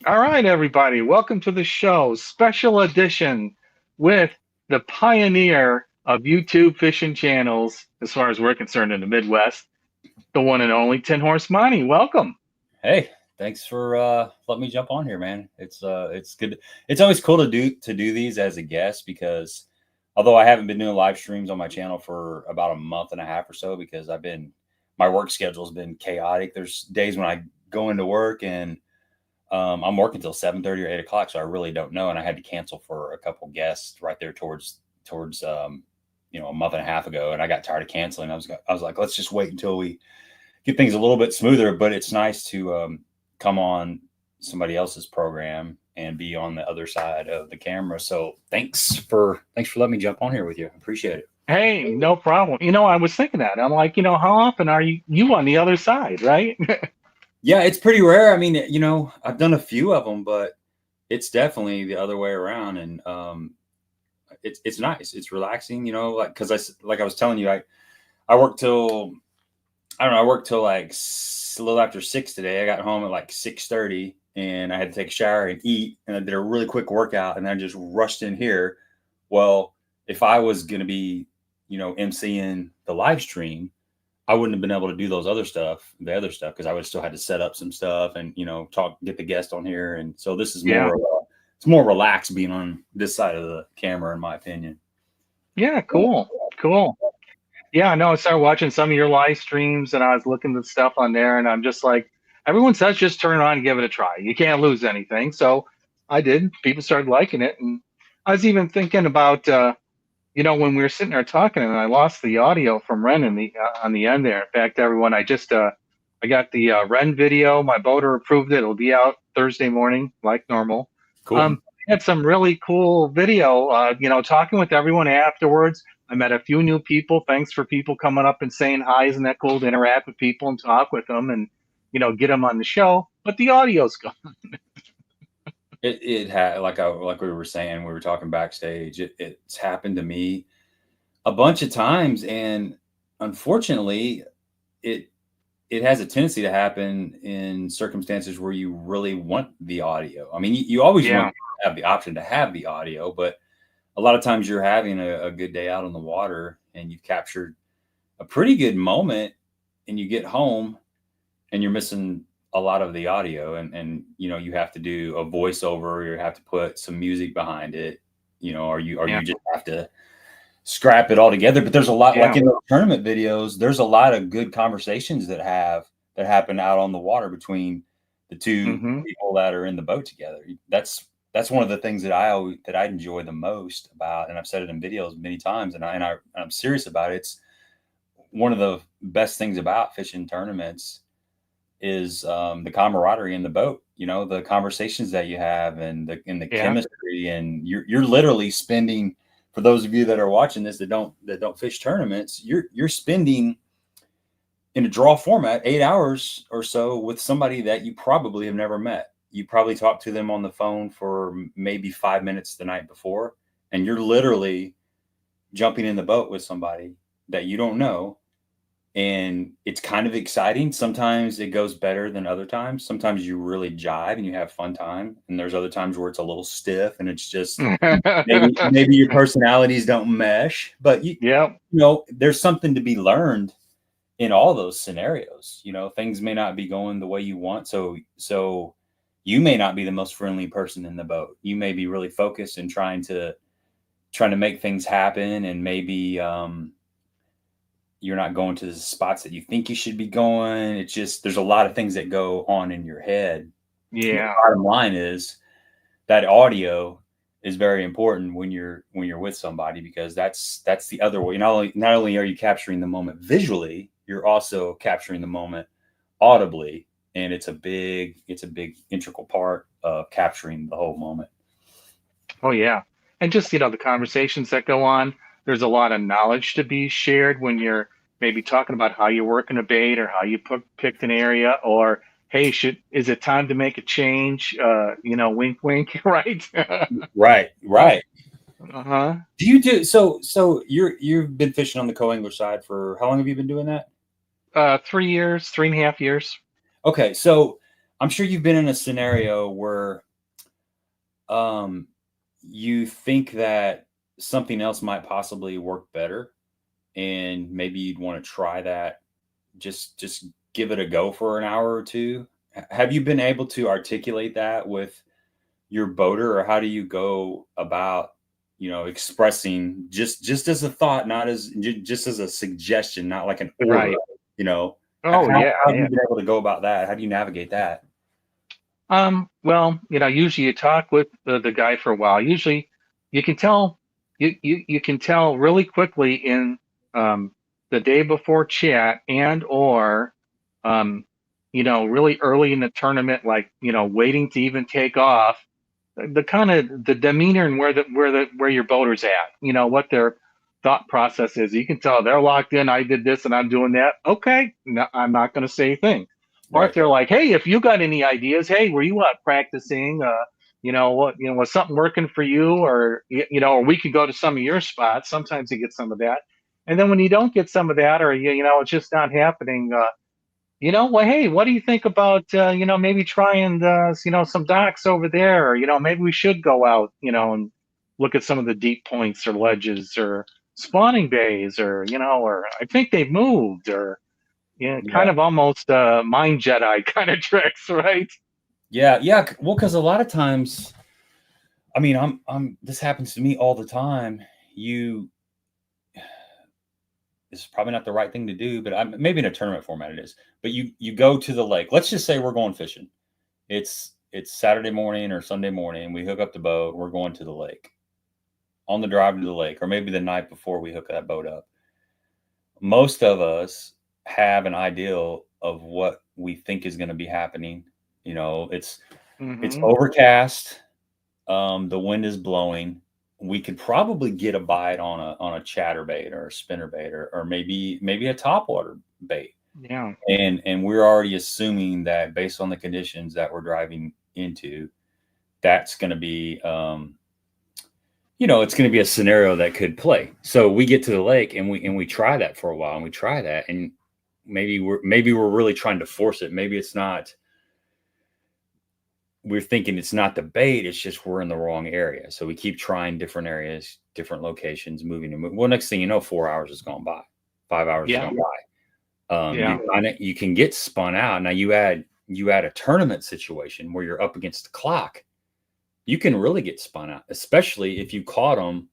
All right, everybody, welcome to the show, special edition with the pioneer of YouTube fishing channels, as far as we're concerned in the Midwest, the one and only Tin Horse Monty. Welcome. Hey, thanks for letting me jump on here, man. It's good. It's always cool to do these as a guest because although I haven't been doing live streams on my channel for about a month and a half or so because my work schedule has been chaotic. There's days when I go into work and I'm working till 7:30 or 8 o'clock, so I really don't know. And I had to cancel for a couple guests right there towards a month and a half ago, and I got tired of canceling. I was like, let's just wait until we get things a little bit smoother. But it's nice to come on somebody else's program and be on the other side of the camera. So thanks for letting me jump on here with you. I appreciate it. Hey, no problem. I was thinking that. I'm like, how often are you on the other side, right? Yeah, it's pretty rare. I mean, I've done a few of them, but it's definitely the other way around. And it's nice. It's relaxing, like, cause like I was telling you, I work till, I don't know, I worked till like a little after 6 today. I got home at like 6:30 and I had to take a shower and eat. And I did a really quick workout and I just rushed in here. Well, if I was going to be, emceeing the live stream, I wouldn't have been able to do the other stuff, because I would have still had to set up some stuff and, get the guest on here. And so this is Yeah. it's more relaxed being on this side of the camera, in my opinion. Yeah, cool. Yeah, no, I started watching some of your live streams and I was looking at stuff on there and I'm just like, everyone says just turn it on and give it a try. You can't lose anything. So I did. People started liking it. And I was even thinking about, when we were sitting there talking and I lost the audio from Ren on the end there. In fact, everyone, I got the Ren video. My boater approved it. It'll be out Thursday morning like normal. Cool. I had some really cool video, talking with everyone afterwards. I met a few new people. Thanks for people coming up and saying hi. Isn't that cool to interact with people and talk with them and, get them on the show? But the audio's gone. It had, like we were saying, we were talking backstage. It's happened to me a bunch of times, and unfortunately, it has a tendency to happen in circumstances where you really want the audio. I mean, you always want to have the option to have the audio, but a lot of times you're having a good day out on the water and you've captured a pretty good moment, and you get home and you're missing a lot of the audio, and you have to do a voiceover, or you have to put some music behind it, or you just have to scrap it all together. But there's a lot, like in the tournament videos, there's a lot of good conversations that happen out on the water between the two people that are in the boat together. That's one of the things that I enjoy the most about, and I've said it in videos many times, and I'm serious about it. It's one of the best things about fishing tournaments is the camaraderie in the boat, the conversations that you have and the chemistry, and you're literally spending, for those of you that are watching this that don't fish tournaments, you're spending in a draw format 8 hours or so with somebody that you probably have never met. You probably talked to them on the phone for maybe 5 minutes the night before, and you're literally jumping in the boat with somebody that you don't know. And it's kind of exciting. Sometimes it goes better than other times. Sometimes you really jive and you have fun time. And there's other times where it's a little stiff and it's just maybe your personalities don't mesh. But there's something to be learned in all those scenarios. Things may not be going the way you want. So you may not be the most friendly person in the boat. You may be really focused and trying to make things happen, and maybe you're not going to the spots that you think you should be going. It's just, there's a lot of things that go on in your head. Yeah. The bottom line is that audio is very important when you're with somebody, because that's the other way. Not only are you capturing the moment visually, you're also capturing the moment audibly. And it's a big integral part of capturing the whole moment. Oh yeah. And just, the conversations that go on, there's a lot of knowledge to be shared when you're maybe talking about how you're working a bait or how you picked an area, or, hey, is it time to make a change? Wink, wink, right? Right. Uh-huh. Do you do so you've been fishing on the co-angler side for how long have you been doing that? 3 years, 3.5 years. Okay. So I'm sure you've been in a scenario where you think that something else might possibly work better, and maybe you'd want to try that. Just give it a go for an hour or two. Have you been able to articulate that with your boater, or how do you go about, expressing just as a thought, not as just as a suggestion, not like an order, Right. how Oh yeah, have yeah. you been able to go about that? How do you navigate that? Well, usually you talk with the guy for a while. Usually you can tell you can tell really quickly in um, the day before chat and or really early in the tournament, like waiting to even take off, the kind of the demeanor and where your boater's at, what their thought process is. You can tell they're locked in. I did this and I'm doing that. Okay, no, I'm not going to say a thing. Or if Right. they're like, hey, if you got any ideas, hey, were you out practicing? Was something working for you? Or or we could go to some of your spots. Sometimes you get some of that, and then when you don't get some of that, or it's just not happening. Well, hey, what do you think about maybe trying some docks over there? Or maybe we should go out, and look at some of the deep points or ledges or spawning bays, or I think they've moved, or kind Yeah. of almost mind Jedi kind of tricks, right? Yeah. Yeah. Well, because a lot of times, I mean, this happens to me all the time. You, This is probably not the right thing to do, but maybe in a tournament format it is. But you go to the lake. Let's just say we're going fishing. It's Saturday morning or Sunday morning. We hook up the boat. We're going to the lake. On the drive to the lake, or maybe the night before we hook that boat up. Most of us have an ideal of what we think is going to be happening. It's Hmm. overcast. The wind is blowing. We could probably get a bite on a chatterbait or a spinnerbait, or maybe a topwater bait. Yeah. And we're already assuming that based on the conditions that we're driving into, that's going to be it's going to be a scenario that could play. So we get to the lake and we try that for a while, and we try that, and maybe we're really trying to force it. Maybe it's not. We're thinking it's not the bait. It's just we're in the wrong area. So we keep trying different areas, different locations, moving and moving. Well, next thing you know, 4 hours has gone by, 5 hours has Yeah. gone by. Yeah. You can get spun out. Now you add a tournament situation where you're up against the clock. You can really get spun out, especially if you caught them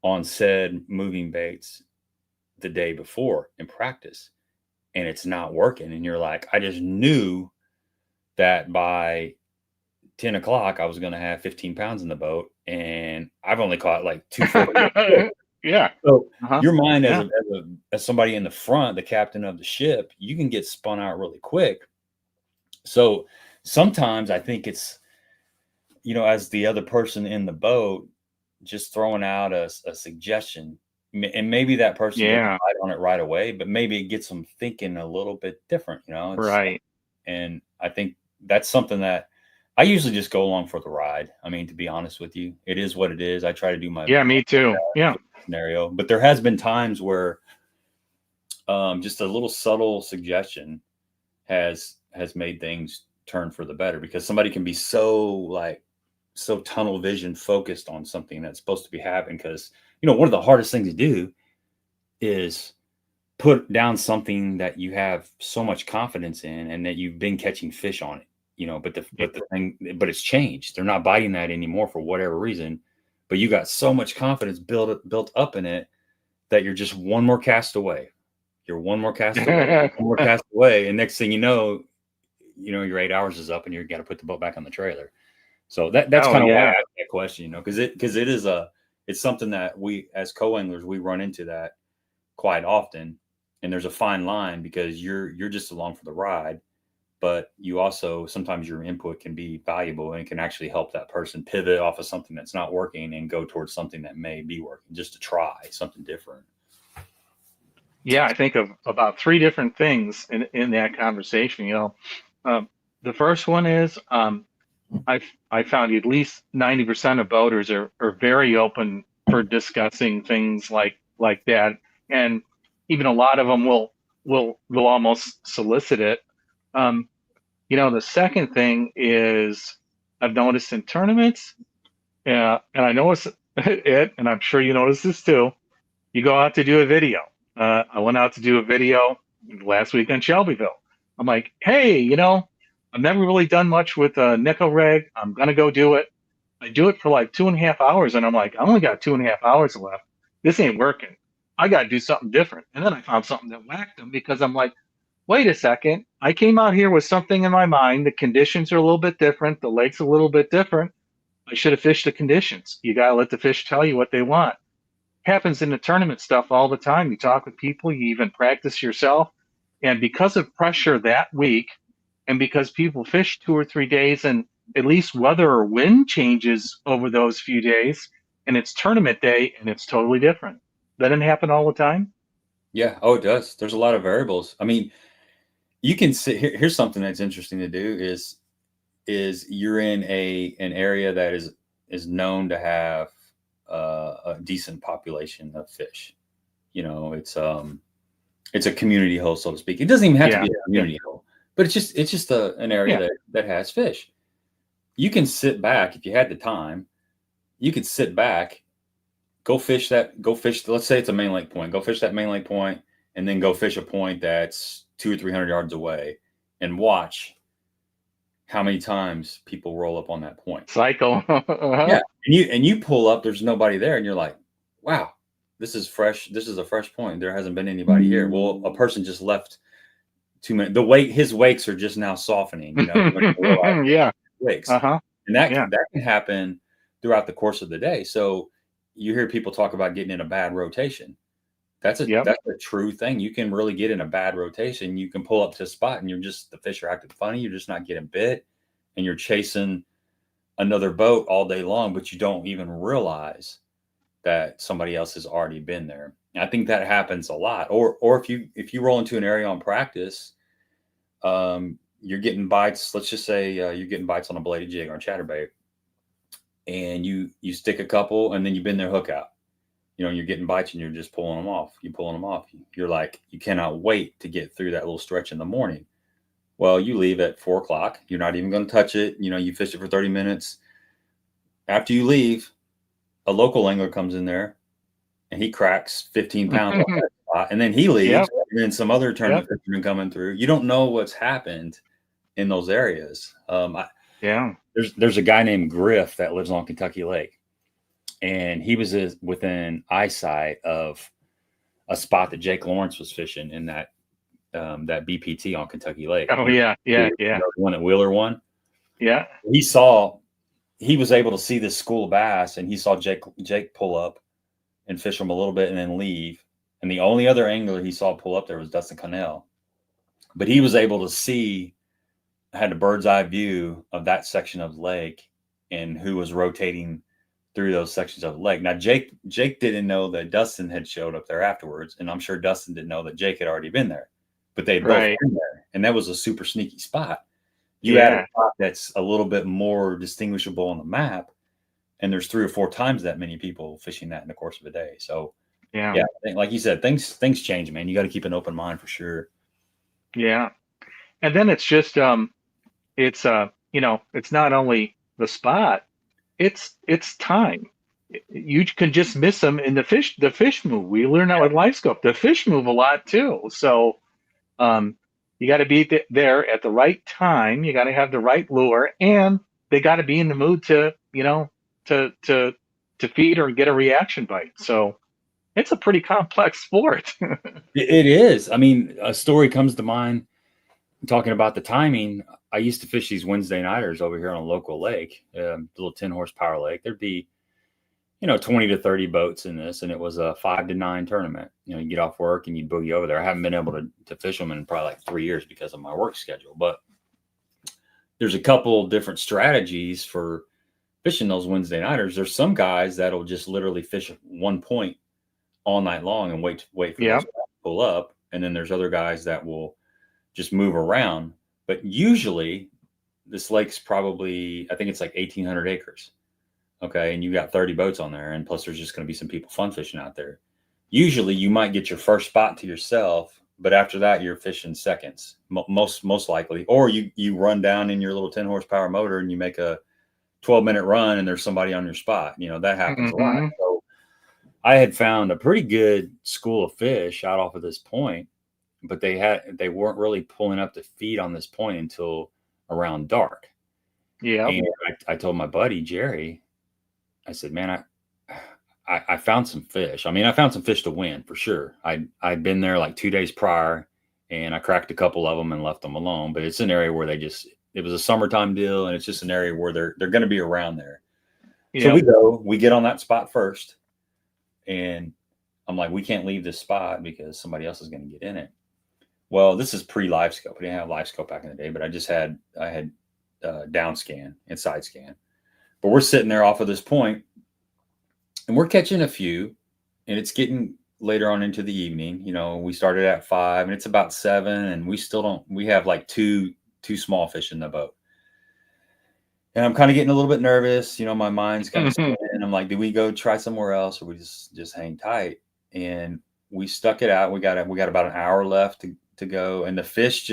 on said moving baits the day before in practice, and it's not working. And you're like, I just knew that by 10 o'clock, I was going to have 15 pounds in the boat, and I've only caught like 250. Yeah. So Uh-huh. your mind Yeah. as somebody in the front, the captain of the ship, you can get spun out really quick. So sometimes I think it's, as the other person in the boat, just throwing out a suggestion, and maybe that person doesn't Yeah. bite on it right away, but maybe it gets them thinking a little bit different. Right. And I think that's something that I usually just go along for the ride. I mean, to be honest with you, it is what it is. I try to do my Yeah, me too. Yeah. scenario, but there has been times where just a little subtle suggestion has made things turn for the better, because somebody can be so tunnel vision focused on something that's supposed to be happening. Because one of the hardest things to do is put down something that you have so much confidence in and that you've been catching fish on it. But it's changed. They're not biting that anymore for whatever reason. But you got so much confidence built up in it that you're just one more cast away. You're one more cast away, one more cast away, and next thing you know, your 8 hours is up, and you got to put the boat back on the trailer. So that's Oh kind of why I yeah. asked that question, because it's something that we as co-anglers we run into that quite often, and there's a fine line, because you're just along for the ride, but you also sometimes your input can be valuable and can actually help that person pivot off of something that's not working and go towards something that may be working, just to try something different. Yeah, I think of about three different things in that conversation. Um, the first one is I found at least 90% of boaters are very open for discussing things like that, and even a lot of them will almost solicit it. Um, The second thing is I've noticed in tournaments, and I notice it, and I'm sure you notice this too. You go out to do a video. I went out to do a video last week in Shelbyville. I'm like, hey, I've never really done much with a nickel rig. I'm gonna go do it. I do it for like 2.5 hours, and I'm like, I only got 2.5 hours left. This ain't working. I got to do something different. And then I found something that whacked them because I'm like, wait a second. I came out here with something in my mind. The conditions are a little bit different. The lake's a little bit different. I should have fished the conditions. You got to let the fish tell you what they want. Happens in the tournament stuff all the time. You talk with people, you even practice yourself. And because of pressure that week, and because people fish 2 or 3 days and at least weather or wind changes over those few days, and it's tournament day and it's totally different. That didn't happen all the time. Yeah. Oh, it does. There's a lot of variables. I mean, you can sit here. Here's something that's interesting to do is you're in an area that is known to have a decent population of fish. It's a community hole, so to speak. It doesn't even have to be a community hole, but it's just an area that has fish. You can sit back if you had the time. You could sit back, go fish. Let's say it's a main lake point. Go fish that main lake point, and then go fish a point that's 200 or 300 yards away, and watch how many times people roll up on that point. Cycle. Yeah, and you pull up. There's nobody there, and you're like, wow. This is fresh. This is a fresh point. There hasn't been anybody here. Well, a person just left 2 minutes. His wakes are just now softening. Yeah. Wakes. Uh-huh. And that can happen throughout the course of the day. So you hear people talk about getting in a bad rotation. That's a true thing. You can really get in a bad rotation. You can pull up to a spot and the fish are acting funny. You're just not getting bit, and you're chasing another boat all day long, but you don't even realize that somebody else has already been there. I think that happens a lot. Or if you roll into an area on practice, you're getting bites. Let's just say you're getting bites on a bladed jig or a chatterbait, and you stick a couple, and then you've been there hook out. You're getting bites, and you're just pulling them off. You're like, you cannot wait to get through that little stretch in the morning. Well, you leave at 4:00. You're not even going to touch it. You fish it for 30 minutes. After you leave, a local angler comes in there and he cracks 15 pounds on that spot, and then he leaves, and then some other tournament fishermen coming through. You don't know what's happened in those areas. There's a guy named Griff that lives on Kentucky Lake, and he was within eyesight of a spot that Jake Lawrence was fishing in that BPT on Kentucky Lake. Oh, yeah. The one that Wheeler won. Yeah. He was able to see this school of bass, and he saw Jake pull up and fish them a little bit and then leave. And the only other angler he saw pull up there was Dustin Connell. But he was able to had a bird's eye view of that section of the lake and who was rotating through those sections of the lake. Now, Jake didn't know that Dustin had showed up there afterwards, and I'm sure Dustin didn't know that Jake had already been there. But they'd both been there, and that was a super sneaky spot. You add a spot that's a little bit more distinguishable on the map, and there's 3 or 4 times that many people fishing that in the course of a day. So, I think, like you said, things change, man. You got to keep an open mind for sure. Yeah, and then it's just it's not only the spot, it's time. You can just miss them in the fish move. We learn that with live scope. The fish move a lot too. So you got to be there at the right time. You got to have the right lure, and they got to be in the mood to feed or get a reaction bite. So it's a pretty complex sport. It is. I mean, a story comes to mind talking about the timing. I used to fish these Wednesday nighters over here on a local lake, little 10 horsepower lake. There'd be 20 to 30 boats in this, and it was a 5 to 9 tournament. You get off work and you boogie over there. I haven't been able to fish them in probably like 3 years because of my work schedule, but there's a couple different strategies for fishing those Wednesday nighters. There's some guys that'll just literally fish one point all night long and wait for those guys to pull up. And then there's other guys that will just move around. But usually this lake's probably, I think it's like 1,800 acres. Okay. And you got 30 boats on there. And plus there's just going to be some people fun fishing out there. Usually you might get your first spot to yourself but after that, you're fishing seconds, most likely, or you run down in your little 10 horsepower motor and you make a 12-minute run and there's somebody on your spot. That happens a lot. So I had found a pretty good school of fish out off of this point, but they weren't really pulling up to feed on this point until around dark. Yeah. And I told my buddy Jerry, I said, man, I found some fish. I mean, I found some fish to win for sure. I'd been there like 2 days prior, and I cracked a couple of them and left them alone. But it's an area where it was a summertime deal, and it's just an area where they're going to be around there. Yep. So we get on that spot first, and I'm like, we can't leave this spot because somebody else is going to get in it. Well, this is pre-live scope. I didn't have live scope back in the day, but I had down scan and side scan. But we're sitting there off of this point, and we're catching a few, and it's getting later on into the evening. We started at 5 and it's about 7, and we have like two small fish in the boat. And I'm kind of getting a little bit nervous. My mind's kind of spinning. I'm like, do we go try somewhere else, or we just hang tight? And we stuck it out. We got about an hour left to go. And the fish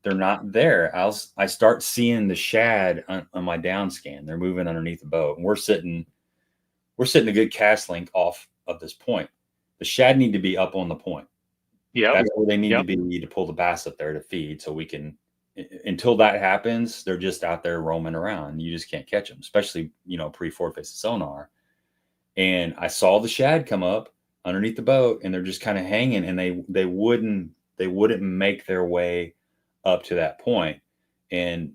they're not there. I start seeing the shad on my down scan. They're moving underneath the boat, and we're sitting a good cast length off of this point. The shad need to be up on the point. Yeah, that's where they need to be to pull the bass up there to feed. So we can, until that happens, they're just out there roaming around. You just can't catch them, especially pre-forward facing sonar. And I saw the shad come up underneath the boat, and they're just kind of hanging, and they wouldn't make their way up to that point. And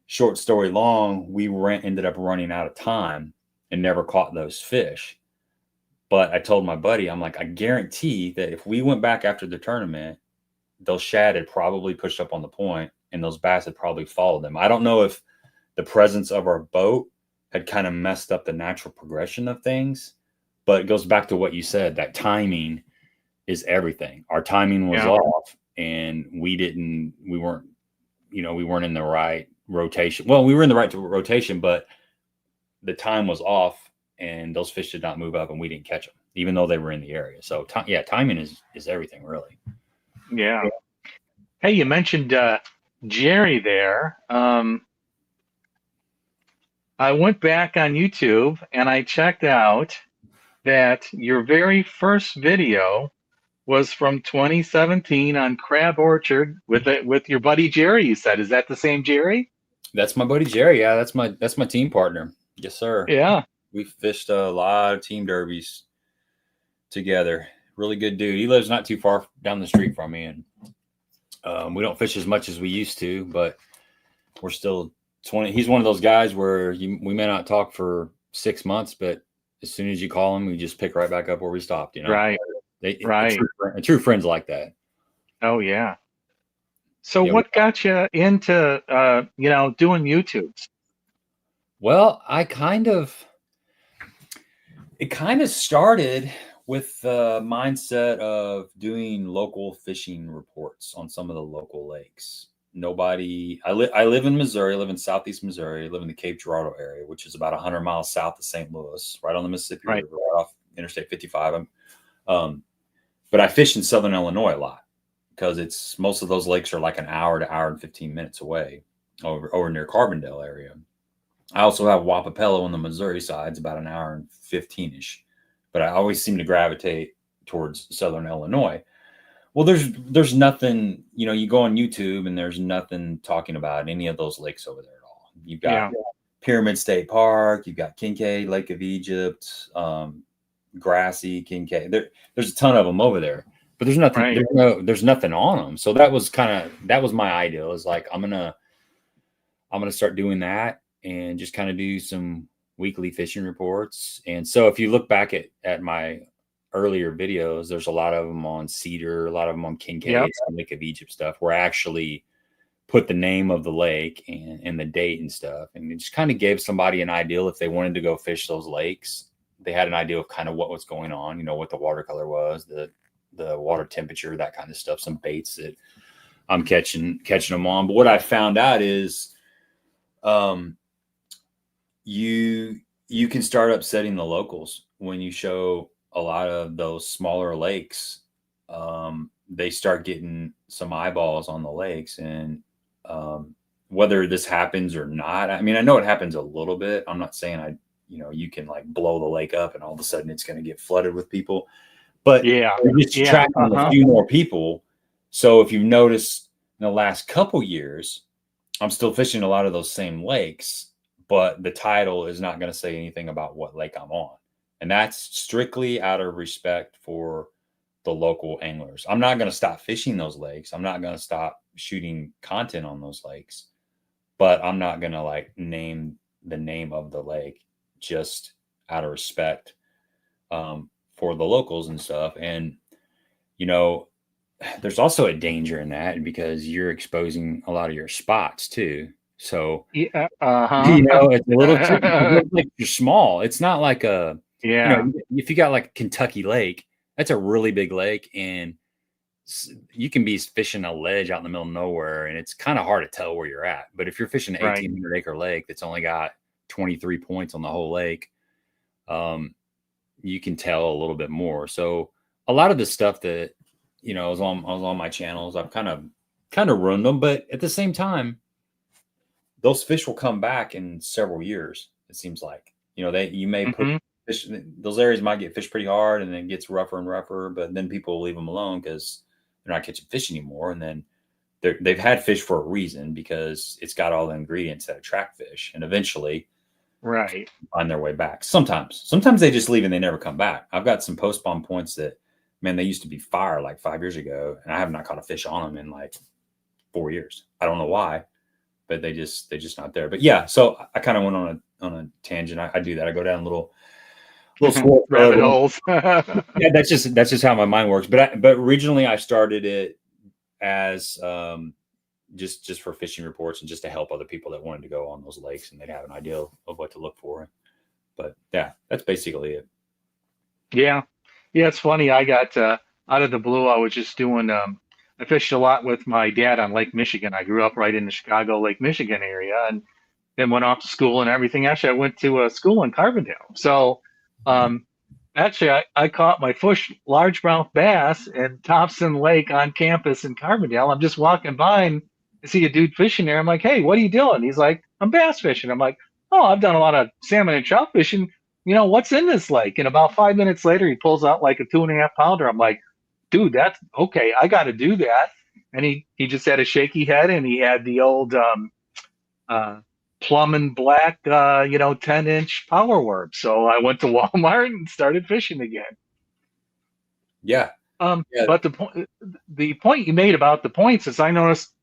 short story long, we ended up running out of time and never caught those fish. But I told my buddy, I'm like, I guarantee that if we went back after the tournament, those shad had probably pushed up on the point, and those bass had probably followed them. I don't know if the presence of our boat had kind of messed up the natural progression of things, but it goes back to what you said, that timing is everything. Our timing was off, and we weren't in the right rotation. Well, we were in the right rotation, but the time was off, and those fish did not move up, and we didn't catch them, even though they were in the area. So timing is everything, really. Yeah. Hey, you mentioned Jerry there. I went back on YouTube and I checked out that your very first video was from 2017 on Crab Orchard with your buddy Jerry. You said, is that the same Jerry? That's my buddy Jerry. Yeah, that's my team partner. Yes, sir. Yeah. We fished a lot of team derbies together. Really good dude. He lives not too far down the street from me, and we don't fish as much as we used to, but we're still 20. He's one of those guys where we may not talk for 6 months, but as soon as you call him, we just pick right back up where we stopped. Right. Right. True friends like that. Oh yeah. So what got you into doing YouTubes? Well, it kind of started with the mindset of doing local fishing reports on some of the local lakes. I live in Missouri. I live in southeast Missouri. I live in the Cape Girardeau area, which is about 100 miles south of St. Louis, right on the Mississippi River, right off Interstate 55. But I fish in southern Illinois a lot because most of those lakes are like an hour to hour and 15 minutes away over near Carbondale area. I also have Wapapello on the Missouri side. It's about an hour and 15-ish, but I always seem to gravitate towards southern Illinois. Well, there's nothing, you go on YouTube and there's nothing talking about any of those lakes over there at all. You've got Pyramid State Park, you've got Kincaid, Lake of Egypt, Grassy, Kincaid. There's a ton of them over there, but there's nothing. There's nothing on them. So that was my ideal. Is like I'm gonna start doing that and just kind of do some weekly fishing reports. And so if you look back at my earlier videos, there's a lot of them on Cedar, a lot of them on Kincaid, some Lake of Egypt stuff, where I actually put the name of the lake and the date and stuff. And it just kind of gave somebody an idea if they wanted to go fish those lakes. They had an idea of kind of what was going on, what the watercolor was, the water temperature, that kind of stuff, some baits that I'm catching them on. But what I found out is you can start upsetting the locals when you show a lot of those smaller lakes they start getting some eyeballs on the lakes. And whether this happens or not, I mean, I know it happens a little bit. I'm not saying you can like blow the lake up and all of a sudden it's going to get flooded with people, but it's attracting a few more people. So if you've noticed in the last couple years, I'm still fishing a lot of those same lakes, but the title is not going to say anything about what lake I'm on. And that's strictly out of respect for the local anglers. I'm not going to stop fishing those lakes. I'm not going to stop shooting content on those lakes, but I'm not going to like name the name of the lake just out of respect for the locals and stuff. And, there's also a danger in that because you're exposing a lot of your spots too. So, it's a little tricky. Like you're small. It's not like if you got like a Kentucky lake, that's a really big lake, and you can be fishing a ledge out in the middle of nowhere, and it's kind of hard to tell where you're at. But if you're fishing an 1,800 acre lake that's only got 23 points on the whole lake, you can tell a little bit more. So a lot of the stuff that was on my channels, I've kind of ruined them. But at the same time, those fish will come back in several years. It seems like you may put fish, those areas might get fished pretty hard, and then it gets rougher and rougher. But then people will leave them alone because they're not catching fish anymore. And then they've had fish for a reason, because it's got all the ingredients that attract fish, and eventually find their way back. Sometimes they just leave and they never come back. I've got some post spawn points that, man, they used to be fire like 5 years ago, and I have not caught a fish on them in like 4 years. I don't know why, but they're just not there. But yeah, so I kind of went on a tangent. I do that. I go down little rabbit holes. Yeah, that's just how my mind works. But originally I started it as just for fishing reports and just to help other people that wanted to go on those lakes and they'd have an idea of what to look for. But yeah, that's basically it. Yeah, it's funny. I got out of the blue. I was just doing. I fished a lot with my dad on Lake Michigan. I grew up right in the Chicago, Lake Michigan area, and then went off to school and everything. Actually, I went to a school in Carbondale. So, actually, I caught my first largemouth bass in Thompson Lake on campus in Carbondale. I'm just walking by and I see a dude fishing there. I'm like, "Hey, what are you doing?" He's like, "I'm bass fishing." I'm like, "Oh, I've done a lot of salmon and trout fishing. What's in this lake?" And about 5 minutes later, he pulls out like a 2.5 pounder. I'm like, "Dude, that's okay. I got to do that." And he just had a shaky head, and he had the old plum and black 10-inch power worm. So I went to Walmart and started fishing again. Yeah. But the point you made about the points is, I noticed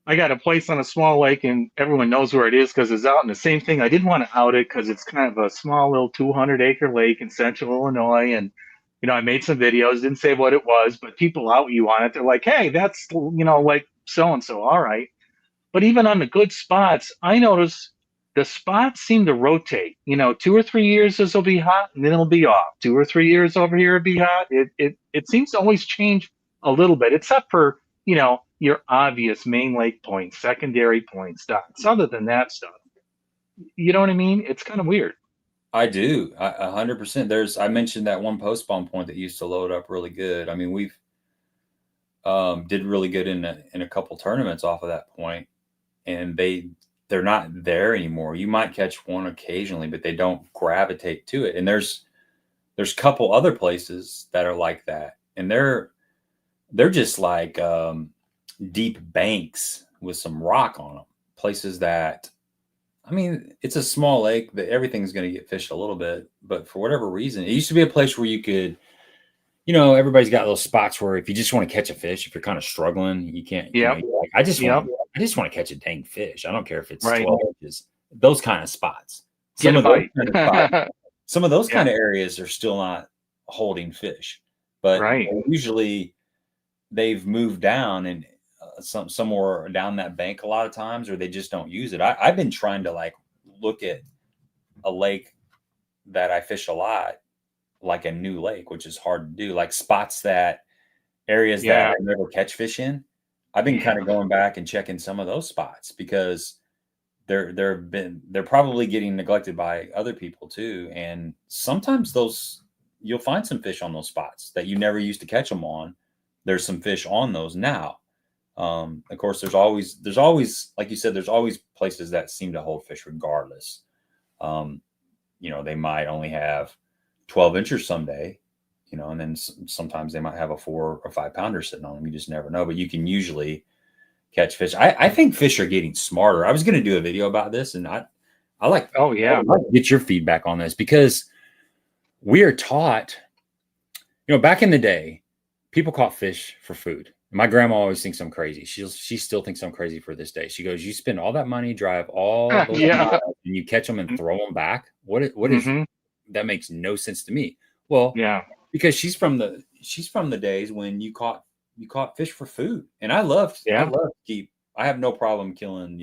I got a place on a small lake, and everyone knows where it is because it's out. And the same thing, I didn't want to out it because it's kind of a small little 200-acre lake in central Illinois. And I made some videos, didn't say what it was, but people out you on it. They're like, "Hey, that's like so and so." All right. But even on the good spots, I notice the spots seem to rotate. 2 or 3 years this will be hot, and then it'll be off. 2 or 3 years over here it'll be hot. It seems to always change a little bit, except for your obvious main lake points, secondary points, dots. Other than that stuff, you know what I mean? It's kind of weird. I do. 100%. I mentioned that one post spawn point that used to load up really good. I mean, we've did really good in a couple tournaments off of that point, and they're not there anymore. You might catch one occasionally, but they don't gravitate to it. And there's a couple other places that are like that, and they're just like deep banks with some rock on them. Places that, I mean, it's a small lake that everything's going to get fished a little bit, but for whatever reason, it used to be a place where you could, everybody's got those spots where if you just want to catch a fish, if you're kind of struggling, you can't. Yeah. Like, I just want to catch a dang fish. I don't care if it's 12 inches. Those kind of spots. Some of those kind of areas are still not holding fish, but usually they've moved down and somewhere down that bank a lot of times, or they just don't use it. I've been trying to like look at a lake that I fish a lot, like a new lake, which is hard to do, like spots areas that I never catch fish in. I've been kind of going back and checking some of those spots because they're probably getting neglected by other people too. And sometimes you'll find some fish on those spots that you never used to catch them on. there's some fish on those now. Of course, there's always, like you said, there's always places that seem to hold fish regardless. They might only have 12 inches someday, and then sometimes they might have a 4 or 5 pounder sitting on them. You just never know, but you can usually catch fish. I think fish are getting smarter. I was going to do a video about this, and I like, oh yeah, I'd like to get your feedback on this, because we are taught, back in the day, people caught fish for food. My grandma always thinks I'm crazy. She still thinks I'm crazy for this day. She goes, "You spend all that money, drive all those miles, and you catch them and throw them back. What is that? Makes no sense to me." Well, yeah, because she's from the days when you caught fish for food, and I have no problem killing,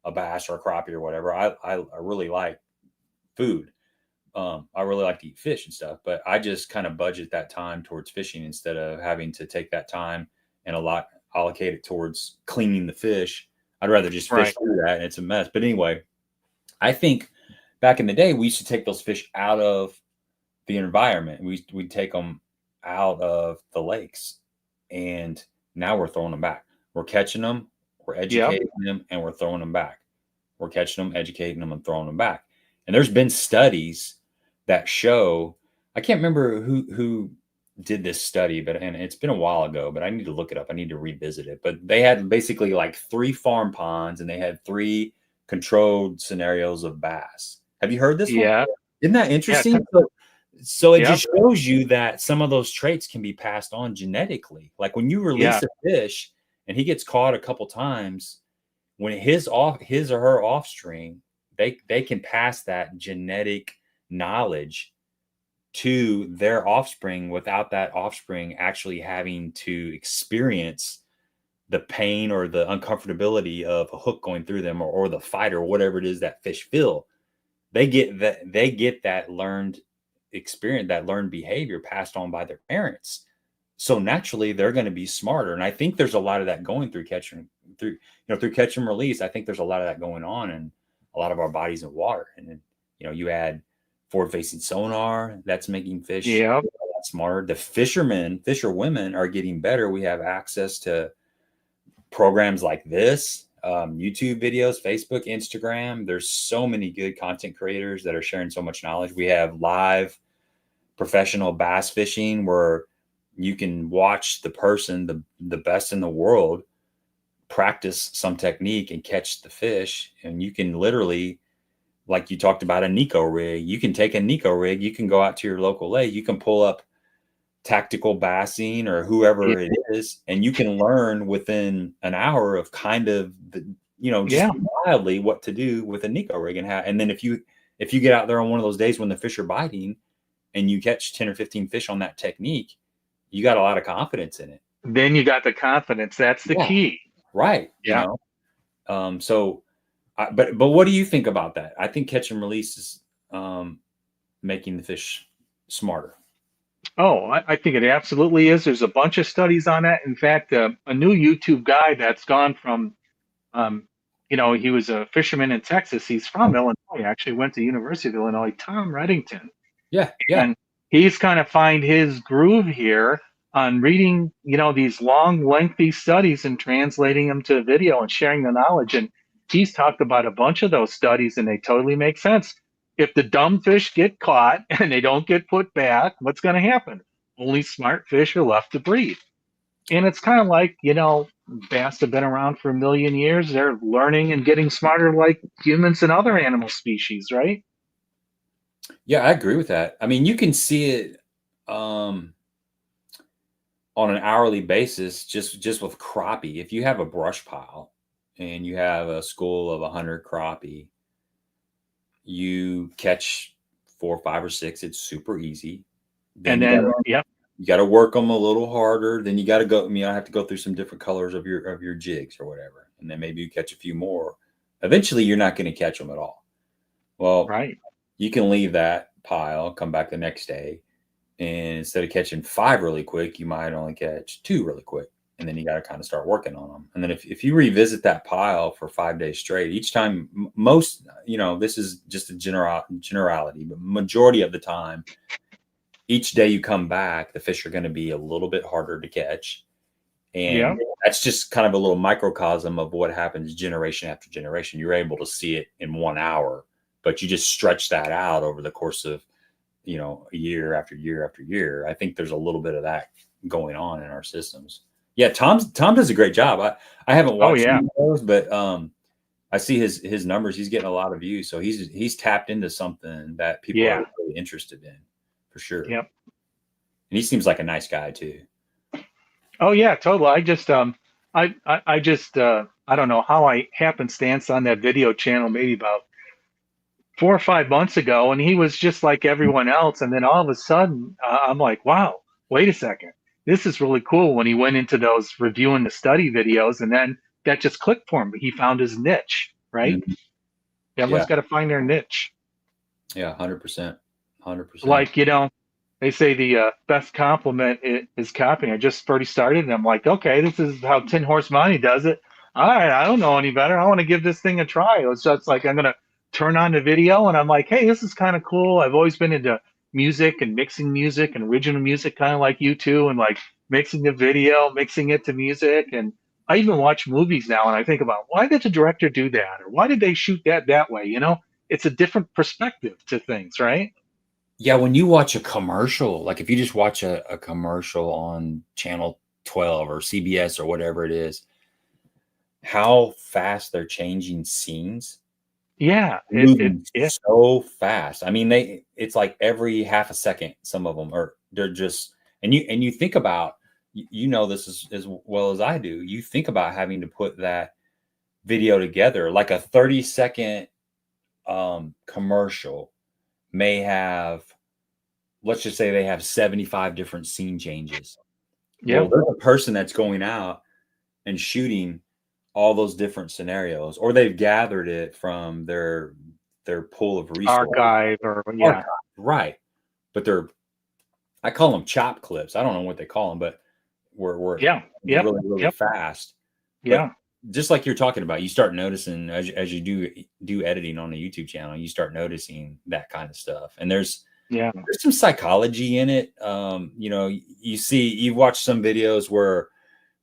a bass or a crappie or whatever. I really like food. I really like to eat fish and stuff, but I just kind of budget that time towards fishing instead of having to take that time and allocate it towards cleaning the fish. I'd rather just fish through that, and it's a mess. But anyway, I think back in the day, we used to take those fish out of the environment. We'd take them out of the lakes, and now we're throwing them back. We're catching them, we're educating them, and we're throwing them back. We're catching them, educating them, and throwing them back. And there's been studies that show, I can't remember who did this study, and it's been a while ago, but I need to look it up. I need to revisit it. But they had basically like 3 farm ponds, and they had 3 controlled scenarios of bass. Have you heard this one? Isn't that interesting? Yeah. So it just shows you that some of those traits can be passed on genetically. Like when you release a fish and he gets caught a couple times, when his or her offspring, they can pass that genetic knowledge to their offspring without that offspring actually having to experience the pain or the uncomfortability of a hook going through them, or the fight, or whatever it is that fish feel. They get that learned experience, that learned behavior passed on by their parents. So naturally they're going to be smarter. And I think there's a lot of that going through catch and release. I think there's a lot of that going on in a lot of our bodies in water. And then, you add forward facing sonar, that's making fish a lot smarter. The fisherwomen are getting better. We have access to programs like this, YouTube videos, Facebook, Instagram. There's so many good content creators that are sharing so much knowledge. We have live professional bass fishing where you can watch the person, the best in the world, practice some technique and catch the fish. And you can literally, like you talked about, a Nico rig. You can take a Nico rig, you can go out to your local lake, you can pull up Tactical Bassing or whoever it is, and you can learn within an hour of kind of wildly what to do with a Nico rig, and then if you get out there on one of those days when the fish are biting and you catch 10 or 15 fish on that technique, you got a lot of confidence in it. Then you got the confidence. That's the key. Right. Yeah. But what do you think about that? I think catch and release is making the fish smarter. Oh, I think it absolutely is. There's a bunch of studies on that. In fact, a new YouTube guy that's gone from, he was a fisherman in Texas. He's from Illinois, actually went to University of Illinois, Tom Reddington. Yeah. And he's kind of find his groove here on reading, these long, lengthy studies and translating them to video and sharing the knowledge. And he's talked about a bunch of those studies, and they totally make sense. If the dumb fish get caught and they don't get put back, what's going to happen? Only smart fish are left to breed. And it's kind of like, bass have been around for 1 million years. They're learning and getting smarter like humans and other animal species, right? Yeah, I agree with that. I mean, you can see it on an hourly basis just with crappie. If you have a brush pile and you have a school of 100 crappie, you catch 4, 5, or 6. It's super easy. You got to work them a little harder. Then you got to go. I have to go through some different colors of your jigs or whatever, and then maybe you catch a few more. Eventually, you're not going to catch them at all. Well, you can leave that pile, come back the next day, and instead of catching 5 really quick, you might only catch 2 really quick. And then you got to kind of start working on them. And then if you revisit that pile for 5 days straight, each time, this is just a generality, but majority of the time, each day you come back, the fish are going to be a little bit harder to catch. And that's just kind of a little microcosm of what happens generation after generation. You're able to see it in 1 hour, but you just stretch that out over the course of, you know, a year after year after year. I think there's a little bit of that going on in our systems. Yeah, Tom does a great job. I haven't watched any of those, but I see his numbers. He's getting a lot of views, so he's tapped into something that people are really interested in, for sure. Yep. And he seems like a nice guy too. Oh yeah, totally. I just I don't know how I happenstance on that video channel maybe about 4 or 5 months ago, and he was just like everyone else. And then all of a sudden, I'm like, wow, wait a second, this is really cool. When he went into those reviewing the study videos, and then that just clicked for him. He found his niche, right? Mm-hmm. Everyone's got to find their niche. Yeah, 100%, 100%. Like, you know, they say the best compliment is copying. I just already started, and I'm like, okay, this is how Tin Horse Monty does it. All right, I don't know any better. I want to give this thing a try. It's just like I'm gonna turn on the video, and I'm like, hey, this is kind of cool. I've always been into music and mixing music and original music, kind of like you too, and like mixing the video, mixing it to music. And I even watch movies now, and I think about why did the director do that, or why did they shoot that way? You know, it's a different perspective to things, right? Yeah, when you watch a commercial, like if you just watch a commercial on channel 12 or CBS or whatever it is, how fast they're changing scenes. Yeah, Moving so fast. I mean, it's like every half a second, some of them are, they're just, and you think about, you know, this as well as I do, you think about having to put that video together, like a 30-second commercial may have, let's just say they have 75 different scene changes. Yeah. Well, there's a person that's going out and shooting all those different scenarios, or they've gathered it from their pool of resources. Archive or yeah. Right. But I call them chop clips. I don't know what they call them, but we're really fast. Yeah. But just like you're talking about, you start noticing as you do editing on a YouTube channel, you start noticing that kind of stuff. And there's some psychology in it. You know, you watch some videos where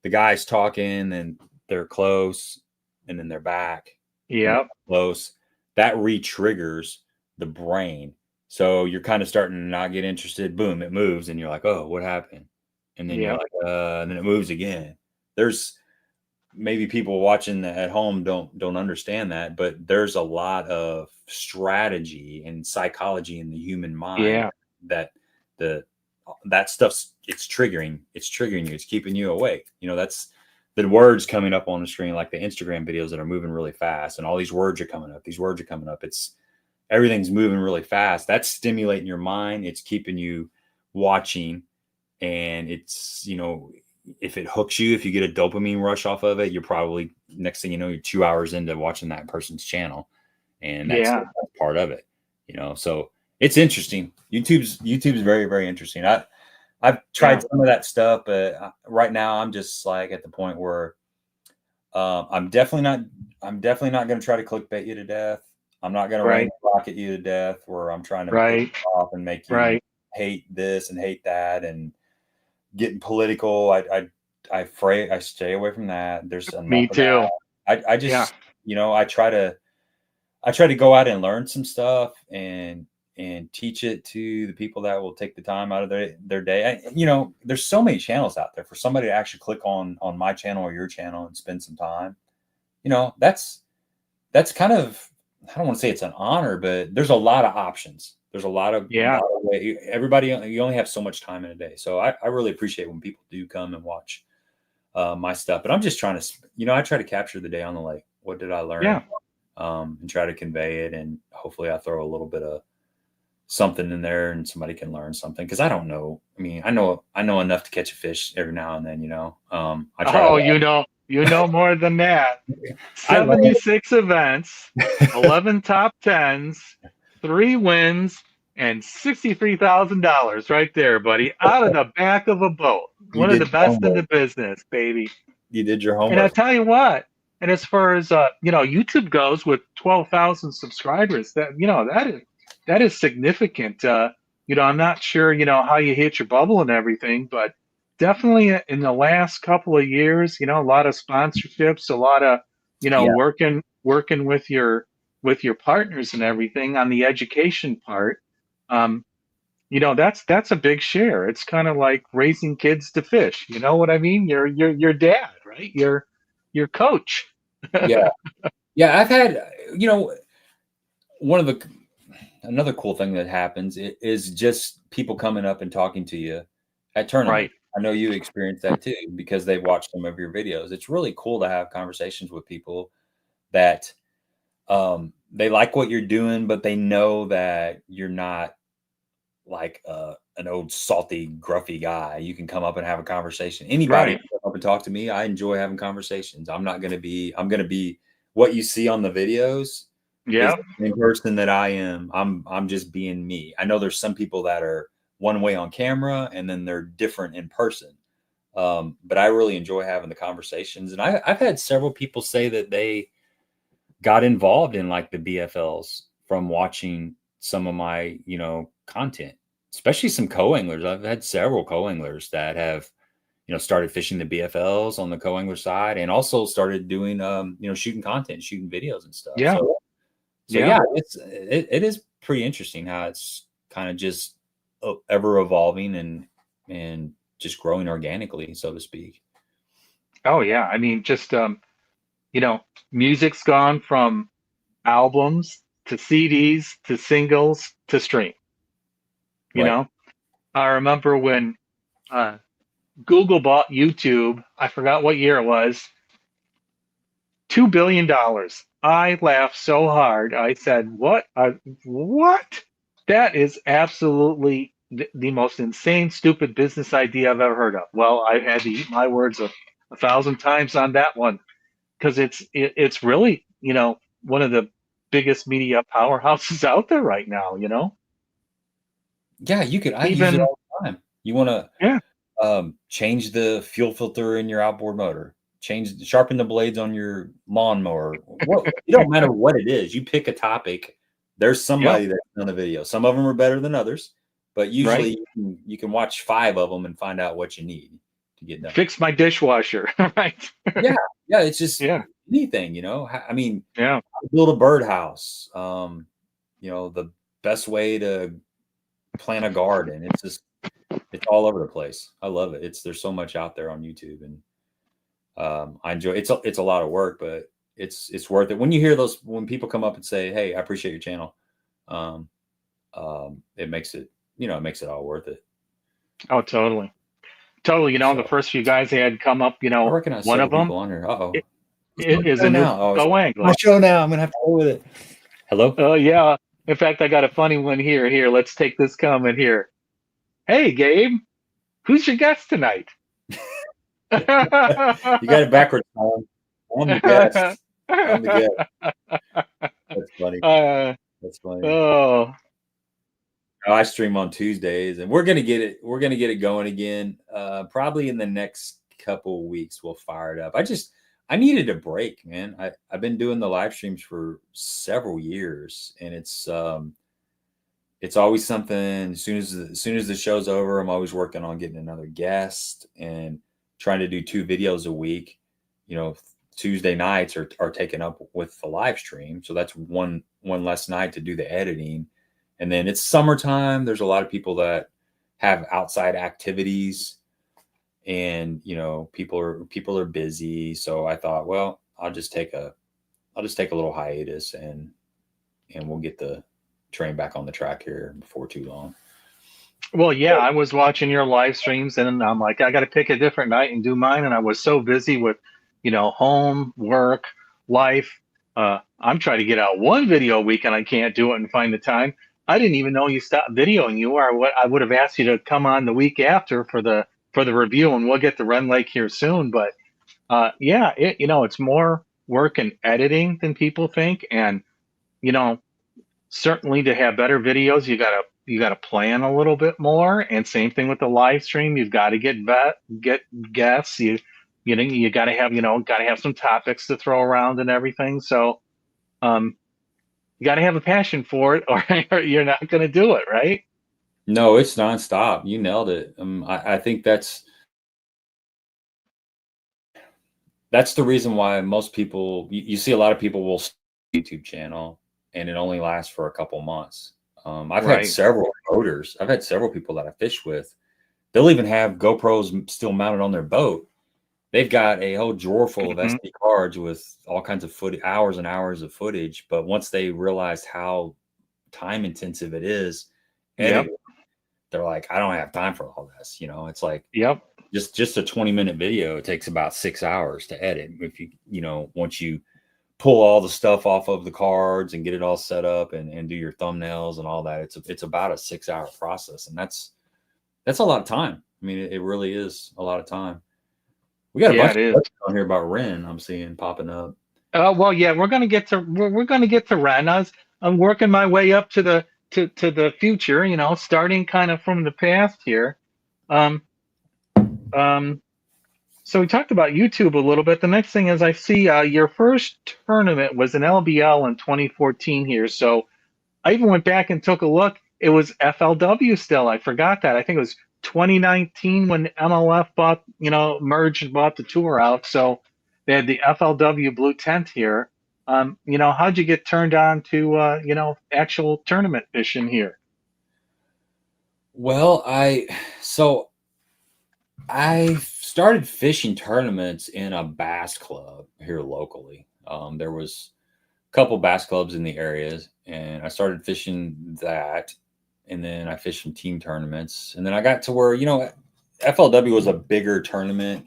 the guy's talking and they're close and then they're back. Yeah. Close. That re-triggers the brain. So you're kind of starting to not get interested. Boom, it moves and you're like, oh, what happened? And then you're like, and then it moves again. There's maybe people watching at home don't understand that, but there's a lot of strategy and psychology in the human mind that that stuff's it's triggering you. It's keeping you awake. You know, that's the words coming up on the screen, like the Instagram videos that are moving really fast, and all these words are coming up. It's everything's moving really fast. That's stimulating your mind. It's keeping you watching, and it's, you know, if it hooks you, if you get a dopamine rush off of it, you're probably, next thing you know, you're 2 hours into watching that person's channel, and that's part of it. You know, so it's interesting. YouTube's very, very interesting. I've tried some of that stuff, but right now I'm just like at the point where I'm definitely not going to try to clickbait you to death. I'm not going to rain rocket you to death where I'm trying to piss you off and make you hate this and hate that and getting political. I stay away from that. There's me too. I just you know, I try to go out and learn some stuff and teach it to the people that will take the time out of their day. You know, there's so many channels out there for somebody to actually click on my channel or your channel and spend some time. You know, that's kind of, I don't want to say it's an honor, but there's a lot of options. There's a lot of way. Everybody, you only have so much time in a day. So I really appreciate when people do come and watch my stuff. But I'm just trying to, you know, I try to capture the day on the lake. What did I learn? And try to convey it, and hopefully I throw a little bit of something in there and somebody can learn something, because I don't know. I mean, I know enough to catch a fish every now and then, you know. I try you know more than that. 76 events, 11 top 10s, 3 wins, and $63,000 right there, buddy, out of the back of a boat. One of the best in the business, baby. You did your homework. And I tell you what, and as far as you know, YouTube goes, with 12,000 subscribers, that, you know, that is significant. You I'm not sure, how you hit your bubble and everything, but definitely in the last couple of years, a lot of sponsorships, a lot of, Yeah. working with your partners and everything on the education part. Um, that's a big share. It's kind of like raising kids to fish. You know what I mean? Your dad, right? Your coach. Yeah. Yeah. I've had, you know, one of the another cool thing that happens is just people coming up and talking to you at Right. tournaments. I know you experienced that too because they've watched some of your videos. It's really cool to have conversations with people that they like what you're doing, but they know that you're not like an old salty, gruffy guy. You can come up and have a conversation. Anybody Right. can come up and talk to me. I enjoy having conversations. I'm not going to be. I'm going to be what you see on the videos is Yeah. the same person that I am. I'm just being me. I know there's some people that are one way on camera and then they're different in person. But I really enjoy having the conversations, and I've had several people say that they got involved in like the BFLs from watching some of my, content, especially some co-anglers. I've had several co-anglers that have, started fishing the BFLs on the co-angler side and also started doing, shooting content, shooting videos and stuff. Yeah. So Yeah. yeah, it is pretty interesting how it's kind of just ever evolving and just growing organically, so to speak. Oh yeah. I mean, just you know, music's gone from albums to CDs to singles to stream. You Right. know, I remember when uh, Google bought YouTube. I forgot what year it was. $2 billion. I laughed so hard. I said, "What? What? That is absolutely the most insane, stupid business idea I've ever heard of." Well, I had to eat my words a thousand times on that one because it's really one of the biggest media powerhouses out there right now. Yeah, you could. I use it Even all the time. You want to yeah, change the fuel filter in your outboard motor, sharpen the blades on your lawnmower. What it don't matter what it is. You pick a topic. There's yep, somebody that's done the video. Some of them are better than others, but right. usually you can watch 5 of them and find out what you need to get done. Fix my dishwasher, right? Yeah, yeah. It's just Yeah, anything, I mean, yeah. build a birdhouse. The best way to plant a garden. It's all over the place. I love it. There's so much out there on YouTube, and I enjoy it's a lot of work, but it's worth it. When you hear when people come up and say, "Hey, I appreciate your channel," um, it makes it all worth it. Oh, totally, totally. The So first few guys they had come up, I recognize one of several them people on here. Uh-oh. It's my is show a new now. Oh, it's co my angler. show now. I'm gonna have to go with it. Hello. Oh yeah. In fact, I got a funny one here. Here, let's take this comment here. Hey, Gabe, who's your guest tonight? You got it backwards, Tom. I'm the guest. I'm the guest. That's funny. uh, That's funny. oh, I stream on Tuesdays, and we're gonna get it. We're gonna get it going again. Probably in the next couple weeks, we'll fire it up. I needed a break, man. I've been doing the live streams for several years, and it's always something. As soon as the show's over, I'm always working on getting another guest and trying to do 2 videos a week. Tuesday nights are taken up with the live stream, so that's one less night to do the editing. And then it's summertime. There's a lot of people that have outside activities, and people are busy. So I thought, well, I'll just take a little hiatus, and we'll get the train back on the track here before too long. well, yeah. I was watching your live streams, and I'm like, I got to pick a different night and do mine. And I was so busy with, home, work, life. I'm trying to get out one video a week, and I can't do it and find the time. I didn't even know you stopped videoing. You or what? I would have asked you to come on the week after for the review, and we'll get to Run Lake here soon. But yeah, it's more work and editing than people think, and you know, certainly to have better videos, you gotta plan a little bit more. And same thing with the live stream, you've got to get guests. You gotta have some topics to throw around and everything. So you gotta have a passion for it, or you're not gonna do it, right? No, it's nonstop. You nailed it. I think that's the reason why most people, you see a lot of people will start a YouTube channel and it only lasts for a couple months. I've had Right. several boaters. I've had several people that I fish with. They'll even have GoPros still mounted on their boat. They've got a whole drawer full of Mhm. SD cards with all kinds of footage, hours and hours of footage. But once they realized how time intensive it is Yep. editing, they're like, I don't have time for all this. It's like Yep. just a 20-minute video. It takes about 6 hours to edit. If once you pull all the stuff off of the cards and get it all set up and do your thumbnails and all that, it's about a 6 hour process. And that's a lot of time. I mean, it really is a lot of time. We got a Yeah, bunch it of is. questions on here about Ren I'm seeing popping up. Well, yeah, we're gonna get to Ren. I'm working my way up to the future. Starting kind of from the past here. Um, um, so we talked about YouTube a little bit. The next thing is I see your first tournament was an LBL in 2014 here. So I even went back and took a look. It was FLW still. I forgot that. I think it was 2019 when MLF merged and bought the tour out. So they had the FLW Blue Tent here. How'd you get turned on to, actual tournament fishing here? Well, so I started fishing tournaments in a bass club here locally. There was a couple bass clubs in the areas, and I started fishing that, and then I fished some team tournaments, and then I got to where FLW was a bigger tournament.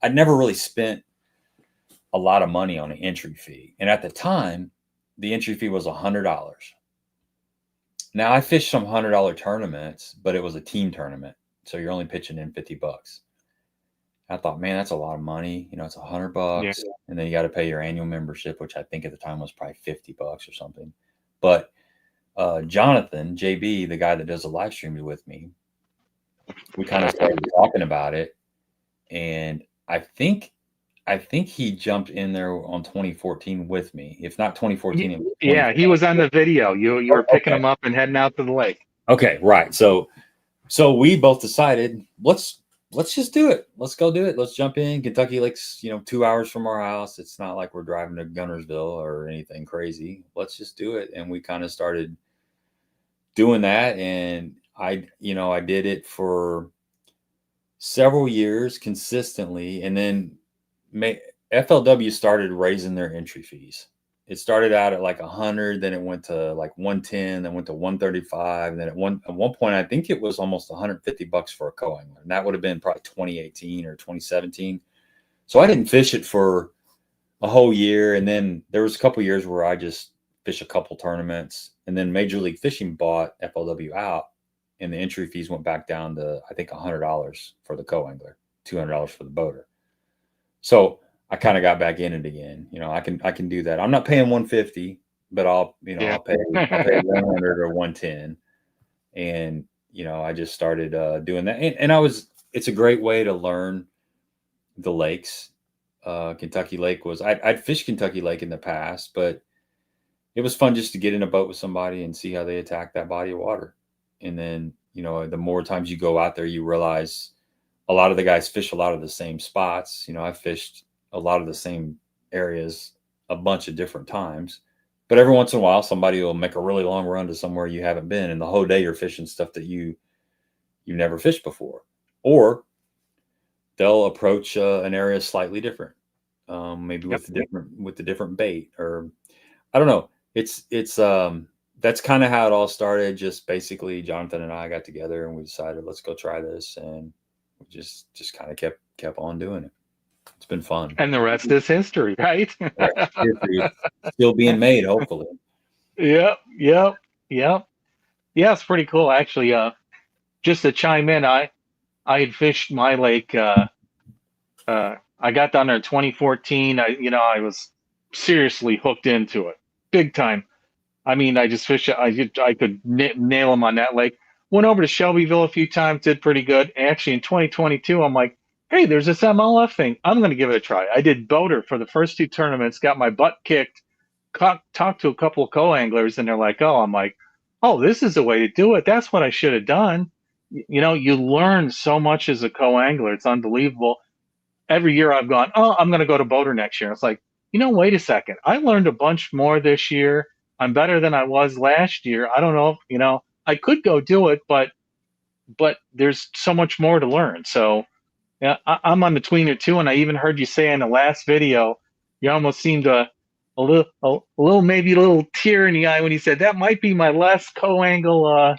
I'd never really spent a lot of money on an entry fee, and at the time, the entry fee was $100. Now I fished some $100 tournaments, but it was a team tournament, so you're only pitching in $50. I thought, man, that's a lot of money. It's Yeah. $100, and then you got to pay your annual membership, which I think at the time was probably $50 or something. But Jonathan JB, the guy that does the live streams with me, we kind of started talking about it, and I think he jumped in there on 2014 with me. If not 2014, it was Yeah, he was on the video. You were picking Okay. him up and heading out to the lake. Okay, right. So we both decided let's just do it. Let's go do it. Let's jump in. Kentucky Lake's 2 hours from our house. It's not like we're driving to Gunnersville or anything crazy. Let's just do it. And we kind of started doing that, and I did it for several years consistently, and then FLW started raising their entry fees. It started out at like 100, then it went to like 110, then went to 135, and then at one point I think it was almost $150 for a co-angler, and that would have been probably 2018 or 2017. So I didn't fish it for a whole year, and then there was a couple years where I just fished a couple tournaments, and then Major League Fishing bought FLW out, and the entry fees went back down to I think $100 for the co-angler, $200 for the boater. So I kind of got back in it again. I can do that. I'm not paying 150, but I'll Yeah. I'll pay 100 or 110, and I just started doing that, and it's a great way to learn the lakes. Kentucky Lake I'd fished Kentucky Lake in the past, but it was fun just to get in a boat with somebody and see how they attack that body of water. And then, the more times you go out there, you realize a lot of the guys fish a lot of the same spots. I fished a lot of the same areas a bunch of different times, but every once in a while, somebody will make a really long run to somewhere you haven't been, and the whole day you're fishing stuff that you never fished before, or they'll approach an area slightly different, maybe Yep. with the different bait, or I don't know. It's that's kind of how it all started. Just basically, Jonathan and I got together and we decided let's go try this, and we just kind of kept on doing it. It's been fun. And the rest is history, right? Right. It's still being made, hopefully. Yep. Yep. Yep. Yeah, it's pretty cool actually. Just to chime in, I had fished my lake. I got down there in 2014. I was seriously hooked into it, big time. I mean, I just fished. I could nail them on that lake. Went over to Shelbyville a few times, did pretty good. Actually, in 2022, I'm like, hey, there's this MLF thing. I'm going to give it a try. I did boater for the first two tournaments, got my butt kicked. Talked to a couple of co-anglers, and they're like, oh, I'm like, oh, this is the way to do it. That's what I should have done. You know, you learn so much as a co-angler. It's unbelievable. Every year I've gone, oh, I'm going to go to Boater next year. It's like, you know, wait a second. I learned a bunch more this year. I'm better than I was last year. I don't know if, you know, I could go do it, but there's so much more to learn. So yeah, I'm on the tweener too. And I even heard you say in the last video, you almost seemed a little, maybe a little tear in the eye when you said that might be my last co-angle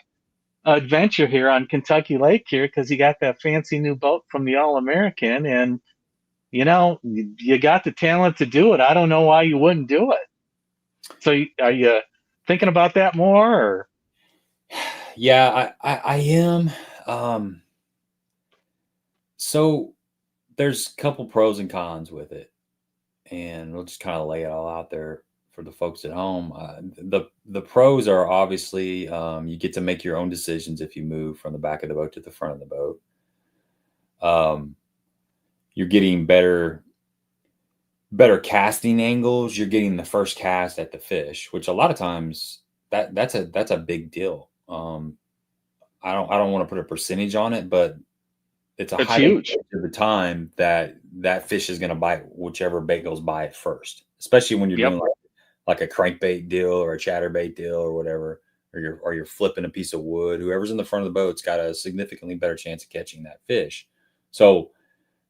adventure here on Kentucky Lake here, because you got that fancy new boat from the All American, and you know you got the talent to do it. I don't know why you wouldn't do it. So are you thinking about that more? Or? Yeah, I am. Um, so there's a couple pros and cons with it, and we'll just kind of lay it all out there for the folks at home. The pros are obviously you get to make your own decisions if you move from the back of the boat to the front of the boat. You're getting better casting angles. You're getting the first cast at the fish, which a lot of times that's a big deal. I don't want to put a percentage on it, but it's a It's high huge. percentage of the time that fish is going to bite whichever bait goes by it first, especially when you're Yep. doing like a crankbait deal or a chatterbait deal or whatever, or you're flipping a piece of wood. Whoever's in the front of the boat's got a significantly better chance of catching that fish. So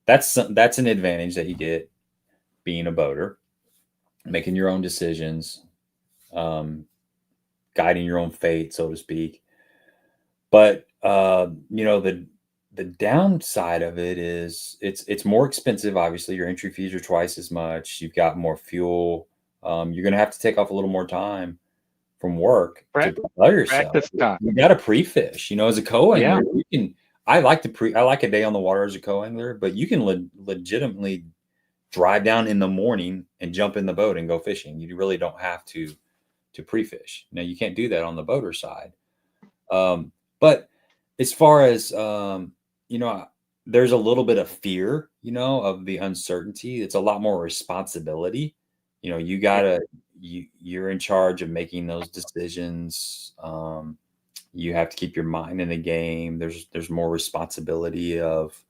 that's an advantage that you get being a boater, making your own decisions, guiding your own fate, so to speak. But you know, the downside of it is it's more expensive. Obviously, your entry fees are twice as much. You've got more fuel. You're going to have to take off a little more time from work to prepare yourself. Practice time. You got to pre-fish. You know, as a co-angler, Yeah. you can. I like a day on the water as a co-angler, but you can legitimately drive down in the morning and jump in the boat and go fishing. You really don't have to pre-fish. Now you can't do that on the boater side. But as far as you know, there's a little bit of fear, you know, of the uncertainty. It's a lot more responsibility. You know, you're in charge of making those decisions. You have to keep your mind in the game. There's more responsibility of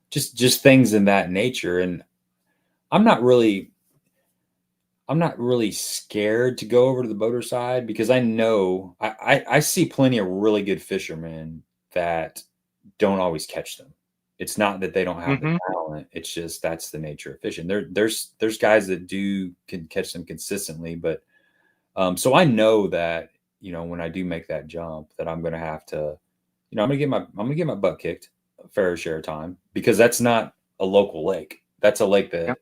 just things in that nature. And I'm not really scared to go over to the boater side, because I know I see plenty of really good fishermen that don't always catch them. It's not that they don't have the talent. It's just that's the nature of fishing. There's guys that can catch them consistently, but so I know that, you know, when I do make that jump, that I'm going to have to, you know, I'm going to get my butt kicked a fair share of time, because that's not a local lake. That's a lake that,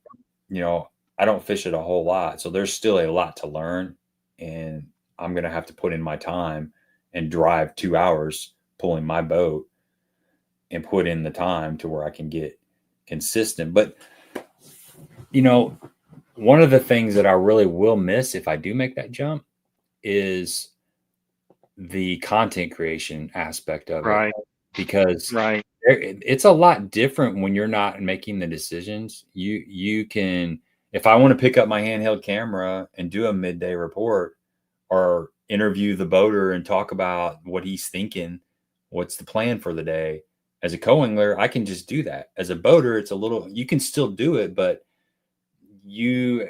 you know, I don't fish it a whole lot. So there's still a lot to learn, and I'm going to have to put in my time and drive 2 hours pulling my boat and put in the time to where I can get consistent. But, you know, one of the things that I really will miss if I do make that jump is the content creation aspect of it, because it's a lot different when you're not making the decisions. You can, if I want to pick up my handheld camera and do a midday report or interview the boater and talk about what he's thinking, what's the plan for the day, as a co-angler, I can just do that. As a boater, it's a little, you can still do it, but you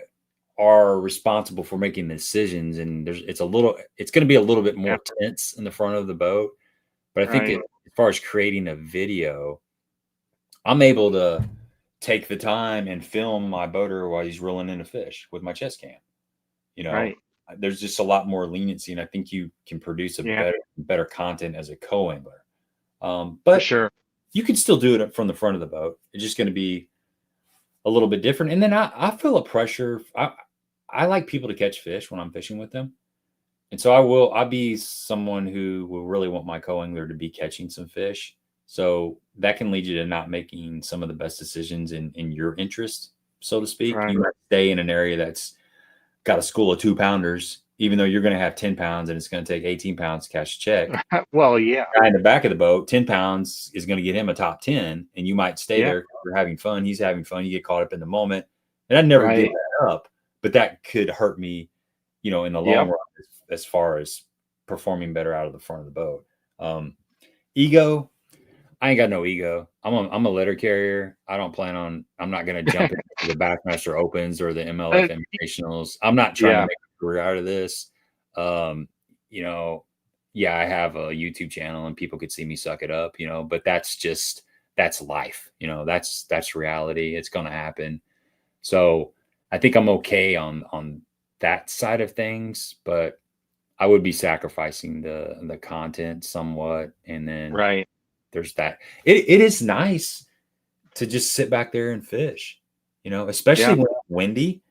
are responsible for making decisions, and it's going to be a little bit more tense in the front of the boat. But I think as far as creating a video, I'm able to take the time and film my boater while he's reeling in a fish with my chest cam. You know, there's just a lot more leniency, and I think you can produce a better content as a co-angler. But you can still do it from the front of the boat. It's just going to be a little bit different. And then I feel a pressure. I like people to catch fish when I'm fishing with them. And so I'll be someone who will really want my co-angler to be catching some fish. So that can lead you to not making some of the best decisions in your interest, so to speak. You might stay in an area that's got a school of 2-pounders, even though you're going to have 10 pounds and it's going to take 18 pounds to cash a check. Well, yeah. The guy in the back of the boat, 10 pounds is going to get him a top 10, and you might stay there. You're having fun. He's having fun. You get caught up in the moment. And I never give that up, but that could hurt me, you know, in the long run, as far as performing better out of the front of the boat. Ego, I ain't got no ego. I'm a letter carrier. I'm not going to jump into the Bassmaster Opens or the MLF Invitationals. I'm not trying to make a career out of this. You know, yeah, I have a YouTube channel and people could see me suck it up, you know, but that's life. You know, that's reality. It's going to happen. So I think I'm okay on that side of things, but I would be sacrificing the content somewhat. And then there's that. It is nice to just sit back there and fish, you know, especially when it's windy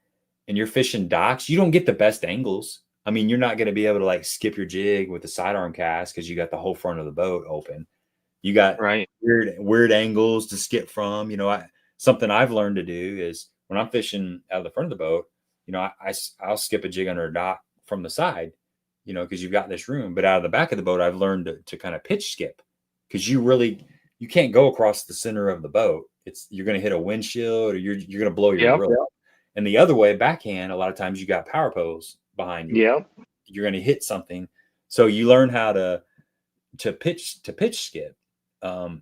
and you're fishing docks. You don't get the best angles. I mean, you're not going to be able to like skip your jig with the sidearm cast because you got the whole front of the boat open. You got weird angles to skip from. You know, something I've learned to do is when I'm fishing out of the front of the boat, you know, I'll skip a jig under a dock from the side, you know, because you've got this room. But out of the back of the boat, I've learned to kind of pitch skip because you can't go across the center of the boat. You're going to hit a windshield or you're going to blow your reel. And the other way, backhand, a lot of times you got power poles behind you. You're going to hit something. So you learn how to pitch skip. So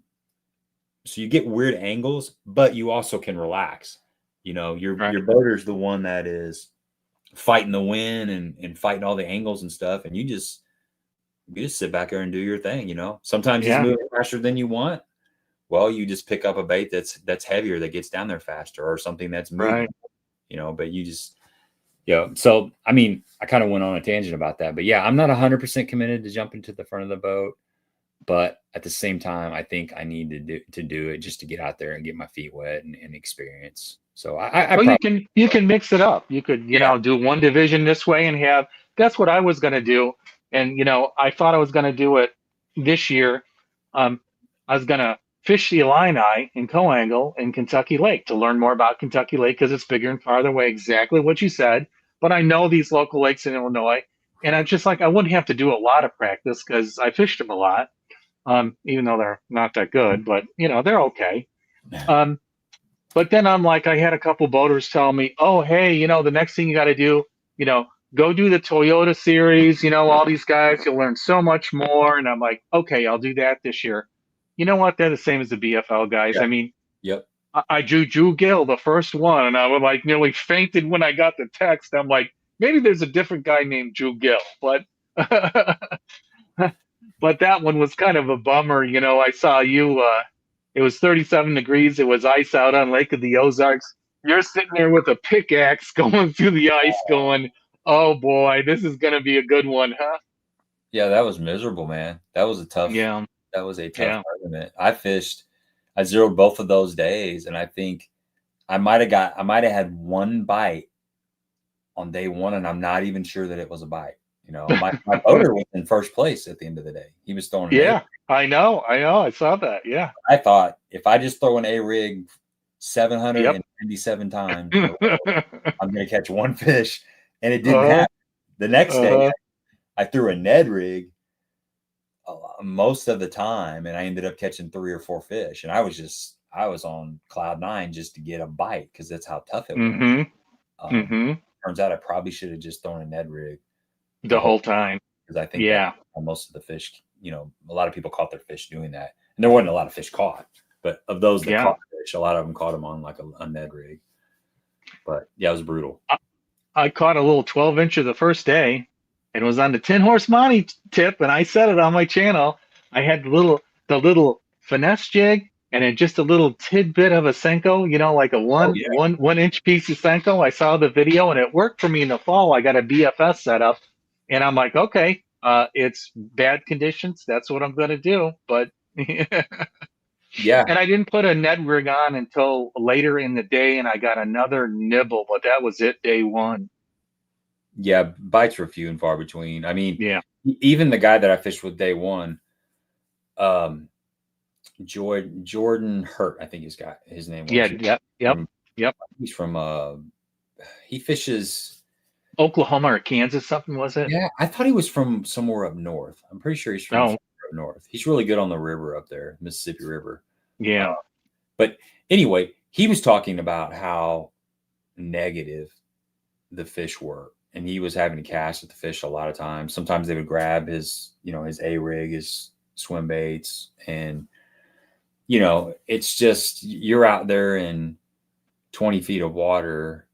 you get weird angles, but you also can relax. You know, your boater's the one that is fighting the wind and fighting all the angles and stuff. And you just sit back there and do your thing, you know. Sometimes he's moving faster than you want. Well, you just pick up a bait that's heavier that gets down there faster or something that's moving, you know, but you just, so, I mean, I kind of went on a tangent about that, but yeah, I'm not 100% committed to jumping to the front of the boat, but at the same time, I think I need to do it just to get out there and get my feet wet and experience. So you can mix it up. You could, you know, do one division this way and that's what I was going to do. And, you know, I thought I was going to do it this year. I was going to fish the Illini in Coangle in Kentucky Lake to learn more about Kentucky Lake because it's bigger and farther away, exactly what you said. But I know these local lakes in Illinois, and I'm just like, I wouldn't have to do a lot of practice because I fished them a lot, even though they're not that good, but, you know, they're okay. But then I'm like, I had a couple boaters tell me, oh, hey, you know, the next thing you got to do, you know, go do the Toyota series, you know, all these guys, you'll learn so much more. And I'm like, okay, I'll do that this year. You know what? They're the same as the BFL guys. I mean, I drew Drew Gill, the first one, and I was like nearly fainted when I got the text. I'm like, maybe there's a different guy named Drew Gill, but but that one was kind of a bummer. You know, I saw you, it was 37 degrees. It was ice out on Lake of the Ozarks. You're sitting there with a pickaxe going through the ice going, oh boy, this is going to be a good one, huh? Yeah, that was miserable, man. That was a tough tournament. I zeroed both of those days, and I think I might have had one bite on day one, and I'm not even sure that it was a bite. You know, my boater was in first place at the end of the day. He was throwing an I know. I saw that. Yeah. I thought if I just throw an A-rig 797 times, I'm going to catch one fish, and it didn't happen. The next day, I threw a Ned rig most of the time, and I ended up catching 3 or 4 fish, and I was on cloud 9 just to get a bite because that's how tough it was. Turns out I probably should have just thrown a Ned rig the whole time because I think most of the fish, you know, a lot of people caught their fish doing that, and there wasn't a lot of fish caught, but of those that caught fish, a lot of them caught them on like a Ned rig. But yeah, it was brutal. I caught a little 12-incher the first day, and it was on the Tin Horse Monty tip, and I said it on my channel. I had the little finesse jig, and then just a little tidbit of a Senko, you know, like a one inch piece of Senko. I saw the video, and it worked for me in the fall. I got a BFS set up, and I'm like, okay, it's bad conditions. That's what I'm going to do. But yeah, and I didn't put a Ned rig on until later in the day, and I got another nibble, but that was it, day one. Yeah, bites were few and far between. I mean, even the guy that I fished with day one, Jordan Hurt, I think his name was. Yep. He's from he fishes Oklahoma or Kansas, something was it? Yeah, I thought he was from somewhere up north. I'm pretty sure he's from somewhere up north. He's really good on the river up there, Mississippi River. Yeah. But anyway, he was talking about how negative the fish were. and he was having to cast with the fish a lot of times. Sometimes they would grab his, his A rig, his swim baits, and it's just you're out there in 20 feet of water,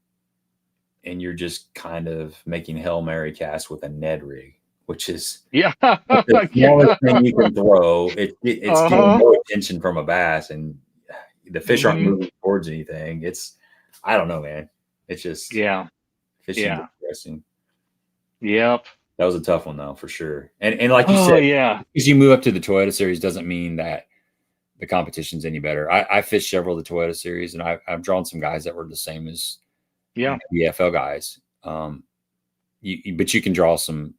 and you're just kind of making Hail Mary casts with a Ned rig, which is Yeah. the smallest Yeah. thing you can throw. It's getting no attention from a bass, and the fish aren't moving towards anything. I don't know, man. It's just fishing interesting. Yep. That was a tough one though, for sure. And like you said, because you move up to the Toyota series doesn't mean that the competition's any better. I fished several of the Toyota series, and I've drawn some guys that were the same as BFL guys. But you can draw some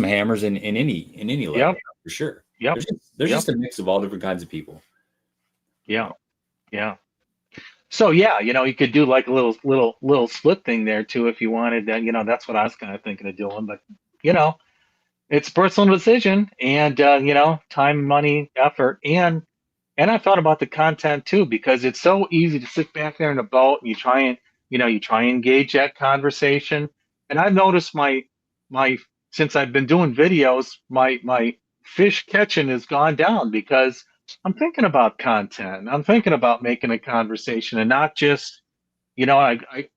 hammers in any level for sure. Yep. There's just a mix of all different kinds of people. Yeah. Yeah. So you could do like a little split thing there too if you wanted that. That's what I was kind of thinking of doing, but it's a personal decision, and time, money, effort, and I thought about the content too, because it's so easy to sit back there in a boat and you try and engage that conversation. And I've noticed my since I've been doing videos, my fish catching has gone down because I'm thinking about content. I'm thinking about making a conversation and not just, I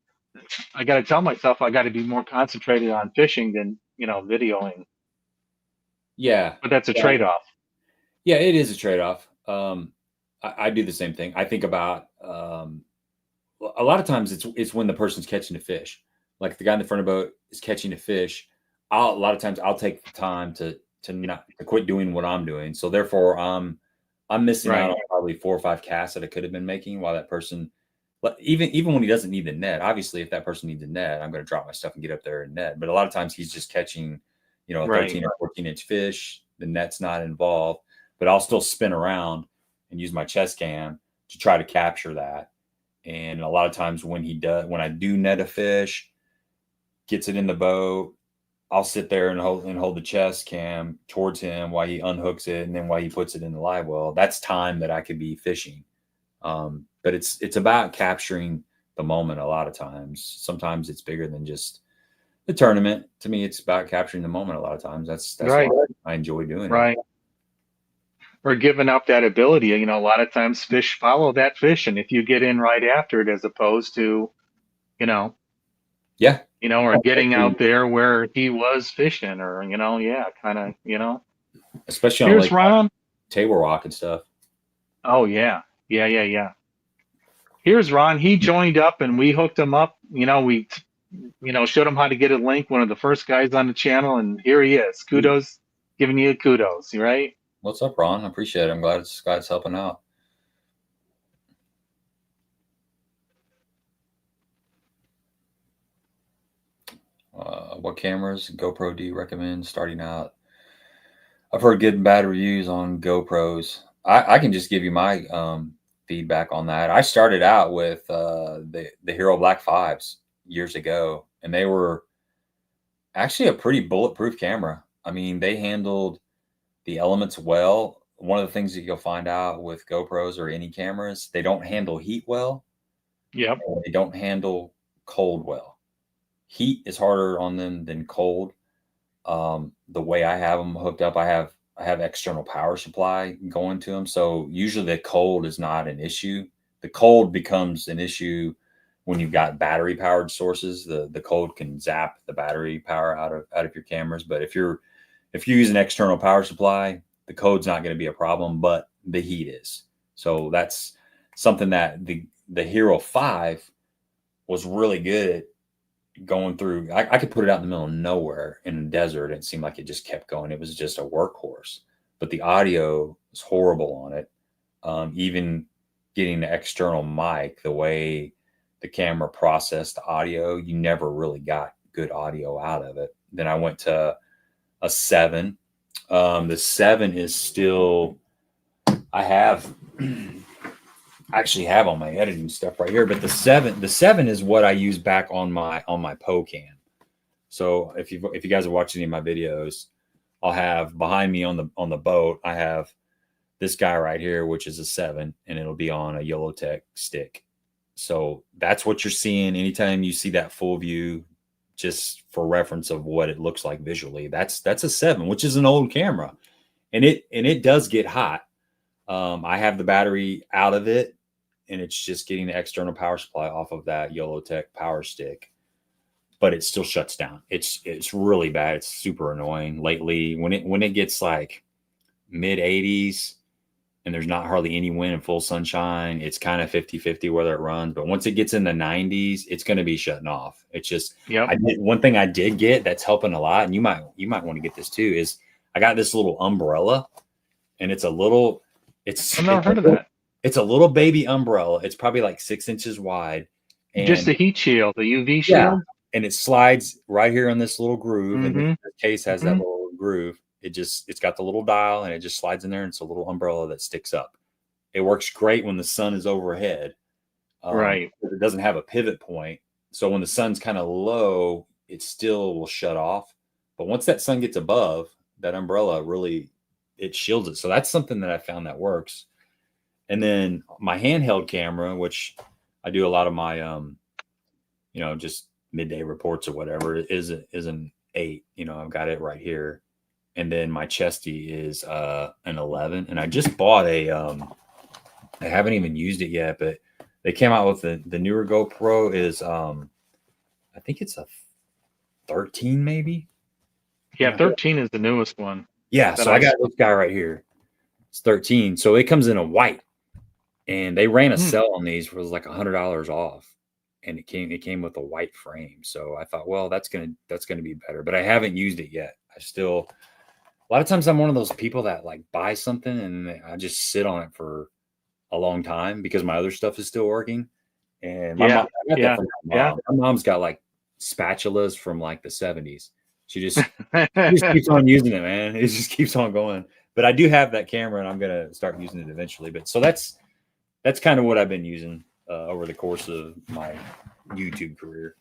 got to tell myself I got to be more concentrated on fishing than, videoing. Yeah. But that's a trade-off. Yeah, it is a trade-off. I do the same thing. I think about a lot of times it's when the person's catching a fish. Like the guy in the front of the boat is catching a fish. A lot of times I'll take the time to quit doing what I'm doing. So therefore I'm missing out on probably 4 or 5 casts that I could have been making while that person, even when he doesn't need the net. Obviously, if that person needs a net, I'm going to drop my stuff and get up there and net. But a lot of times he's just catching, a 13 or 14-inch fish. The net's not involved, but I'll still spin around and use my chest cam to try to capture that. And a lot of times when I do net a fish, gets it in the boat, I'll sit there and hold the chest cam towards him while he unhooks it, and then while he puts it in the live well. That's time that I could be fishing. But it's about capturing the moment a lot of times. Sometimes it's bigger than just the tournament. To me, it's about capturing the moment a lot of times. That's why I enjoy doing it. Or giving up that ability. A lot of times fish follow that fish, and if you get in right after it, as opposed to, or getting out there where he was fishing, or kind of, especially here's on Ron, Table Rock and stuff. Oh yeah. Here's Ron. He joined up, and we hooked him up. We showed him how to get a link. One of the first guys on the channel, and here he is. Kudos, giving you kudos, right? What's up, Ron? I appreciate it. I'm glad it's helping out. What cameras, GoPro, do you recommend starting out? I've heard good and bad reviews on GoPros. I can just give you my feedback on that. I started out with the Hero Black 5s years ago, and they were actually a pretty bulletproof camera. I mean, they handled the elements well. One of the things that you'll find out with GoPros or any cameras, they don't handle heat well. Yep. They don't handle cold well. Heat is harder on them than cold. The way I have them hooked up, I have external power supply going to them. So usually the cold is not an issue. The cold becomes an issue when you've got battery powered sources. The cold can zap the battery power out of your cameras. But if you use an external power supply, the cold's not going to be a problem, but the heat is. So that's something that the Hero 5 was really good at going through. I could put it out in the middle of nowhere in a desert, and it seemed like it just kept going. It was just a workhorse, but the audio was horrible on it. Even getting the external mic, the way the camera processed the audio, you never really got good audio out of it. Then I went to a 7. The 7 is still, I actually have all my editing stuff right here, but the 7 is what I use back on my PoCam. So if you guys are watching any of my videos, I'll have behind me on the boat, I have this guy right here, which is a 7, and it'll be on a YOLOtech stick. So that's what you're seeing. Anytime you see that full view, just for reference of what it looks like visually. That's a 7, which is an old camera, and it does get hot. I have the battery out of it, and it's just getting the external power supply off of that Yolotech power stick, but it still shuts down. It's really bad. It's super annoying lately when it gets like mid 80s and there's not hardly any wind and full sunshine. It's kind of 50-50 whether it runs, but once it gets in the 90s, it's going to be shutting off. It's just, one thing I did get that's helping a lot, and you might want to get this too, is I got this little umbrella, and I've never heard of that. It's a little baby umbrella. It's probably like 6 inches wide. And just a heat shield, the UV shield. And it slides right here in this little groove. And the case has that little groove. It's got the little dial, and it just slides in there, and it's a little umbrella that sticks up. It works great when the sun is overhead. Right. It doesn't have a pivot point. So when the sun's kind of low, it still will shut off. But once that sun gets above, that umbrella really, it shields it. So that's something that I found that works. And then my handheld camera, which I do a lot of my, just midday reports or whatever, is an 8. I've got it right here. And then my chesty is an 11. And I just bought I haven't even used it yet, but they came out with the newer GoPro is, I think it's a 13 maybe. Yeah, 13 is the newest one. Yeah, so I got this guy right here. It's 13. So it comes in a white. And they ran a sale on these, was like $100 off. And it came with a white frame. So I thought, well, that's gonna be better. But I haven't used it yet. A lot of times I'm one of those people that like buy something and I just sit on it for a long time because my other stuff is still working. And my mom's got like spatulas from like the 70s. She just keeps on using it, man. It just keeps on going. But I do have that camera, and I'm gonna start using it eventually. But so that's kind of what I've been using over the course of my YouTube career.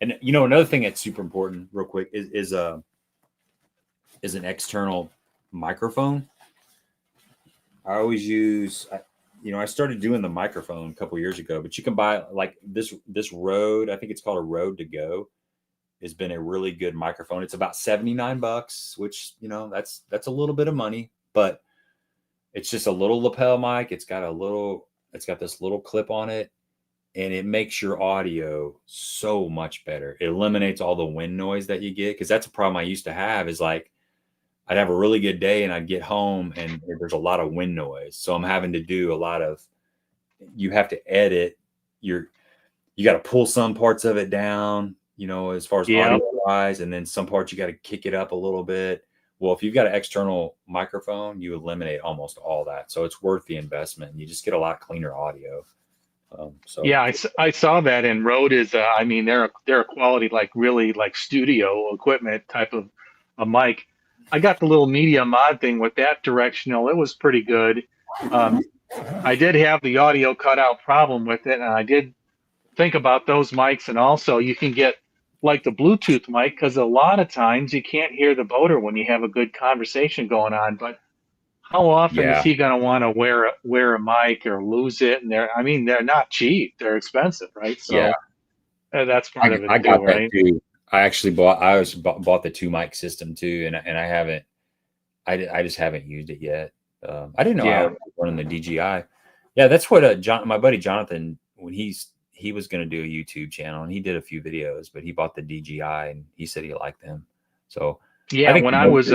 And another thing that's super important, real quick, is an external microphone. I always use, I started doing the microphone a couple years ago, but you can buy like this Rode, I think it's called a Rode to Go, has been a really good microphone. It's about $79, which, that's a little bit of money, but it's just a little lapel mic. It's got this little clip on it, and it makes your audio so much better. It eliminates all the wind noise that you get, because that's a problem I used to have, is like I'd have a really good day and I'd get home and there's a lot of wind noise. So I'm having to do you have to edit you got to pull some parts of it down, as far as audio wise, and then some parts you got to kick it up a little bit. Well, if you've got an external microphone, you eliminate almost all that. So it's worth the investment. You just get a lot cleaner audio. I saw that, and Rode is, they're a quality, like really like studio equipment type of a mic. I got the little media mod thing with that directional. It was pretty good. I did have the audio cutout problem with it, and I did think about those mics. And also you can get like the Bluetooth mic, because a lot of times you can't hear the boater when you have a good conversation going on. But how often is he going to want to wear a mic or lose it? And they're not cheap; they're expensive, right? So that's part of it. I got that too. I actually bought the 2 mic system too, and I just haven't used it yet. I didn't know I was running the DJI. Yeah, that's what my buddy Jonathan, when he was going to do a YouTube channel, and he did a few videos, but he bought the DJI and he said he liked them. So when I was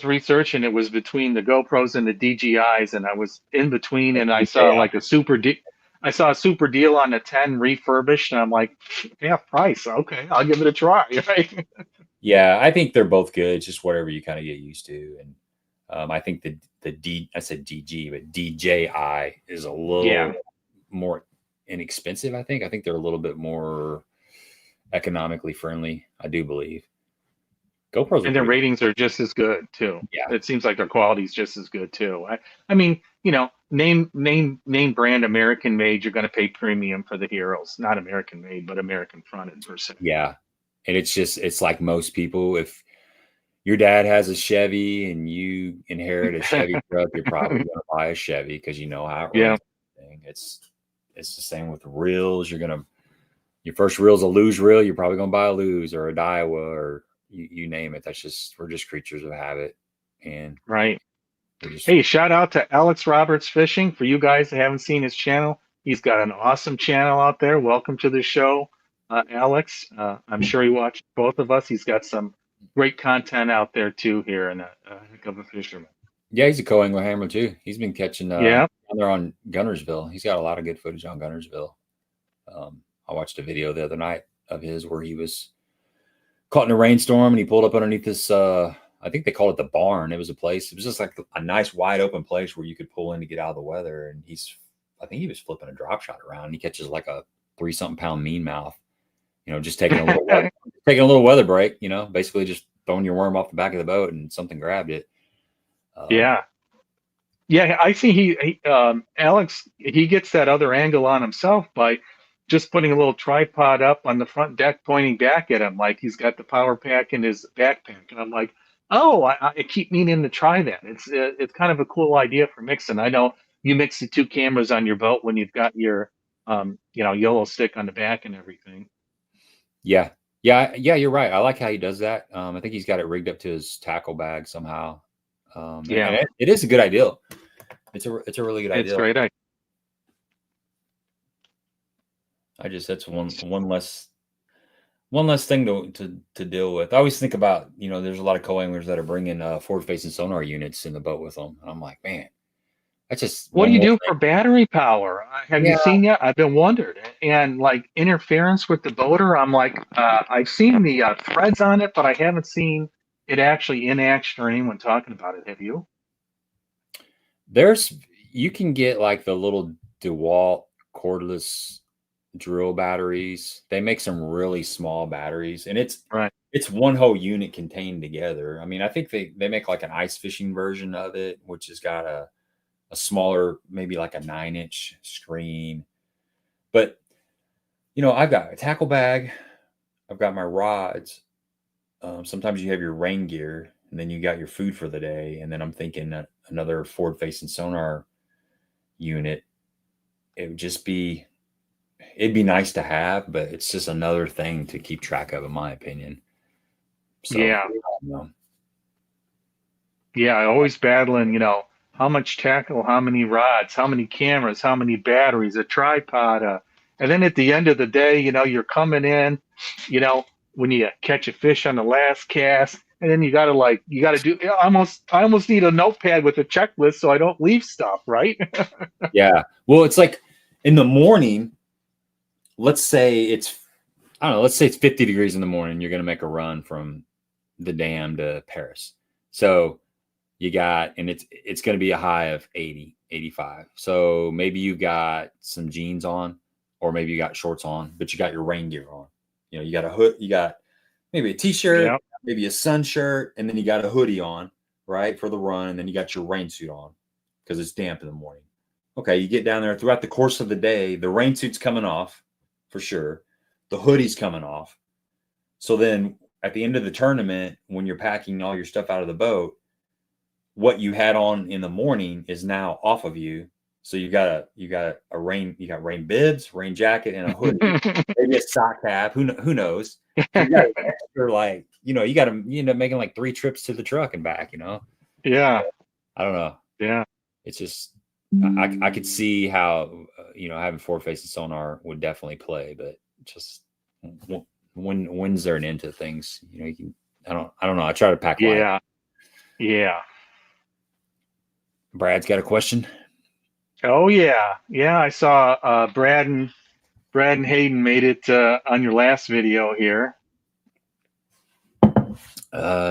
researching, it was between the GoPros and the DJIs, and I was in between, and I saw like a super deal on the 10 refurbished, and I'm like, half price. Okay, I'll give it a try. Right? Yeah, I think they're both good. It's just whatever you kind of get used to. And I think I said DG, but DJI is a little more inexpensive. I think they're a little bit more economically friendly, I do believe. GoPros and their ratings are just as good too. Yeah, it seems like their quality is just as good too. Name brand American made, you're going to pay premium for the heroes. Not American made, but American fronted per se. Yeah, and it's like most people. If your dad has a Chevy and you inherit a Chevy truck, you're probably going to buy a Chevy because you know how it runs. It's the same with reels. You're going to Your first reel's a luge reel, you're probably going to buy a luge or a Daiwa or you name it. We're just creatures of habit. And Right. we just, Hey, shout out to Alex Roberts Fishing. For you guys that haven't seen his channel, he's got an awesome channel out there. Welcome to the show, Alex. I'm sure he watched both of us. He's got some great content out there too here, and a heck of a fisherman. yeah, he's a co-angler hammer too. He's been catching Yeah. down there on Gunnersville. He's got a lot of good footage on Gunnersville. I watched a video the other night of his where he was caught in a rainstorm and he pulled up underneath this, I think they call it the barn. It was a place. It was just like a nice wide open place where you could pull in to get out of the weather. And I think he was flipping a drop shot around. And he catches like a 3-something pound mean mouth, just taking a little weather break, basically just throwing your worm off the back of the boat and something grabbed it. Yeah. Yeah, I see Alex, he gets that other angle on himself by just putting a little tripod up on the front deck pointing back at him like he's got the power pack in his backpack. And I'm like, oh, I keep meaning to try that. It's kind of a cool idea for mixing. I know you mix the two cameras on your boat when you've got your yellow stick on the back and everything. Yeah, you're right. I like how he does that. I think he's got it rigged up to his tackle bag somehow. Yeah, and it is a good idea. It's a really good idea. It's a great idea. That's one less thing to deal with. I always think about, there's a lot of co-anglers that are bringing forward-facing sonar units in the boat with them. And I'm like, man, that's just what do you do for battery power? Have you seen yet? I've been wondered. And like interference with the boater, I'm like, I've seen the threads on it, but I haven't seen it actually in action or anyone talking about it. Have you? You can get like the little DeWalt cordless drill batteries. They make some really small batteries, and it's one whole unit contained together. I mean, I think they make like an ice fishing version of it, which has got a smaller, maybe like a 9-inch screen. But I've got a tackle bag, I've got my rods. Sometimes you have your rain gear, and then you got your food for the day. And then I'm thinking that another forward-facing sonar unit, it'd be nice to have, but it's just another thing to keep track of, in my opinion. So, yeah, always battling, how much tackle, how many rods, how many cameras, how many batteries, a tripod, and then at the end of the day, you're coming in, when you catch a fish on the last cast, and then you got to do I almost need a notepad with a checklist so I don't leave stuff, right? Yeah. Well, it's like in the morning, let's say it's 50 degrees in the morning. You're going to make a run from the dam to Paris. So you got, and it's going to be a high of 80, 85. So maybe you got some jeans on, or maybe you got shorts on, but you got your rain gear on. You got a hood, you got maybe a t-shirt, maybe a sun shirt, and then you got a hoodie on, right, for the run. And then you got your rain suit on because it's damp in the morning. Okay. You get down there throughout the course of the day, the rain suit's coming off for sure. The hoodie's coming off. So then at the end of the tournament, when you're packing all your stuff out of the boat, what you had on in the morning is now off of you. So you got rain bibs, rain jacket, and a hoodie, maybe a sock cap. Who knows? You got extra, you got to end up making like 3 trips to the truck and back. Yeah. I don't know. Yeah. It's just I could see how having forward-facing sonar would definitely play, but just when's there an end to things? You can. I don't know. I try to pack light. Yeah. Brad's got a question. Oh yeah. I saw Brad and Hayden made it on your last video here.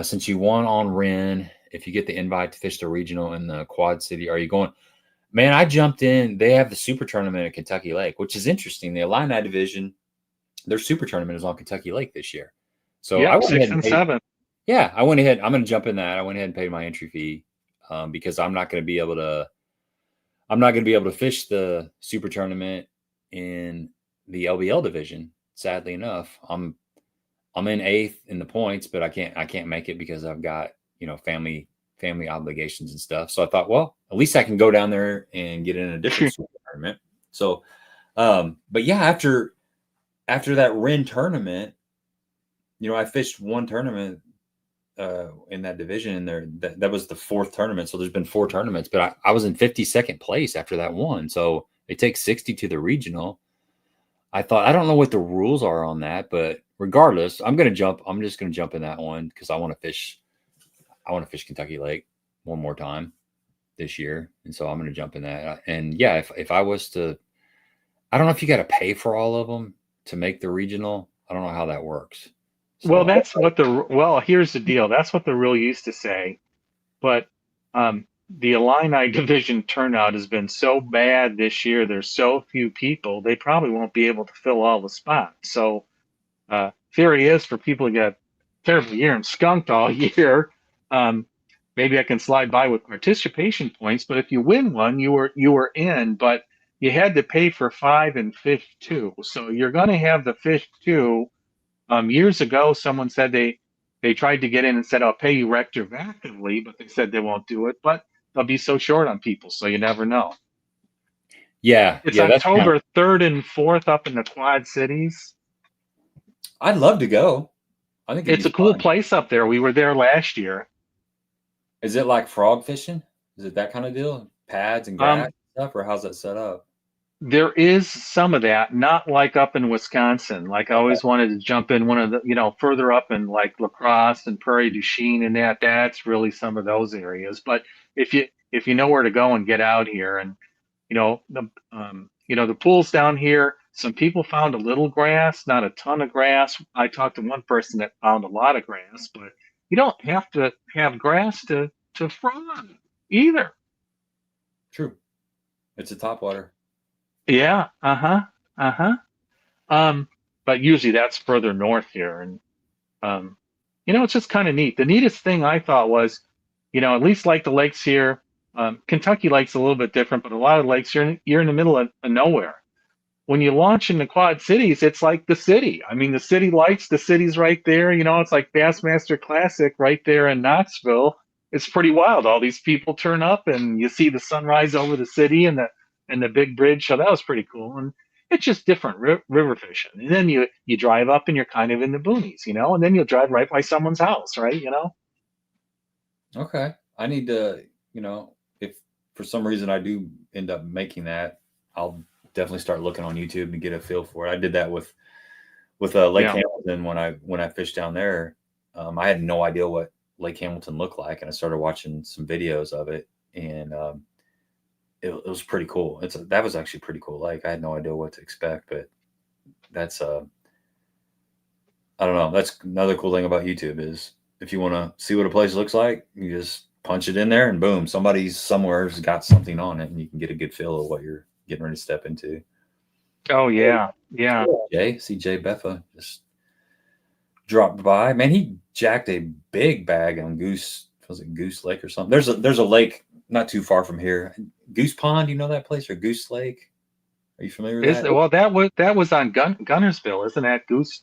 Since you won on Ren, if you get the invite to fish the regional in the Quad City, are you going? Man, I jumped in. They have the super tournament at Kentucky Lake, which is interesting. The Illini division, their super tournament is on Kentucky Lake this year. So I went 6 and 7. Yeah, I went ahead. I'm going to jump in that. I went ahead and paid my entry fee because I'm not going to be able to fish the super tournament in the LBL division. Sadly enough, I'm in 8th in the points, but I can't make it because I've got family obligations and stuff. So I thought, well, at least I can go down there and get in a different super tournament. So, but yeah, after after that Wren tournament, you know, I fished one tournament in that division, and that was the fourth tournament. So there's been 4 tournaments, but I was in 52nd place after that one. So they take 60 to the regional. I thought, I don't know what the rules are on that, but regardless, I'm just gonna jump in that one because I want to fish Kentucky Lake one more time this year. And so I'm gonna jump in that. And yeah, if I was to, I don't know if you got to pay for all of them to make the regional. I don't know how that works. Well, So here's the deal. That's what the rule used to say. But the Illini division turnout has been so bad this year. There's so few people. They probably won't be able to fill all the spots. So theory is for people who get a terrible year and skunked all year, um, maybe I can slide by with participation points. But if you win one, you were in. But you had to pay for 5 and fifth too. So you're going to have the fifth too. Years ago, someone said they tried to get in and said, "I'll pay you retroactively," but they said they won't do it. But they'll be so short on people, so you never know. yeah, It's that's kind of, October 3rd and 4th up in the Quad Cities. I'd love to go. I think it'd It's be a cool fun. place up there. We were there last year. Is it like frog fishing? Is it that kind of deal? Pads and gas Um, and stuff, or how's that set up? there is some of that, not like up in Wisconsin. Like I Okay. always wanted to jump in one of the, further up in like La Crosse and Prairie du Chien and that's really some of those areas. But if you know where to go and get out here, and the pools down here, some people found a little grass, not a ton of grass. I talked to one person that found a lot of grass, but you don't have to have grass to frog either. True. It's a topwater. Yeah, uh-huh, uh-huh. Um, but usually that's further north here. And, um, it's just kind of neat. The neatest thing I thought was, at least like the lakes here, Kentucky Lake's a little bit different, but a lot of lakes, you're in the middle of nowhere. When you launch in the Quad Cities, it's like the city. I mean, the city lights, the city's right there. It's like Bassmaster Classic right there in Knoxville. It's pretty wild. All these people turn up, and you see the sunrise over the city and the big bridge. So that was pretty cool. And it's just different river fishing. And then you drive up, and you're kind of in the boonies, and then you'll drive right by someone's house, right? Okay. I need to, if for some reason I do end up making that, I'll definitely start looking on YouTube and get a feel for it. I did that with Lake Yeah. Hamilton when I fished down there. I had no idea what Lake Hamilton looked like, and I started watching some videos of it, and it was pretty cool. That was actually pretty cool. Like I had no idea what to expect, but that's I don't know. That's another cool thing about YouTube is if you want to see what a place looks like, you just punch it in there and boom, somebody's somewhere's got something on it, and you can get a good feel of what you're getting ready to step into. Oh yeah, yeah. Jay Beffa just dropped by. Man, he jacked a big bag on Goose. Was it Goose Lake or something? There's a lake not too far from here. Goose Pond, you know that place, or Goose Lake? Are you familiar with that? Well, that was on Gunnersville, isn't that Goose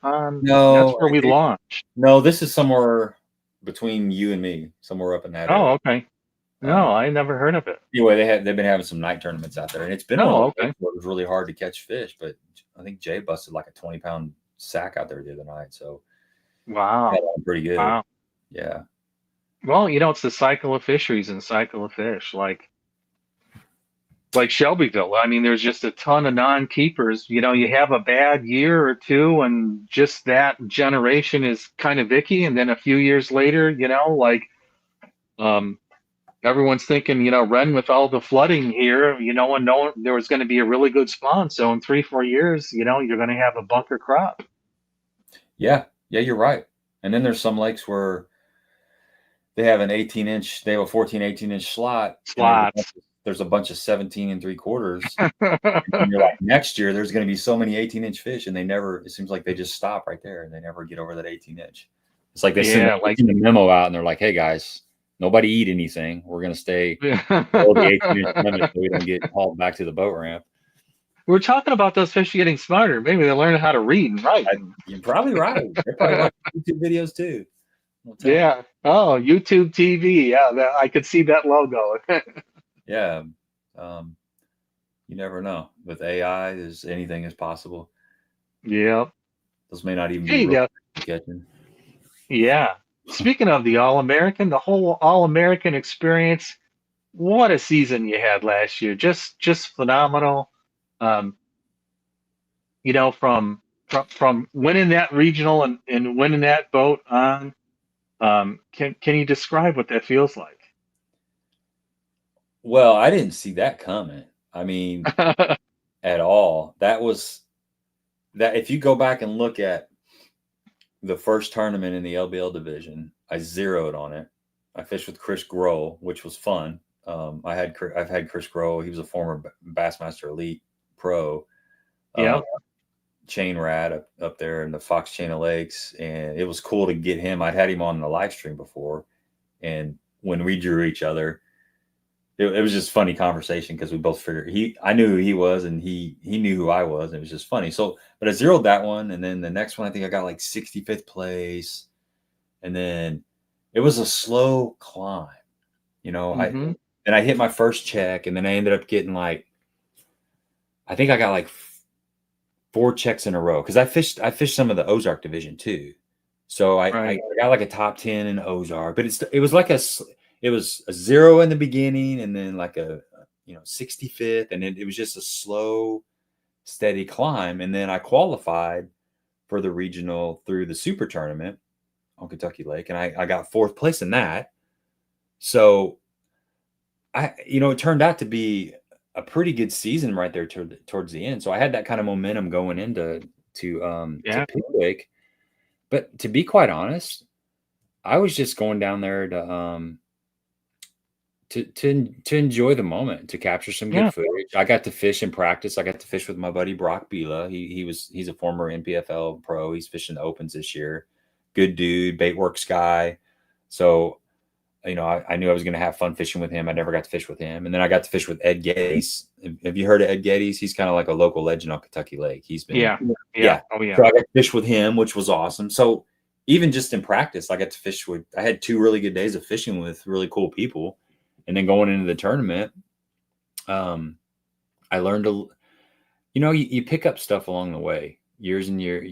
Pond? That's No, where we launched. no. This is somewhere between you and me, somewhere up in that Oh, area. okay. Um, No, I never heard of it. anyway, they've been having some night tournaments out there, and it's been one of Oh, those okay. places where it was really hard to catch fish. But I think Jay busted like a 20-pound sack out there the other night, so Wow. had on pretty good. Wow. Yeah, Well, it's the cycle of fisheries and cycle of fish, like Shelbyville. I mean, there's just a ton of non-keepers. You have a bad year or two, and just that generation is kind of icky, and then a few years later, um, everyone's thinking, Ren with all the flooding here, and no, there was going to be a really good spawn. So in 3-4 years, you're going to have a bunker crop. yeah, you're right. And then there's some lakes where they have they have a 14, 18-inch slot, and Slots. there's a bunch of 17 and 3/4. And you're like, next year there's going to be so many 18-inch fish, and it seems like they just stop right there and they never get over that 18-inch. It's like they send Yeah, like the memo out and they're like, hey guys, nobody eat anything. We're going to stay below the 18-inch limit so we don't get hauled back to the boat ramp. we're talking about those fish getting smarter. Maybe they're learning how to read and write. You're probably right. They're probably watching YouTube videos too. Yeah. Oh, YouTube TV. Yeah, I could see that logo. Yeah. You never know. With AI, anything is possible. Yep. Those may not even be Hey, real catching. yeah. Speaking of the All American, the whole All American experience, what a season you had last year. Just phenomenal. Um, from winning that regional and winning that boat on. Can you describe what that feels like? Well, I didn't see that coming. I mean, at all. That was that. If you go back and look at the first tournament in the LBL division, I zeroed on it. I fished with Chris Grohl, which was fun. I've had Chris Grohl. He was a former Bassmaster Elite pro, uh, Yep. chain rat up there in the Fox Chain of Lakes, and it was cool to get him. I'd had him on the live stream before, and when we drew each other, it was just funny conversation because we both figured I knew who he was and he knew who I was, and it was just funny. So, but I zeroed that one, and then the next one I think I got like 65th place, and then it was a slow climb, you know. Mm-hmm. I hit my first check, and then I ended up getting like I think I got like 4 checks in a row because I fished some of the Ozark division too, so I Right. got like a top 10 in Ozark, but it was like it was a zero in the beginning, and then like a 65th, and it was just a slow, steady climb, and then I qualified for the regional through the super tournament on Kentucky Lake, and I got 4th place in that. So it turned out to be a pretty good season right there towards the end. So I had that kind of momentum going into to Yeah. Pickwick. But to be quite honest, I was just going down there to enjoy the moment, to capture some good Yeah. footage. I got to fish in practice. I got to fish with my buddy Brock Bila. He's a former NPFL pro. He's fishing the opens this year. Good dude, baitworks guy. So I knew I was going to have fun fishing with him. I never got to fish with him, and then I got to fish with Ed Geddes. Have you heard of Ed Geddes? He's kind of like a local legend on Kentucky Lake. He's been Yeah. Yeah. yeah. Oh yeah. So I got to fish with him, which was awesome. So even just in practice, I got to fish with. I had 2 really good days of fishing with really cool people, and then going into the tournament, I learned to, you pick up stuff along the way, years and years.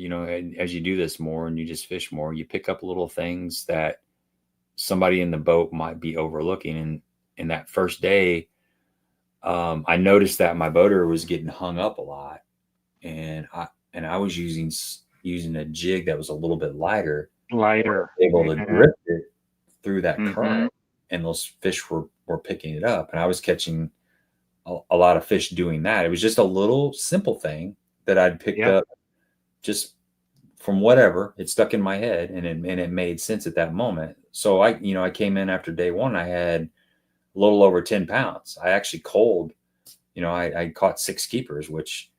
As you do this more and you just fish more, you pick up little things that somebody in the boat might be overlooking. And in that first day, I noticed that my boater was getting hung up a lot, and I was using a jig that was a little bit lighter, Lighter. able to Yeah. drift it through that Mm-hmm. current, and those fish were picking it up, and I was catching a lot of fish doing that. It was just a little simple thing that I'd picked Yep. up just from whatever. It stuck in my head, and it made sense at that moment. So I came in after day one. I had a little over 10 pounds. I actually culled. I caught 6 keepers, which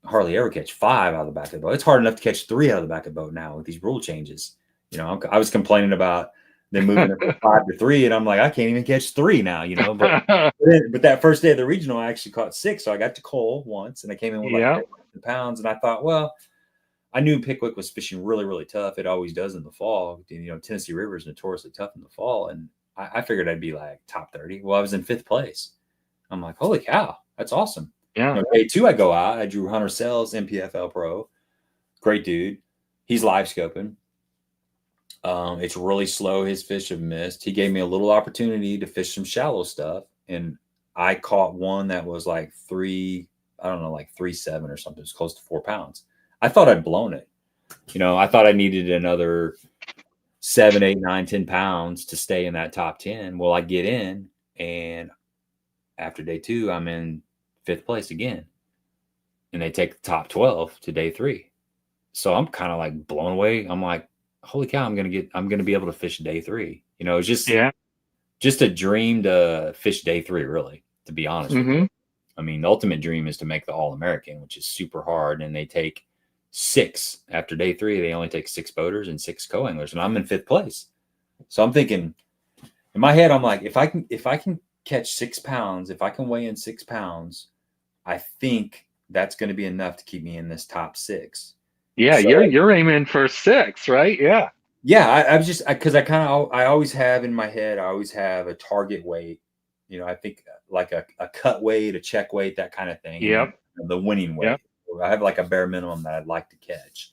hardly ever catch 5 out of the back of the boat. It's hard enough to catch 3 out of the back of the boat now with these rule changes. I was complaining about them moving it from 5 to 3, and I'm like, I can't even catch 3 now. But that first day of the regional, I actually caught 6, so I got to cull once, and I came in with like Yep. 10 pounds, and I thought, well, I knew Pickwick was fishing really, really tough. It always does in the fall. Tennessee River is notoriously tough in the fall, and I figured I'd be like top 30. Well, I was in 5th place. I'm like, holy cow, that's awesome. Yeah. Day 2, I go out. I drew Hunter Sells, NPFL pro. Great dude. He's live scoping. It's really slow. His fish have missed. He gave me a little opportunity to fish some shallow stuff, and I caught one that was like 3, I don't know, like 3.7 or something. It was close to 4 pounds. I thought I'd blown it. I thought I needed another 7, 8, 9, 10 pounds to stay in that top 10. Well, I get in, and after day 2, I'm in 5th place again, and they take the top 12 to day 3. So I'm kind of like blown away. I'm like, holy cow, I'm going to be able to fish day 3. It's just a dream to fish day 3, really, to be honest with Mm-hmm. you. I mean, the ultimate dream is to make the All-American, which is super hard. And they take 6 after day 3. They only take 6 boaters and 6 co-anglers, and I'm in 5th place. So I'm thinking in my head, I'm like, if I can catch 6 pounds, if I can weigh in 6 pounds, I think that's going to be enough to keep me in this top 6. Yeah. So You're aiming for 6, right? Yeah. yeah, I was just because I always have in my head, I always have a target weight. I think like a cut weight, a check weight, that kind of thing, and then Yep. the winning Yep. weight. I have like a bare minimum that I'd like to catch.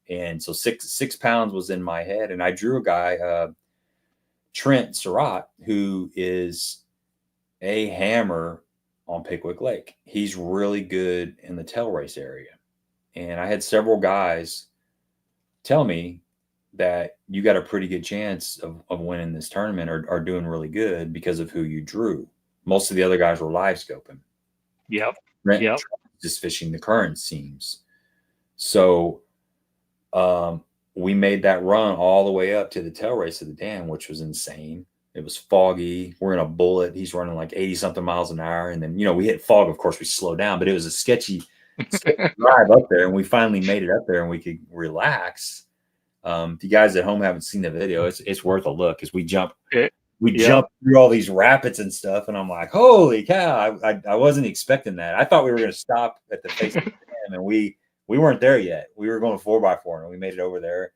And so 6 pounds was in my head, and I drew a guy, Trent Surratt, who is a hammer on Pickwick Lake. He's really good in the tail race area. And I had several guys tell me that you got a pretty good chance of winning this tournament or doing really good because of who you drew. Most of the other guys were live scoping. Yep. Trent just fishing the current seams. So we made that run all the way up to the tail race of the dam, which was insane. It was foggy. We're in a bullet. He's running like 80 something miles an hour. And then, we hit fog. Of course, we slowed down, but it was a sketchy drive up there. And we finally made it up there and we could relax. If you guys at home haven't seen the video, it's worth a look because we jumped through all these rapids and stuff. And I'm like, holy cow. I wasn't expecting that. I thought we were going to stop at the face of the dam, and we weren't there yet. We were going 4x4 and we made it over there.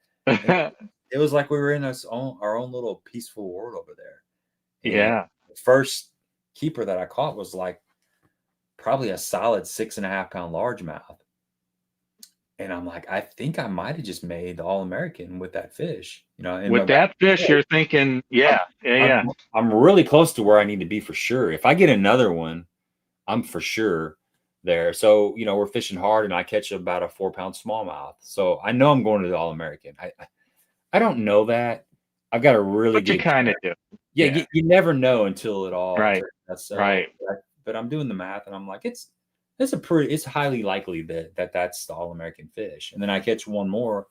It was like we were in our own little peaceful world over there. And the first keeper that I caught was like probably a solid 6.5 pound largemouth. And I'm like, I think I might have just made the All-American with that fish. And with that fish, you're thinking, I'm really close to where I need to be for sure. If I get another one, I'm for sure there. So, we're fishing hard and I catch about a 4-pound smallmouth. So I know I'm going to the All-American. I don't know that. I've got a really good. You kind of do. Yeah. You never know until it all. Right. That's right. But I'm doing the math and I'm like, it's highly likely that's the All-American fish. And then I catch one more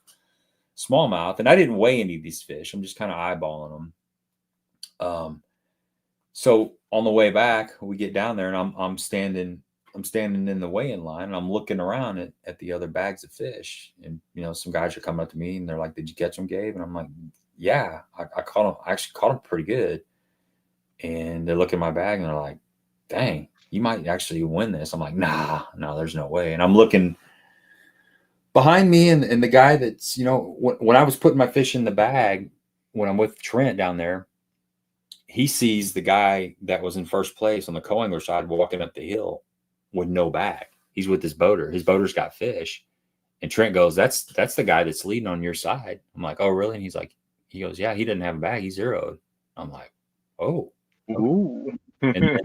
smallmouth, and I didn't weigh any of these fish. I'm just kind of eyeballing them. So on the way back, we get down there and I'm standing in the weigh-in line and I'm looking around at the other bags of fish. And, some guys are coming up to me and they're like, did you catch them, Gabe? And I'm like, yeah, I caught them. I actually caught them pretty good. And they're looking at my bag and they're like, dang, you might actually win this. I'm like, no, there's no way. And I'm looking behind me and the guy that's, when I was putting my fish in the bag, when I'm with Trent down there, he sees the guy that was in first place on the co-angler side walking up the hill with no bag. He's with his boater. His boater's got fish. And Trent goes, that's the guy that's leading on your side. I'm like, oh, really? And he goes, yeah, he doesn't have a bag. He's zeroed. I'm like, oh. Ooh. And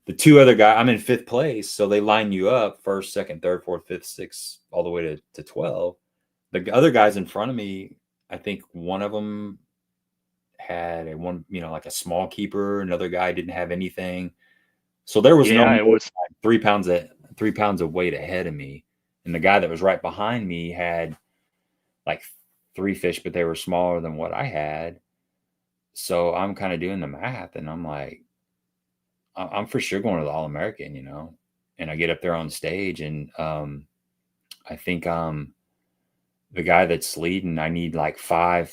the two other guys, I'm in fifth place. So they line you up first, second, third, fourth, fifth, sixth, all the way to 12. The other guys in front of me, I think one of them had like a small keeper. Another guy didn't have anything. So there was it was like 3 pounds of weight ahead of me. And the guy that was right behind me had like 3 fish, but they were smaller than what I had. So I'm kind of doing the math and I'm like, I'm for sure going to the All-American, and I get up there on stage and I think the guy that's leading, I need like a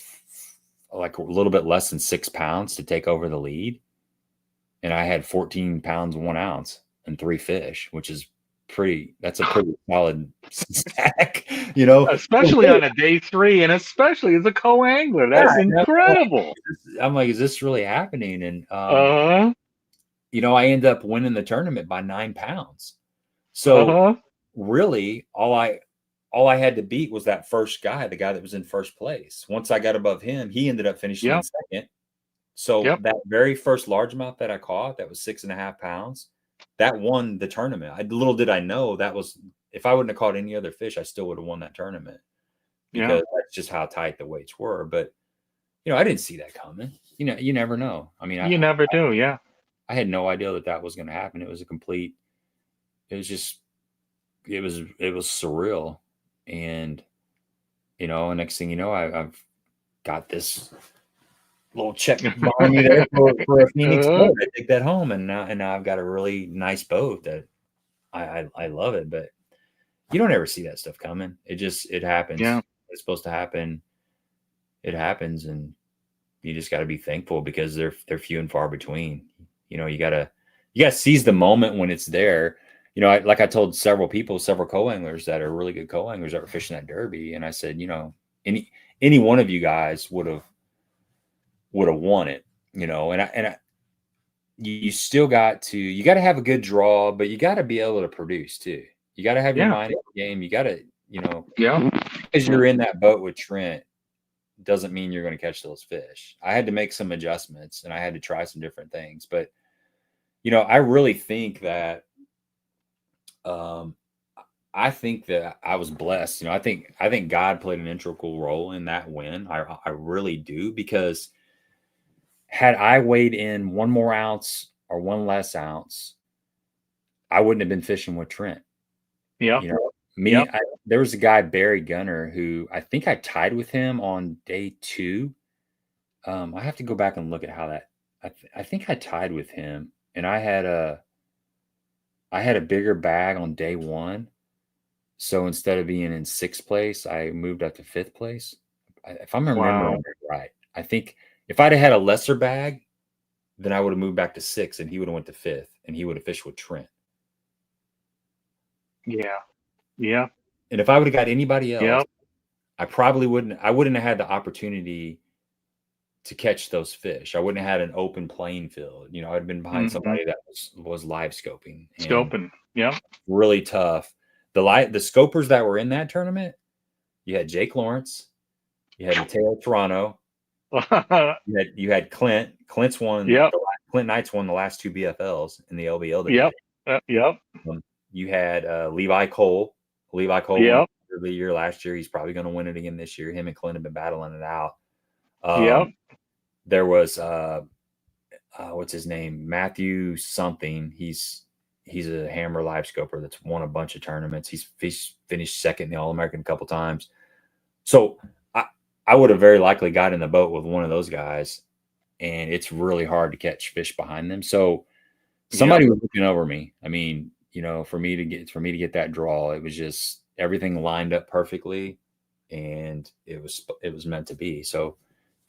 little bit less than 6 pounds to take over the lead. And I had 14 pounds, 1 ounce and 3 fish, which is that's a pretty solid stack, especially on a day 3 and especially as a co-angler. That's incredible. I'm like, is this really happening? And, I end up winning the tournament by 9 pounds. So really all I had to beat was that first guy, the guy that was in first place. Once I got above him, he ended up finishing in second. So that very first largemouth that I caught, that was 6.5 pounds, that won the tournament. Little did I know that was, if I wouldn't have caught any other fish, I still would have won that tournament because that's just how tight the weights were. But, I didn't see that coming. You never know. I mean, you never do. Yeah. I had no idea that was going to happen. It was surreal. And, next thing you know, I've got this little check behind me there for a Phoenix boat. I take that home and now I've got a really nice boat that I love it, but you don't ever see that stuff coming. It happens. Yeah. It's supposed to happen. It happens. And you just got to be thankful because they're few and far between. You gotta seize the moment when it's there. Like I told several co-anglers that are really good co-anglers that were fishing that derby. And I said, any one of you guys would have won it, you still got to have a good draw, but you got to be able to produce too. You got to have your Yeah. mind in the game. You got to, Yeah. because you're in that boat with Trent doesn't mean you're going to catch those fish. I had to make some adjustments and I had to try some different things. But, I really think that, I think that I was blessed. I think God played an integral role in that win. I really do, because had I weighed in one more ounce or one less ounce, I wouldn't have been fishing with Trent. Yeah. There was a guy, Barry Gunner, who I think I tied with him on day 2. I have to go back and look at how that. I think I tied with him, and I had a bigger bag on day 1. So instead of being in 6th place, I moved up to 5th place. If I'm remembering right, I think if I'd have had a lesser bag, then I would have moved back to 6th, and he would have went to 5th, and he would have fished with Trent. Yeah. Yeah. And if I would have got anybody else, Yep. I probably wouldn't. I wouldn't have had the opportunity to catch those fish. I wouldn't have had an open playing field. I'd have been behind somebody that was live scoping. Scoping. Yeah. Really tough. The scopers that were in that tournament, you had Jake Lawrence, you had Mateo Toronto, you had Clint. Clint's won. Yep. Clint Knight's won the last 2 BFLs in the LBL. Yep. Yep. You had Levi Cole. Levi Cole won the year last year. He's probably going to win it again this year. Him and Clint have been battling it out. There was what's his name? Matthew something. He's a hammer live scoper that's won a bunch of tournaments. He's finished second in the All-American a couple times. So I would have very likely got in the boat with one of those guys, and it's really hard to catch fish behind them. So somebody was looking over me. I mean, for me to get that draw, it was just everything lined up perfectly, and it was meant to be. So,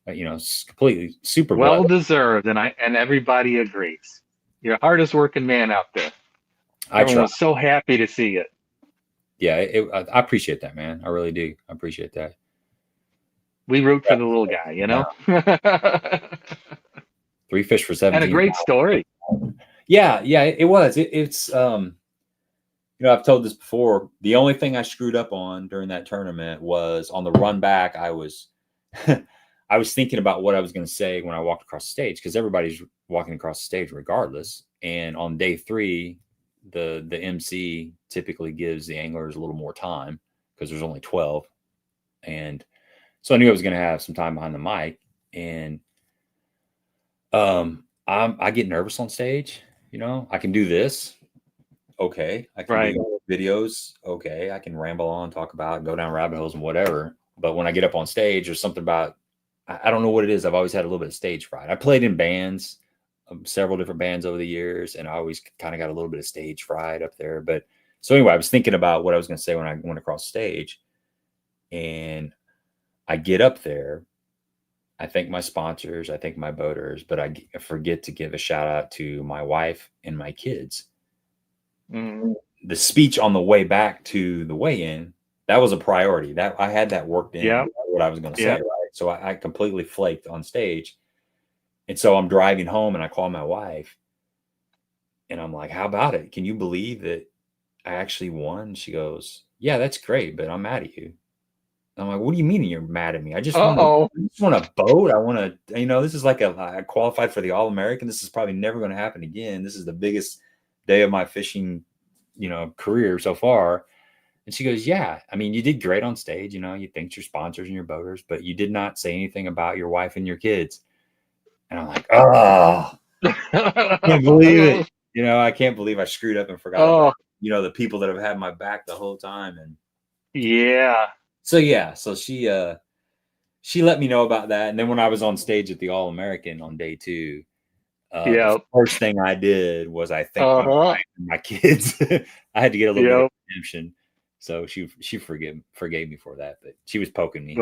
it's completely super well deserved, and everybody agrees. You're the hardest working man out there. Everyone was so happy to see it. Yeah, I appreciate that, man. I really do. I appreciate that. We root for the little guy, Yeah. 3 fish for 17. And a great story. Yeah, it was. It's I've told this before. The only thing I screwed up on during that tournament was on the run back. I was I was thinking about what I was going to say when I walked across the stage, because everybody's walking across the stage regardless. And on day 3, the MC typically gives the anglers a little more time because there's only 12. And so I knew I was going to have some time behind the mic. And I get nervous on stage. I can do this. Okay. I can do videos. Okay. I can ramble on, talk about, go down rabbit holes and whatever. But when I get up on stage, there's something about, I don't know what it is. I've always had a little bit of stage fright. I played in bands, several different bands over the years, and I always kind of got a little bit of stage fright up there. But so anyway, I was thinking about what I was going to say when I went across stage, and I get up there. I thank my sponsors, I thank my boaters, but I forget to give a shout out to my wife and my kids. The speech on the way back to the weigh-in, that was a priority. That I had that worked in, what I was going to say, right? So I completely flaked on stage. And so I'm driving home and I call my wife and I'm like, how about it? Can you believe that I actually won? She goes, yeah, that's great, but I'm mad at you. I'm like, what do you mean you're mad at me? I just want a boat. I want to, this is like I qualified for the All-American. This is probably never going to happen again. This is the biggest day of my fishing, career so far. And she goes, yeah, I mean, you did great on stage. You thanked your sponsors and your boaters, but you did not say anything about your wife and your kids. And I'm like, oh, I can't believe it. I can't believe I screwed up and forgot about, the people that have had my back the whole time. And so she let me know about that. And then when I was on stage at the All-American on day 2, the first thing I did was I thanked my wife and my kids. I had to get a little bit of redemption. So she forgave me for that, but she was poking me.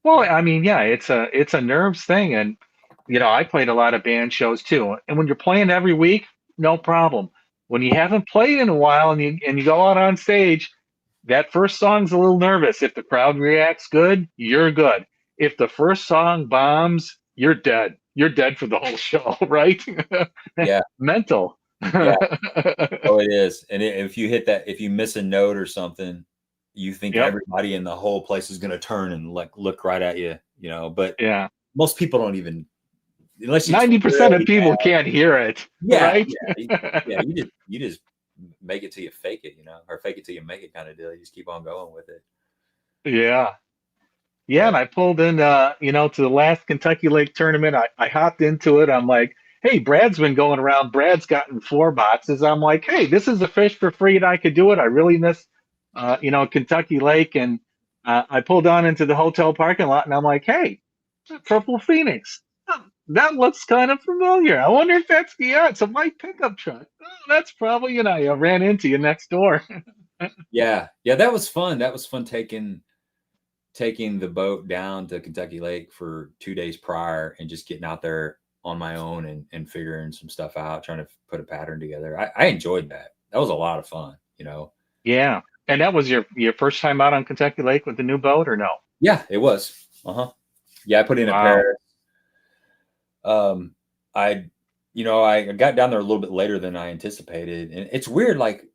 Well, I mean, it's a nerves thing. And, I played a lot of band shows too. And when you're playing every week, no problem. When you haven't played in a while and you go out on stage, that first song's a little nervous. If the crowd reacts good, you're good. If the first song bombs, you're dead. You're dead for the whole show, right? Yeah. Mental. Yeah. Oh, it is. And if you hit that, if you miss a note or something, you think Yep. everybody in the whole place is going to turn and like look right at you, but Yeah. most people don't even, unless you tweet 90% of really people bad. can't hear it, Yeah. right? Yeah. Yeah. You just make it till you fake it, or fake it till you make it kind of deal. You just keep on going with it. Yeah. Yeah, and But I pulled in, to the last Kentucky Lake tournament. I hopped into it. I'm like, hey, Brad's been going around. Brad's gotten 4 boxes. I'm like, hey, this is a fish for free, and I could do it. I really miss, Kentucky Lake, and I pulled on into the hotel parking lot, and I'm like, hey, Purple Phoenix. Oh, that looks kind of familiar. I wonder if that's it's a white pickup truck. Oh, that's probably, I ran into you next door. yeah, that was fun. That was fun taking the boat down to Kentucky Lake for 2 days prior and just getting out there on my own and figuring some stuff out, trying to put a pattern together. I enjoyed that. That was a lot of fun. Yeah. And that was your first time out on Kentucky Lake with the new boat, or no? Yeah, it was. Uh-huh. Yeah, I put in a Wow. pair. I I got down there a little bit later than I anticipated. And it's weird, like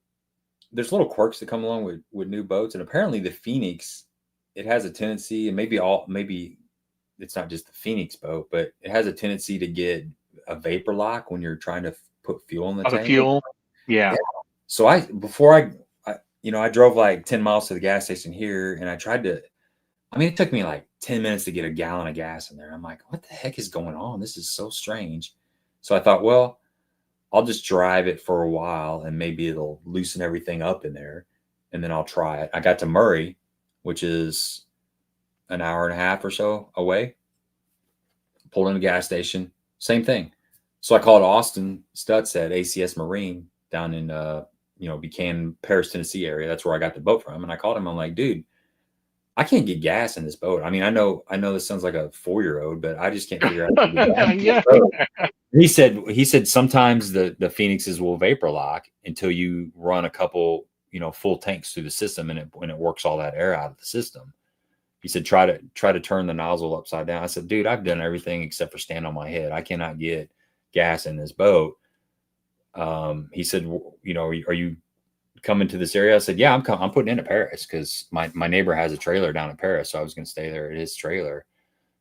there's little quirks that come along with new boats. And apparently the Phoenix, it has a tendency, and maybe it's not just the Phoenix boat, but it has a tendency to get a vapor lock when you're trying to put fuel in the Oh, the tank. fuel. Yeah. Yeah. So I drove like 10 miles to the gas station here, and I tried to, it took me like 10 minutes to get a gallon of gas in there. I'm like, what the heck is going on? This is so strange. So I thought, well, I'll just drive it for a while and maybe it'll loosen everything up in there, and then I'll try it. I got to Murray, which is an hour and a half or so away, pulled in a gas station, same thing. So I called Austin Stutz at ACS Marine down in Buchanan, Paris, Tennessee area. That's where I got the boat from. And I called him. I'm like, dude, I can't get gas in this boat. I know this sounds like a 4-year-old, but I just can't figure out how to get gas in this Yeah. boat. He said sometimes the Phoenixes will vapor lock until you run a couple, full tanks through the system, and it works all that air out of the system. He said, try to turn the nozzle upside down. I said, dude, I've done everything except for stand on my head. I cannot get gas in this boat. He said, are you coming to this area? I said, yeah, I'm putting into Paris because my neighbor has a trailer down in Paris. So I was going to stay there at his trailer.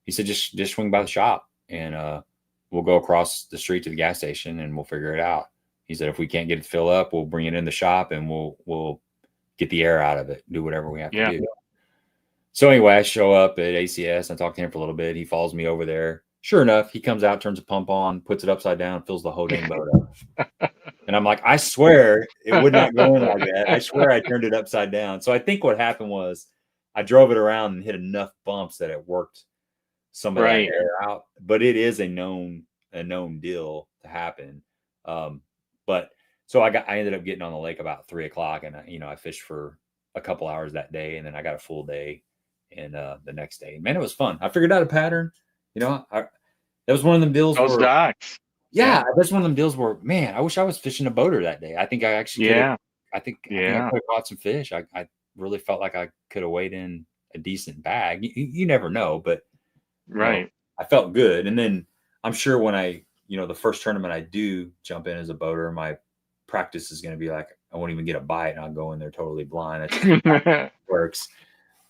He said, just swing by the shop and we'll go across the street to the gas station and we'll figure it out. He said, if we can't get it to fill up, we'll bring it in the shop and we'll get the air out of it, do whatever we have to do. So anyway, I show up at ACS. I talk to him for a little bit. He follows me over there. Sure enough, he comes out, turns a pump on, puts it upside down, fills the whole dang boat up. And I'm like, I swear it would not go in like that. I swear I turned it upside down. So I think what happened was I drove it around and hit enough bumps that it worked some of that air out. But it is a known deal to happen. But so I ended up getting on the lake about 3:00, and I fished for a couple hours that day, and then I got a full day. And the next day, man, it was fun. I figured out a pattern. That was one of them deals. Those docks. Yeah, that's one of them deals where, man, I wish I was fishing a boater that day. I think I actually could have. I think I could have caught some fish. I really felt like I could have weighed in a decent bag. You never know, but right. I felt good. And then I'm sure when the first tournament I do jump in as a boater, my practice is going to be like I won't even get a bite, and I'll go in there totally blind. That works.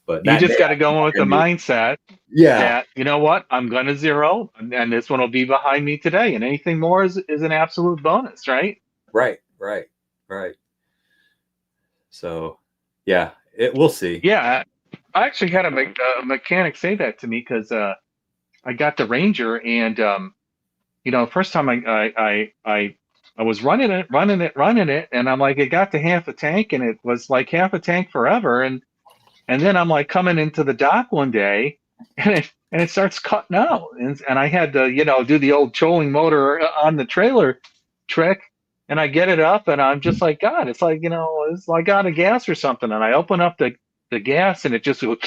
But you just got to go in with the mindset that, you know what, I'm going to zero, and this one will be behind me today, and anything more is an absolute bonus, right? Right. So, yeah, we'll see. Yeah, I actually had a mechanic say that to me because I got the Ranger, and first time I was running it, and I'm like, it got to half a tank, and it was like half a tank forever, and then I'm like coming into the dock one day, and it starts cutting out, and I had to do the old trolling motor on the trailer trick, and I get it up, and I'm just like, God, it's like it's like out of gas or something, and I open up the gas, and it just goes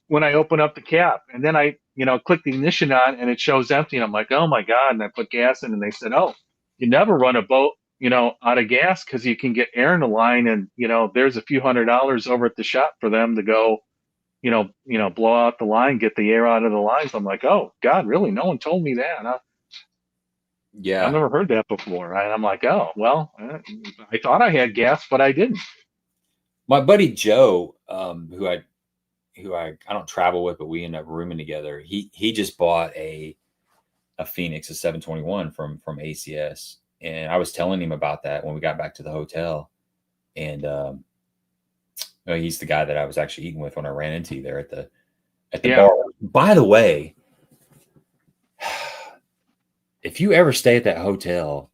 when I open up the cap, and then I click the ignition on, and it shows empty, and I'm like, oh my God, and I put gas in, and they said, oh, you never run a boat out of gas because you can get air in the line, and there's a few $100s over at the shop for them to go, blow out the line, get the air out of the lines. I'm like, oh God, really? No one told me that, huh? Yeah. I've never heard that before. And I'm like, oh, well, I thought I had gas, but I didn't. My buddy Joe, who I don't travel with, but we end up rooming together. He just bought a Phoenix, a 721 from ACS, and I was telling him about that when we got back to the hotel. And he's the guy that I was actually eating with when I ran into you there at the bar. By the way, if you ever stay at that hotel,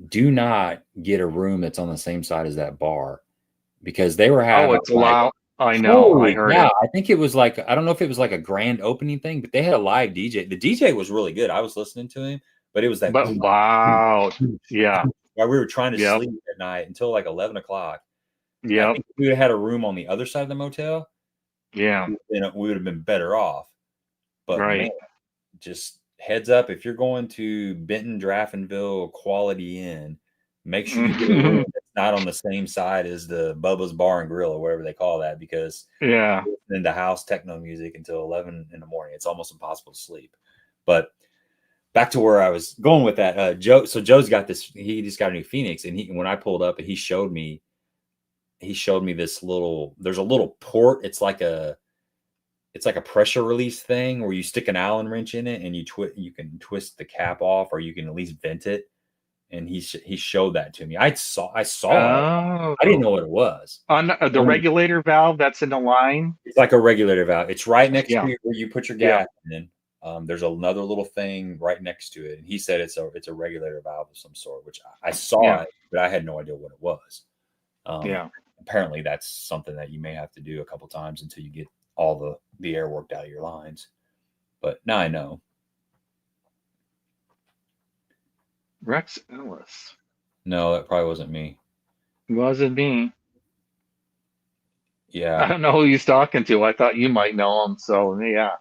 do not get a room that's on the same side as that bar, because they were having It's loud. I know. I heard it. I think it was like, I don't know if it was like a grand opening thing, but they had a live DJ. The DJ was really good. I was listening to him, but it was that. But wow. Yeah. While we were trying to sleep at night until like 11 o'clock. I Yep. think if we would have had a room on the other side of the motel, Yeah. we would have been better off. But Right. man, just heads up, if you're going to Benton, Draftonville, Quality Inn, make sure you get a room that's not on the same side as the Bubba's Bar and Grill or whatever they call that, because Yeah. listening to house techno music until 11 in the morning, it's almost impossible to sleep. But back to where I was going with that, Joe. So Joe's got this. He just got a new Phoenix, and when I pulled up, and he showed me this little. There's a little port. It's like a pressure release thing where you stick an Allen wrench in it and you can twist the cap off, or you can at least vent it. And he showed that to me. I saw it. I didn't know what it was. On the regulator valve that's in the line. It's like a regulator valve. It's right next to where you put your gas in. There's another little thing right next to it, and he said it's a regulator valve of some sort, which I saw it, but I had no idea what it was. Apparently that's something that you may have to do a couple times until you get all the air worked out of your lines. But now I know. Rex Ellis. No, that probably wasn't me. Wasn't me. Yeah. I don't know who he's talking to. I thought you might know him. So yeah.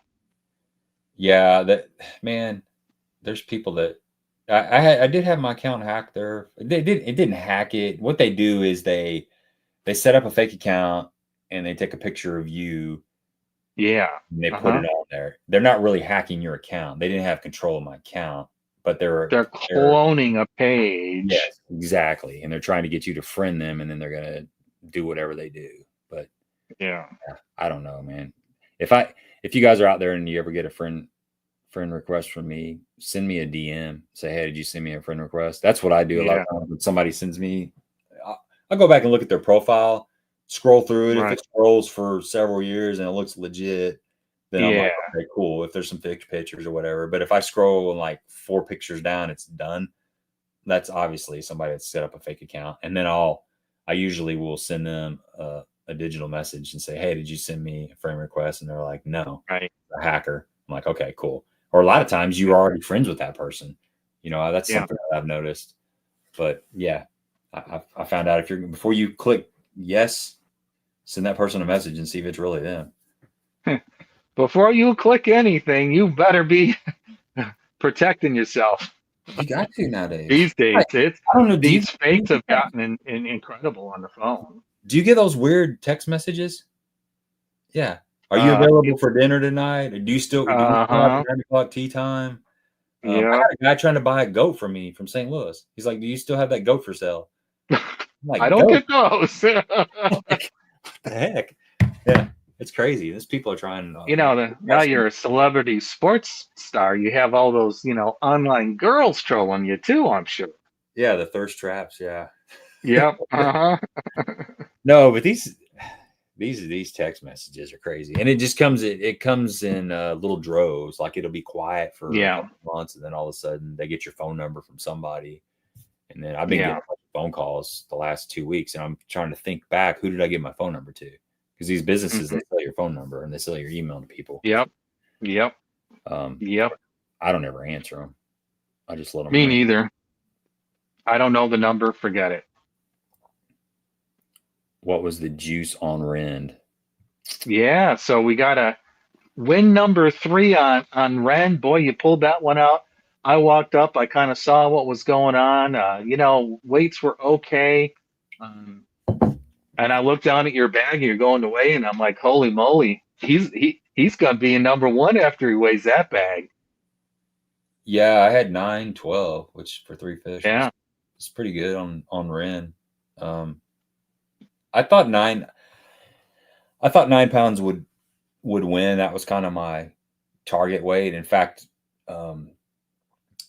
Yeah, that man, there's people that I did have my account hacked there. It didn't hack it. What they do is they set up a fake account and they take a picture of you. Yeah. And they put it on there. They're not really hacking your account. They didn't have control of my account, but they're cloning a page. Yes, exactly. And they're trying to get you to friend them, and then they're gonna do whatever they do. But yeah, I don't know, man. If you guys are out there and you ever get a friend request from me, send me a DM. Say, hey, did you send me a friend request? That's what I do a lot of times when somebody sends me. I'll go back and look at their profile, scroll through it. If it scrolls for several years and it looks legit, then I'm like, okay, cool. If there's some fake pictures or whatever. But if I scroll and like 4 pictures down, it's done. That's obviously somebody that's set up a fake account. And then I usually will send them a digital message and say, hey, did you send me a friend request? And they're like, no, a hacker. I'm like, okay, cool. Or a lot of times you're already friends with that person. That's something that I've noticed. But yeah, I found out before you click yes, send that person a message and see if it's really them. Before you click anything, you better be protecting yourself. You got to nowadays. These days, I don't know. These fakes have gotten incredible on the phone. Do you get those weird text messages? Yeah. Are you available for dinner tonight? Or do you still have 9 o'clock tea time? I had a guy trying to buy a goat from me from St. Louis. He's like, do you still have that goat for sale? Like, I don't get those. What the heck? Yeah, it's crazy. These people are trying. Now you're a celebrity sports star. You have all those, online girls trolling you too, I'm sure. Yeah, the thirst traps. Yeah. Yep. No, but these text messages are crazy, and it just comes in little droves. Like it'll be quiet for months, and then all of a sudden they get your phone number from somebody. And then I've been getting phone calls the last 2 weeks, and I'm trying to think back, who did I give my phone number to? Because these businesses, they sell your phone number and they sell your email to people. Yep. I don't ever answer them. I just let them. Me neither. I don't know the number. Forget it. What was the juice on Rend? Yeah, so we got a win number 3 on Rend. Boy, you pulled that one out. I walked up. I kind of saw what was going on. Weights were okay. And I looked down at your bag and you're going to weigh, and I'm like, holy moly, he's going to be in number 1 after he weighs that bag. Yeah, I had 9, 12, which for 3 fish Yeah. was pretty good on Ren. Um, I thought 9 pounds would win. That was kind of my target weight. In fact, um,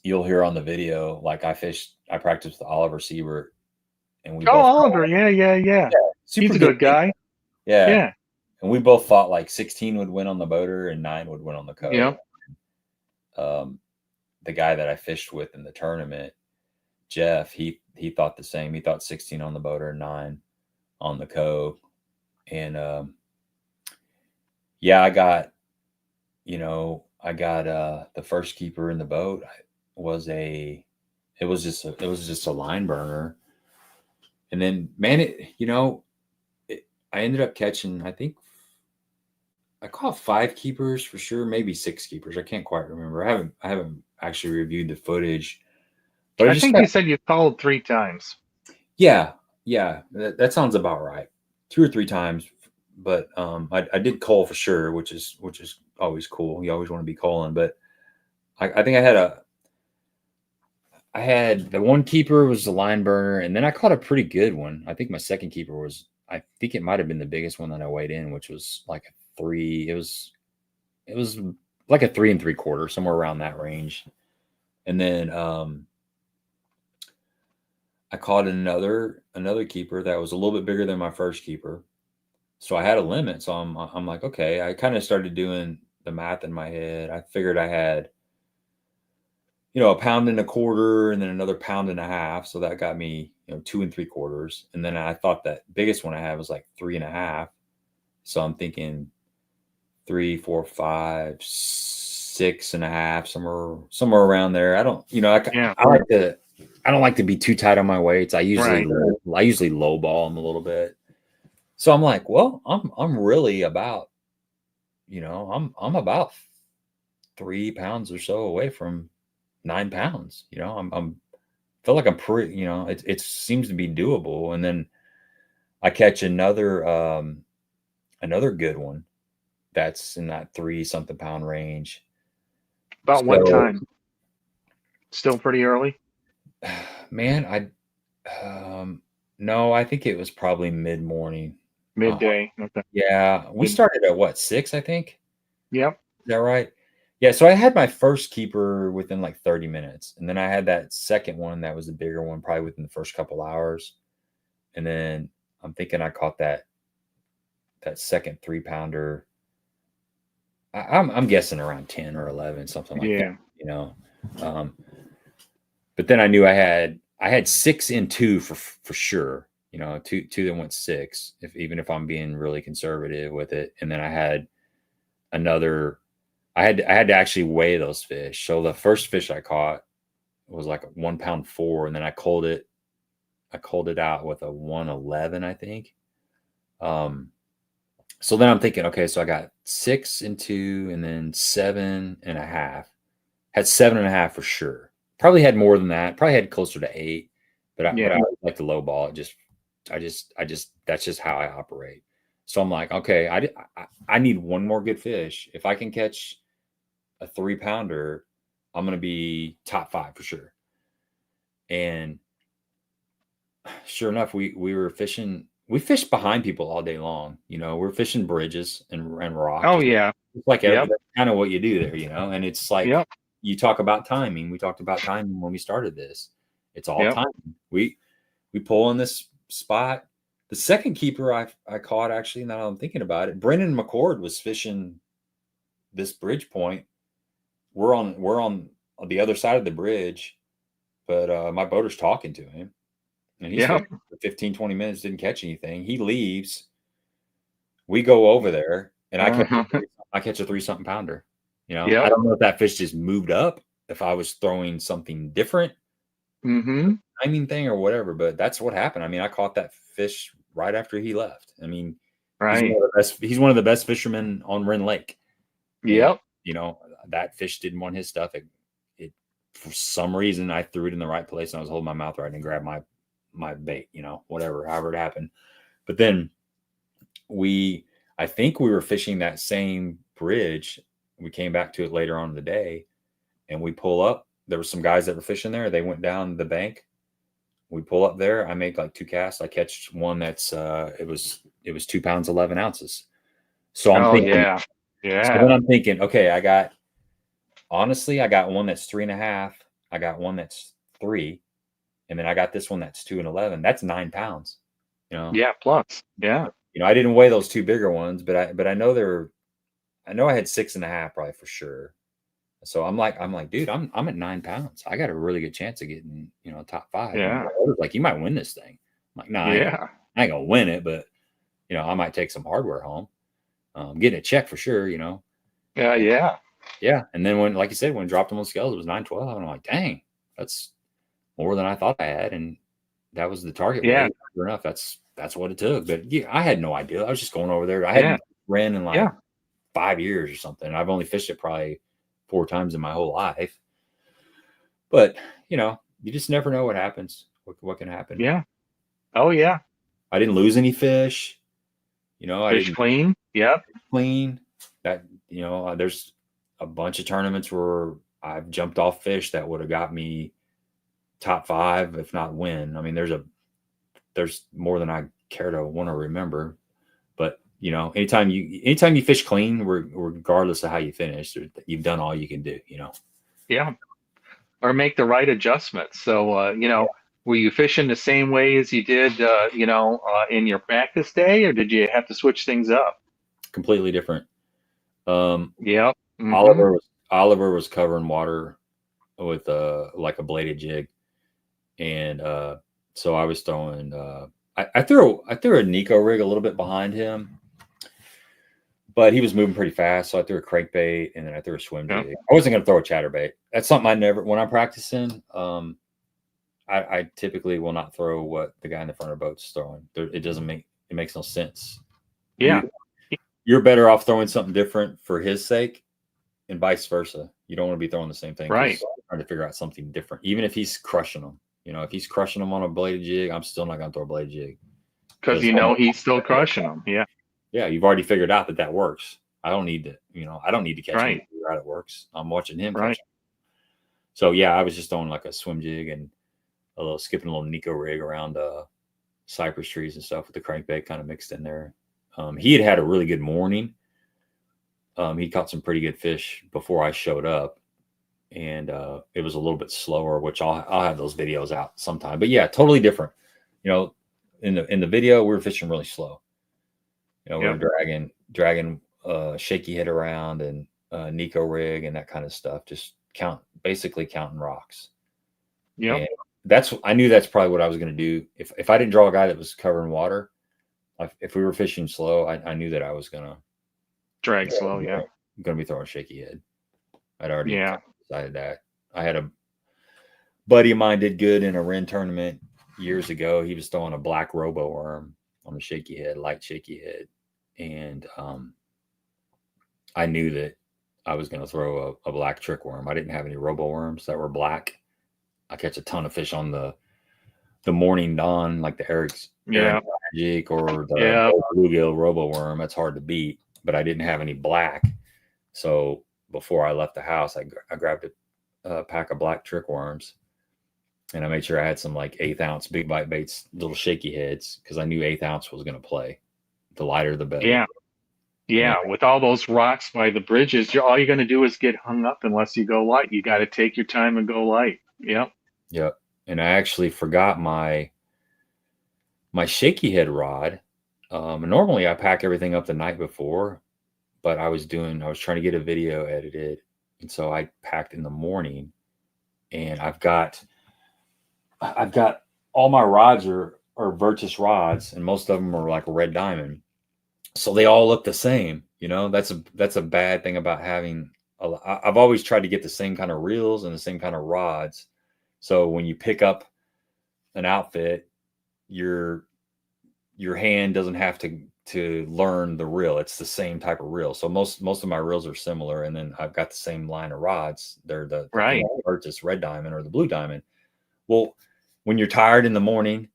you'll hear on the video, like I practiced with Oliver Siebert, and we Oh, both Oliver. Yeah, yeah, yeah. super He's a good good kid. guy. Yeah. Yeah. And we both thought like 16 would win on the boater and 9 would win on the Yeah. Cove. Um, the guy that I fished with in the tournament, Jeff, he thought the same. He thought 16 on the boater and 9 on the Cove. And yeah, I got the first keeper in the boat was it was just a line burner. And then man, I ended up catching, I think I caught 5 keepers for sure, maybe 6 keepers. I can't quite remember. I haven't actually reviewed the footage, but I I just think got you said you called 3 times. yeah, yeah, that sounds about right. 2 or 3 times, but I did call for sure, which is always cool. You always want to be calling, but I think I had the one keeper was the line burner, and then I caught a pretty good one. I think my second keeper was I think it might have been the biggest one that I weighed in, which was like a 3. It was like a 3 3/4, somewhere around that range. And then I caught another keeper that was a little bit bigger than my first keeper. So I had a limit. So I'm like, okay. I kind of started doing the math in my head. I figured I had, a pound and a quarter and then another pound and a half. So that got me, 2 3/4. And then I thought that biggest one I had was like 3.5. So I'm thinking 3, 4, 5, 6.5, somewhere around there. I don't, Yeah. I don't like to be too tight on my weights. Right. I usually lowball them a little bit. So I'm like, well, I'm really about, I'm about 3 pounds or so away from 9 pounds. I'm feel like I'm pretty, it seems to be doable. And then I catch another good one that's in that 3 something pound range. About what So time? Still pretty early? man, no, I think it was probably mid morning. Midday. Okay. Yeah, we Mid. started at what, 6, I think? Yep. Is that right? Yeah, so I had my first keeper within like 30 minutes, and then I had that second one that was the bigger one probably within the first couple hours. And then I'm thinking I caught that second 3 pounder. I'm guessing around 10 or 11, something like that, Yeah. you know. Um, but then I knew I had 6 in 2 for sure. Two that went 6, even if I'm being really conservative with it. And then I had another. I had to actually weigh those fish. So the first fish I caught was like a 1 pound 4, and then I culled it. I culled it out with a 111, I think. So then I'm thinking, okay, so I got 6 and 2, and then 7.5. Had 7.5 for sure. Probably had more than that. Probably had closer to 8, but I Yeah. like the low ball. That's just how I operate. So I'm like, okay, I need one more good fish. If I can catch a 3 pounder, I'm gonna be top 5 for sure. And sure enough, we were fishing. We fished behind people all day long. We're fishing bridges and rock, Oh just yeah. like Yep. that's kind of what you do there. And it's like Yep. you talk about timing. We talked about timing when we started this. It's all Yep. timing. We pull in this spot. The second keeper I caught, actually, now I'm thinking about it, Brendan McCord was fishing this bridge point. We're on the other side of the bridge, but my boater's talking to him. And he's Yep. fishing for 15, 20 minutes, didn't catch anything. He leaves. We go over there, and Uh-huh. I catch a 3 something pounder. I Yep. don't know if that fish just moved up, if I was throwing something different, Mm-hmm. timing thing or whatever, but that's what happened. I mean, I caught that fish right after he left. I mean, Right. he's one of the best fishermen on Wren Lake. And, Yep. that fish didn't want his stuff. It for some reason I threw it in the right place, and I was holding my mouth right and grabbed my bait, whatever, however it happened. But then I think we were fishing that same bridge. We came back to it later on in the day, and we pull up there were some guys that were fishing there. They went down the bank. We pull up there. I make like 2 casts. I catch one that's it was 2 pounds 11 ounces. So I'm thinking, yeah. so then I'm thinking, okay, I got one that's 3.5. I got one that's 3, and then I got this one that's 2 and 11. That's 9 pounds. You know. Yeah, plus. Yeah. You know, I didn't weigh those 2 bigger ones, but I know I know I had 6.5 probably for sure. So I'm like, dude, I'm at 9 pounds. I got a really good chance of getting, you know, top 5. Yeah. And was like, you might win this thing. I'm like, no, Yeah. I ain't gonna win it, but you know, I might take some hardware home. Getting a check for sure, you know. Yeah. And, Yeah. yeah. And then when, like you said, when I dropped them on scales, it was 912. And I'm like, dang, that's more than I thought I had. And that was the target weight. Sure enough, that's what it took. But yeah, I had no idea. I was just going over there. I hadn't ran in like 5 years or something. I've only fished it probably 4 times in my whole life. But you know, you just never know what happens. What can happen? Yeah. Oh yeah. I didn't lose any fish. You know, I Fish didn't clean. Yep. clean. That, you know, there's a bunch of tournaments where I've jumped off fish that would have got me top 5, if not win. I mean, there's more than I care to want to remember. But you know, anytime you fish clean, regardless of how you finish, you've done all you can do. You know. Yeah. Or make the right adjustments. So you know, were you fishing the same way as you did you know, in your practice day, or did you have to switch things up? Completely different. Yep. Mm-hmm. Oliver was covering water with like a bladed jig, and so I was throwing. I threw a Nico rig a little bit behind him, but he was moving pretty fast, so I threw a crankbait and then I threw a swim jig. I wasn't going to throw a chatterbait. That's something I never, when I'm practicing, I typically will not throw what the guy in the front of the boat's throwing. It makes no sense. Yeah. You're better off throwing something different for his sake, and vice versa. You don't want to be throwing the same thing. Right. Trying to figure out something different, even if he's crushing them. You know, if he's crushing them on a bladed jig, I'm still not going to throw a bladed jig. Because you know he's still crushing them. Yeah. Yeah, you've already figured out that works. I don't need to, you know, I don't need to catch him to figure out it works. I'm watching him catch him. So yeah, I was just throwing like a swim jig and skipping a little Nico rig around cypress trees and stuff with the crankbait kind of mixed in there. He had a really good morning. He caught some pretty good fish before I showed up, and it was a little bit slower, which I'll have those videos out sometime. But yeah, totally different. You know, in the video we were fishing really slow. You know, we were dragging shaky head around and Nico rig and that kind of stuff. Just basically counting rocks. Yeah, I knew that's probably what I was going to do. If I didn't draw a guy that was covering water, if we were fishing slow, I knew that I was going to drag slow. Yeah, I'm going to be throwing shaky head. I'd already decided that. I had a buddy of mine did good in a Wren tournament years ago. He was throwing a black robo worm on a shaky head, light shaky head. And I knew that I was going to throw a black trick worm. I didn't have any robo worms that were black. I catch a ton of fish on the morning dawn, like the Eric's Magic or the bluegill robo worm. That's hard to beat, but I didn't have any black. So before I left the house, I grabbed a pack of black trick worms, and I made sure I had some like 1/8 ounce big bite baits, little shaky heads, because I knew 1/8 ounce was going to play. The lighter, the better. Yeah. With all those rocks by the bridges, all you're going to do is get hung up unless you go light. You got to take your time and go light. Yep. And I actually forgot my shaky head rod. Normally I pack everything up the night before, but I was trying to get a video edited, and so I packed in the morning. And I've got all my rods are Virtus rods, and most of them are like a red diamond. So they all look the same, you know. That's a bad thing about having. I've always tried to get the same kind of reels and the same kind of rods. So when you pick up an outfit, your hand doesn't have to learn the reel. It's the same type of reel. So most of my reels are similar, and then I've got the same line of rods. They're the Virtus red diamond or the blue diamond. Well, when you're tired in the morning,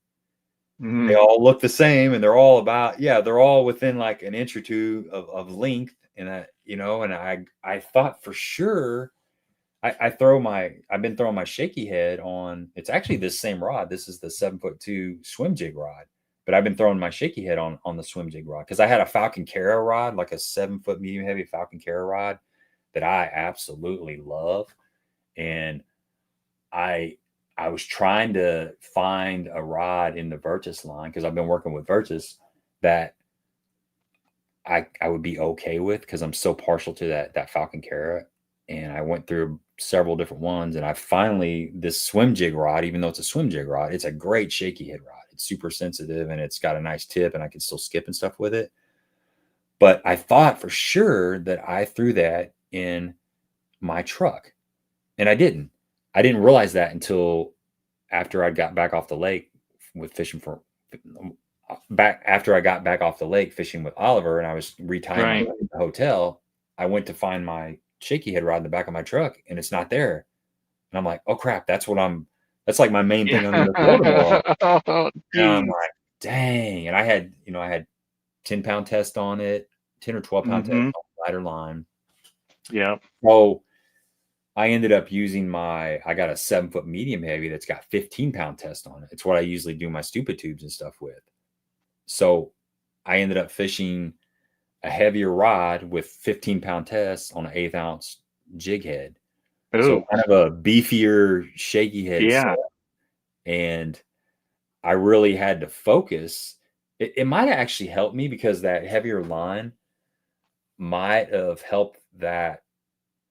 they all look the same, and they're all within like an inch or two of length. And I thought for sure I've been throwing my shaky head on, it's actually this same rod. This is the 7'2" swim jig rod, but I've been throwing my shaky head on the swim jig rod because I had a Falcon Cara rod, like a 7-foot medium heavy Falcon Cara rod that I absolutely love. And I was trying to find a rod in the Virtus line because I've been working with Virtus that I would be okay with because I'm so partial to that Falcon Cara. And I went through several different ones, and I finally, this swim jig rod, even though it's a swim jig rod, it's a great shaky head rod. It's super sensitive and it's got a nice tip, and I can still skip and stuff with it. But I thought for sure that I threw that in my truck, and I didn't. I didn't realize that until after I got back off the lake with fishing for back after I got back off the lake fishing with Oliver, and I was retying my boat at the hotel. I went to find my shaky head rod in the back of my truck, and it's not there. And I'm like, oh crap, that's like my main thing I'm gonna throw tomorrow. Oh, And I'm like, dang. And I had 10-pound test on it, 10 or 12-pound test on lighter line. Yeah. So I ended up using I got a 7-foot medium heavy that's got 15-pound test on it. It's what I usually do my stupid tubes and stuff with. So I ended up fishing a heavier rod with 15-pound tests on an 1/8 ounce jig head. Ooh. So kind of a beefier, shaky head. Yeah. Set. And I really had to focus. It might have actually helped me because that heavier line might have helped that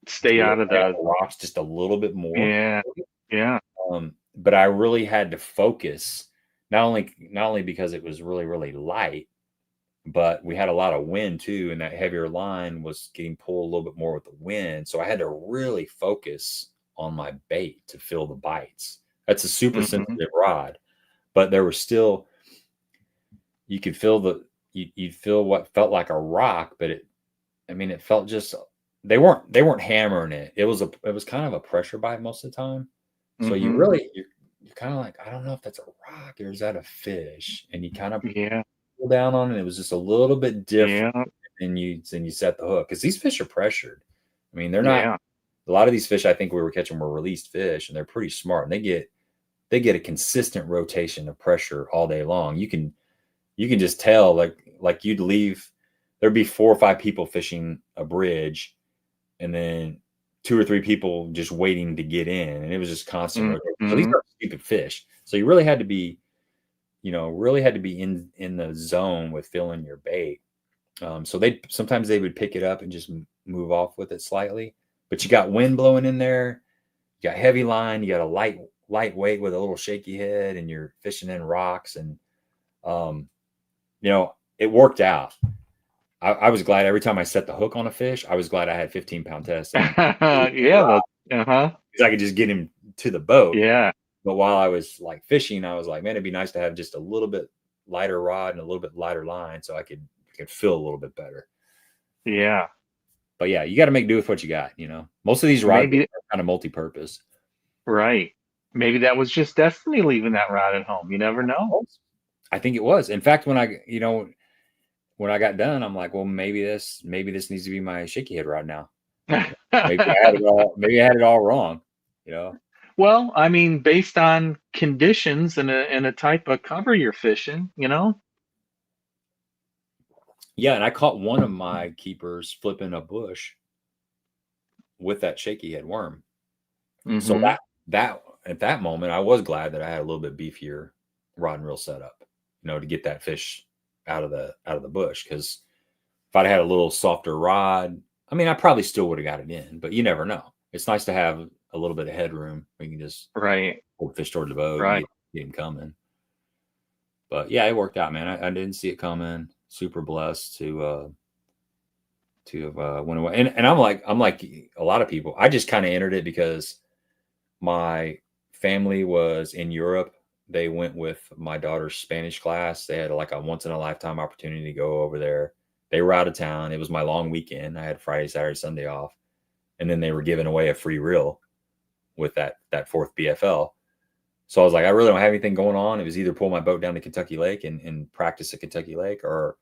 Stay out of the rocks just a little bit more. Yeah. Yeah. But I really had to focus, not only because it was really, really light, but we had a lot of wind too, and that heavier line was getting pulled a little bit more with the wind. So I had to really focus on my bait to feel the bites. That's a super sensitive rod, but there was still, you could feel you'd feel what felt like a rock, but it felt just, they weren't hammering it. It was kind of a pressure bite most of the time. So you're kind of like, I don't know if that's a rock or is that a fish? And you kind of pull down on it. It was just a little bit different than you set the hook, because these fish are pressured. I mean, they're not. A lot of these fish I think we were catching were released fish, and they're pretty smart. And they get a consistent rotation of pressure all day long. You can just tell, like you'd leave, there'd be 4 or 5 people fishing a bridge, and then 2 or 3 people just waiting to get in, and it was just constant rotation. So these are stupid fish. So you really had to be, in the zone with filling your bait. So sometimes they would pick it up and just move off with it slightly, but you got wind blowing in there, you got heavy line, you got a lightweight with a little shaky head, and you're fishing in rocks, and it worked out. I was glad every time I set the hook on a fish, I was glad I had 15-pound test. Because I could just get him to the boat. Yeah. But while I was like fishing, I was like, man, it'd be nice to have just a little bit lighter rod and a little bit lighter line so I could feel a little bit better. Yeah. But yeah, you got to make do with what you got. Most of these rods are kind of multi-purpose. Right. Maybe that was just destiny leaving that rod at home. You never know. I think it was. In fact, when I got done, I'm like, well, maybe this needs to be my shaky head rod now. Maybe I had it all wrong. Well, I mean, based on conditions and a type of cover you're fishing, Yeah, and I caught one of my keepers flipping a bush with that shaky head worm. So that at that moment, I was glad that I had a little bit beefier rod and reel setup, to get that fish out of the bush. Because if I'd had a little softer rod, I mean, I probably still would have got it in, but you never know. It's nice to have a little bit of headroom where you can just pull the fish toward the boat and get him coming. But yeah, it worked out, man. I didn't see it coming. Super blessed to have went away. And I'm like a lot of people. I just kind of entered it because my family was in Europe. They went with my daughter's Spanish class. They had like a once in a lifetime opportunity to go over there. They were out of town. It was my long weekend. I had Friday, Saturday, Sunday off. And then they were giving away a free reel with that 4th BFL. So I was like, I really don't have anything going on. It was either pull my boat down to Kentucky Lake and practice at Kentucky Lake, or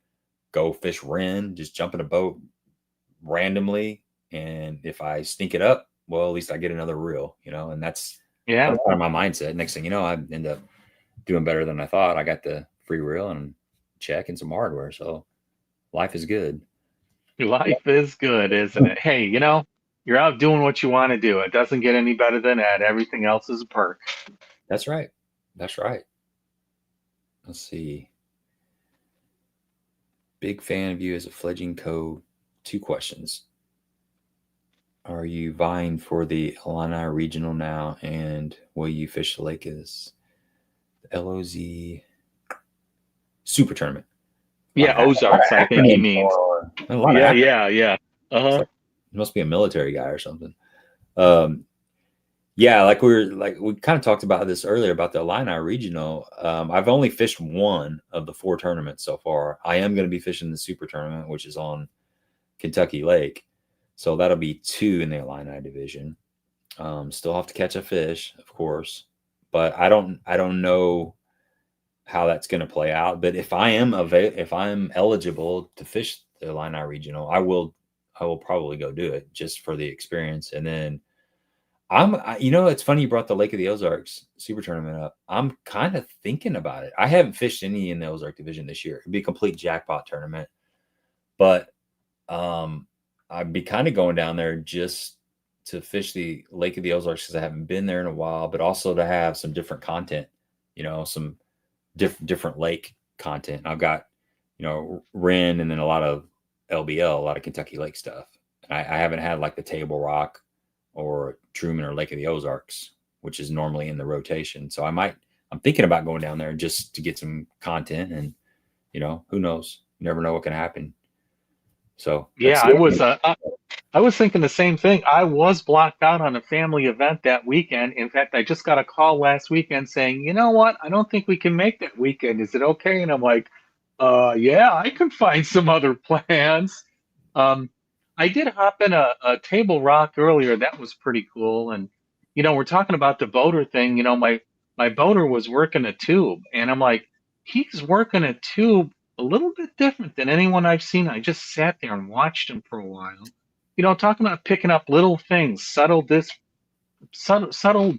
go fish Wren, just jump in a boat randomly. And if I stink it up, well, at least I get another reel, and that's Yeah. kind of my mindset. Next thing you know, I end up doing better than I thought. I got the free reel and check and some hardware. So life is good. Life is good, isn't it? Hey, you're out doing what you want to do. It doesn't get any better than that. Everything else is a perk. That's right. That's right. Let's see. Big fan of you as a fledgling co. 2 questions. Are you vying for the Illini Regional now? And will you fish the lake as the LOZ Super Tournament? Yeah, Ozarks, I think he means. Yeah. Uh-huh. Like, he must be a military guy or something. Yeah, like we kind of talked about this earlier about the Illini Regional. I've only fished one of the 4 tournaments so far. I am going to be fishing the Super Tournament, which is on Kentucky Lake. So that'll be 2 in the Illini division. Still have to catch a fish, of course, but I don't know how that's going to play out. But if I'm eligible to fish the Illini Regional, I will probably go do it just for the experience. And then it's funny you brought the Lake of the Ozarks Super Tournament up. I'm kind of thinking about it. I haven't fished any in the Ozark division this year. It'd be a complete jackpot tournament, but I'd be kind of going down there just to fish the Lake of the Ozarks because I haven't been there in a while, but also to have some different content, some different lake content. I've got, Wren and then a lot of LBL, a lot of Kentucky Lake stuff. And I haven't had like the Table Rock or Truman or Lake of the Ozarks, which is normally in the rotation. So I'm thinking about going down there just to get some content and, who knows? You never know what can happen. So yeah, I was thinking the same thing. I was blocked out on a family event that weekend. In fact, I just got a call last weekend saying, you know what? I don't think we can make that weekend. Is it okay? And I'm like, yeah, I can find some other plans. I did hop in a Table Rock earlier. That was pretty cool. And, we're talking about the boater thing. My boater was working a tube, and I'm like, he's working a tube a little bit different than anyone I've seen. I just sat there and watched him for a while. Talking about picking up little things, subtle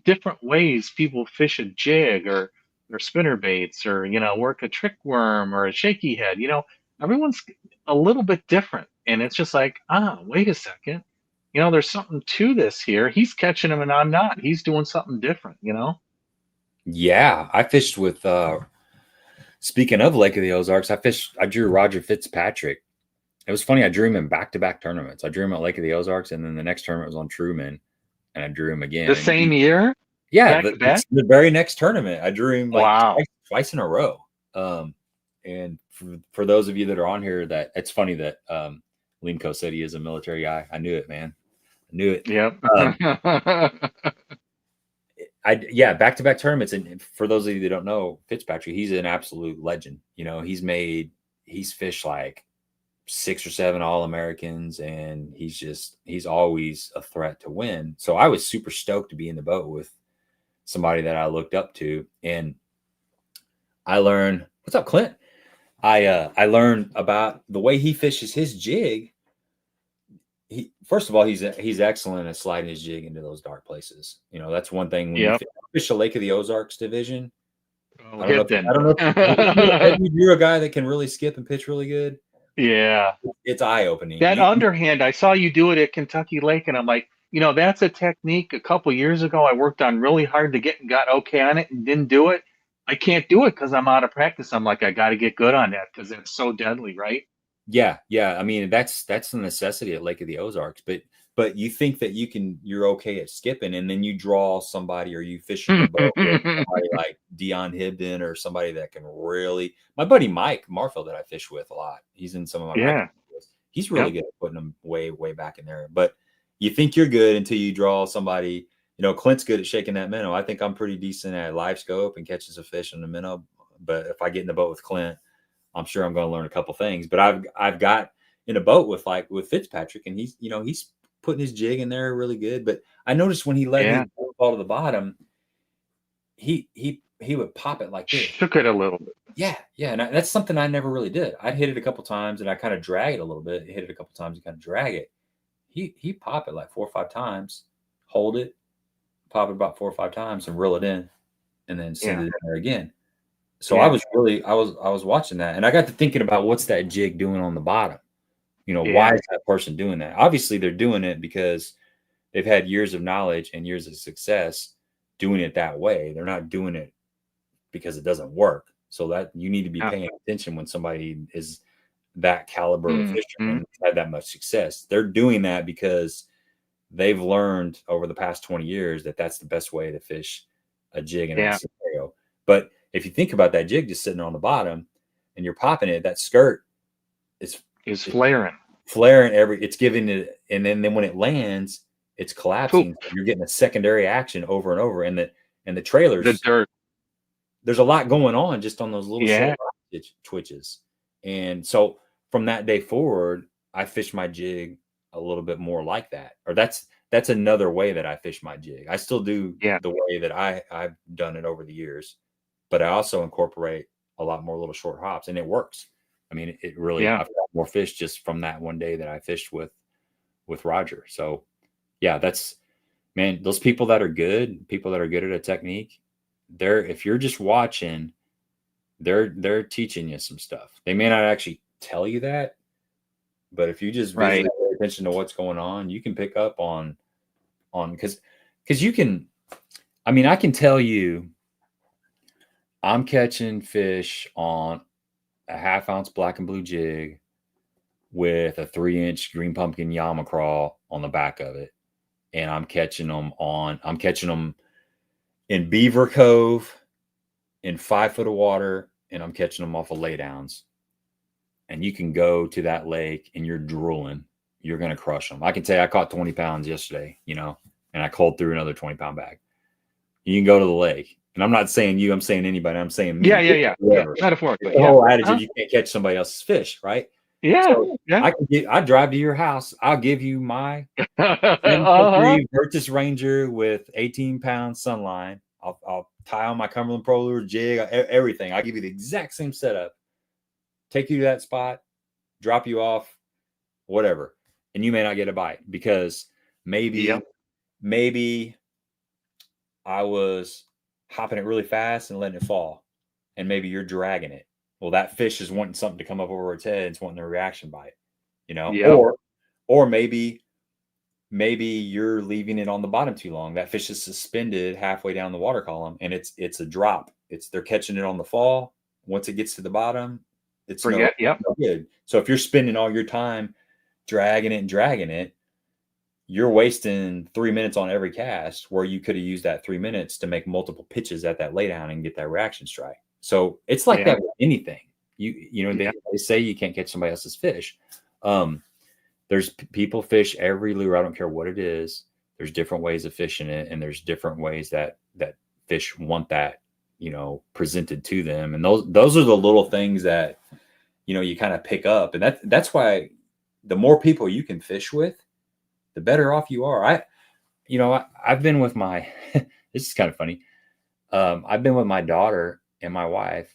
different ways people fish a jig or spinner baits or work a trick worm or a shaky head. Everyone's a little bit different, and it's just like, wait a second. There's something to this here. He's catching them and I'm not. He's doing something different. Yeah, I fished with. Speaking of Lake of the Ozarks, I drew Roger Fitzpatrick. It was funny. I drew him in back-to-back tournaments. I drew him at Lake of the Ozarks, and then the next tournament was on Truman, and I drew him again. The same year? Yeah, the very next tournament, I drew him twice in a row. And for those of you that are on here, that it's funny that Linko said he is a military guy. I knew it, man. I knew it. Yep. Back-to-back tournaments. And for those of you that don't know, Fitzpatrick, he's an absolute legend. He's fished like 6 or 7 All-Americans, and he's always a threat to win. So I was super stoked to be in the boat with somebody that I looked up to. And I learned, what's up, Clint? I learned about the way he fishes his jig. First of all, he's excellent at sliding his jig into those dark places. That's one thing when you fish the Lake of the Ozarks division. I don't know if you're a guy that can really skip and pitch really good. Yeah, it's eye-opening. That underhand, I saw you do it at Kentucky Lake, and I'm like, that's a technique. A couple years ago, I worked on really hard to get and got okay on it and didn't do it. I can't do it because I'm out of practice. I'm like, I got to get good on that because it's so deadly, right? Yeah. I mean, that's the necessity at Lake of the Ozarks. But you think that you're okay at skipping, and then you draw somebody, or you fish in the boat with somebody like Dion Hibden or somebody that can really. My buddy Mike Marfield that I fish with a lot. He's in some of my he's really good at putting them way back in there. But you think you're good until you draw somebody. Clint's good at shaking that minnow. I think I'm pretty decent at live scope and catches a fish in the minnow. But if I get in the boat with Clint, I'm sure I'm going to learn a couple things. But I've got in a boat with Fitzpatrick, and he's putting his jig in there really good. But I noticed when he let his ball to the bottom, he would pop it like this. Shook it a little bit. Yeah. And that's something I never really did. I'd hit it a couple times and I kind of drag it a little bit. Hit it a couple times and kind of drag it. He pop it like 4 or 5 times, hold it, pop it about 4 or 5 times, and reel it in, and then send it in there again. So I was watching that, and I got to thinking about what's that jig doing on the bottom. Why is that person doing that? Obviously, they're doing it because they've had years of knowledge and years of success doing it that way. They're not doing it because it doesn't work. So that you need to be paying attention when somebody is that caliber of fisherman, had that much success. They're doing that because they've learned over the past 20 years that that's the best way to fish a jig in that scenario. But if you think about that jig just sitting on the bottom and you're popping it, that skirt is flaring. It's giving it, and then when it lands, it's collapsing. You're getting a secondary action over and over. And the trailers, the dirt. There's a lot going on just on those little short twitches. And so from that day forward, I fish my jig a little bit more like that. Or that's another way that I fish my jig. I still do the way that I've done it over the years, but I also incorporate a lot more little short hops, and it works. I mean, it really, I've got more fish just from that one day that I fished with Roger. So yeah, those people that are good at a technique, if you're just watching, they're teaching you some stuff. They may not actually tell you that, but if you just visually pay attention to what's going on, you can pick up on because you can. I mean, I can tell you, I'm catching fish on a 1/2 ounce black and blue jig with a 3-inch green pumpkin Yama crawl on the back of it, and I'm catching them in Beaver Cove in 5 foot of water, and I'm catching them off of laydowns. And you can go to that lake and you're drooling. You're going to crush them. I can tell you, I caught 20 pounds yesterday, and I culled through another 20-pound bag. You can go to the lake. And I'm not saying you, I'm saying anybody. I'm saying me. Yeah. Metaphorically. The whole attitude, you can't catch somebody else's fish, right? So I drive to your house. I'll give you my 10-foot Virtus Ranger with 18-pound sunline. I'll tie on my Cumberland Pro Lure jig, everything. I'll give you the exact same setup. Take you to that spot, drop you off, whatever. And you may not get a bite because maybe I was hopping it really fast and letting it fall. And maybe you're dragging it. Well, that fish is wanting something to come up over its head. It's wanting a reaction bite, or maybe you're leaving it on the bottom too long. That fish is suspended halfway down the water column, and it's a drop. They're catching it on the fall. Once it gets to the bottom, it's no good. So if you're spending all your time dragging it, you're wasting 3 minutes on every cast where you could have used that 3 minutes to make multiple pitches at that laydown and get that reaction strike. So it's like that with anything. They say you can't catch somebody else's fish. There's people fish every lure. I don't care what it is. There's different ways of fishing it, and there's different ways that fish want that, presented to them. And those are the little things that, you kind of pick up. And that's why the more people you can fish with, the better off you are. I've been with my, this is kind of funny. I've been with my daughter and my wife,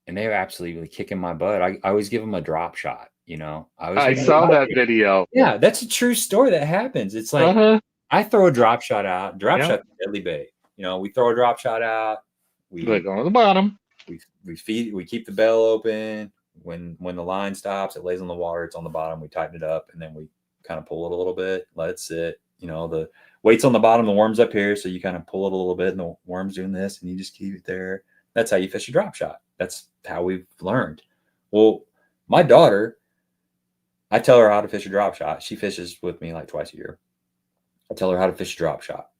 and they're absolutely kicking my butt. I always give them a drop shot. I saw that video. Yeah, that's a true story that happens. It's like I throw a drop shot out. Drop shot deadly bait. We throw a drop shot out. We go to the bottom. We keep the bell open. When the line stops, it lays on the water. It's on the bottom. We tighten it up, and then we kind of pull it a little bit. Let it sit. The weight's on the bottom. The worm's up here, so you kind of pull it a little bit, and the worm's doing this, and you just keep it there. That's how you fish a drop shot. That's how we've learned. Well, my daughter, I tell her how to fish a drop shot. She fishes with me like twice a year. I tell her how to fish a drop shot.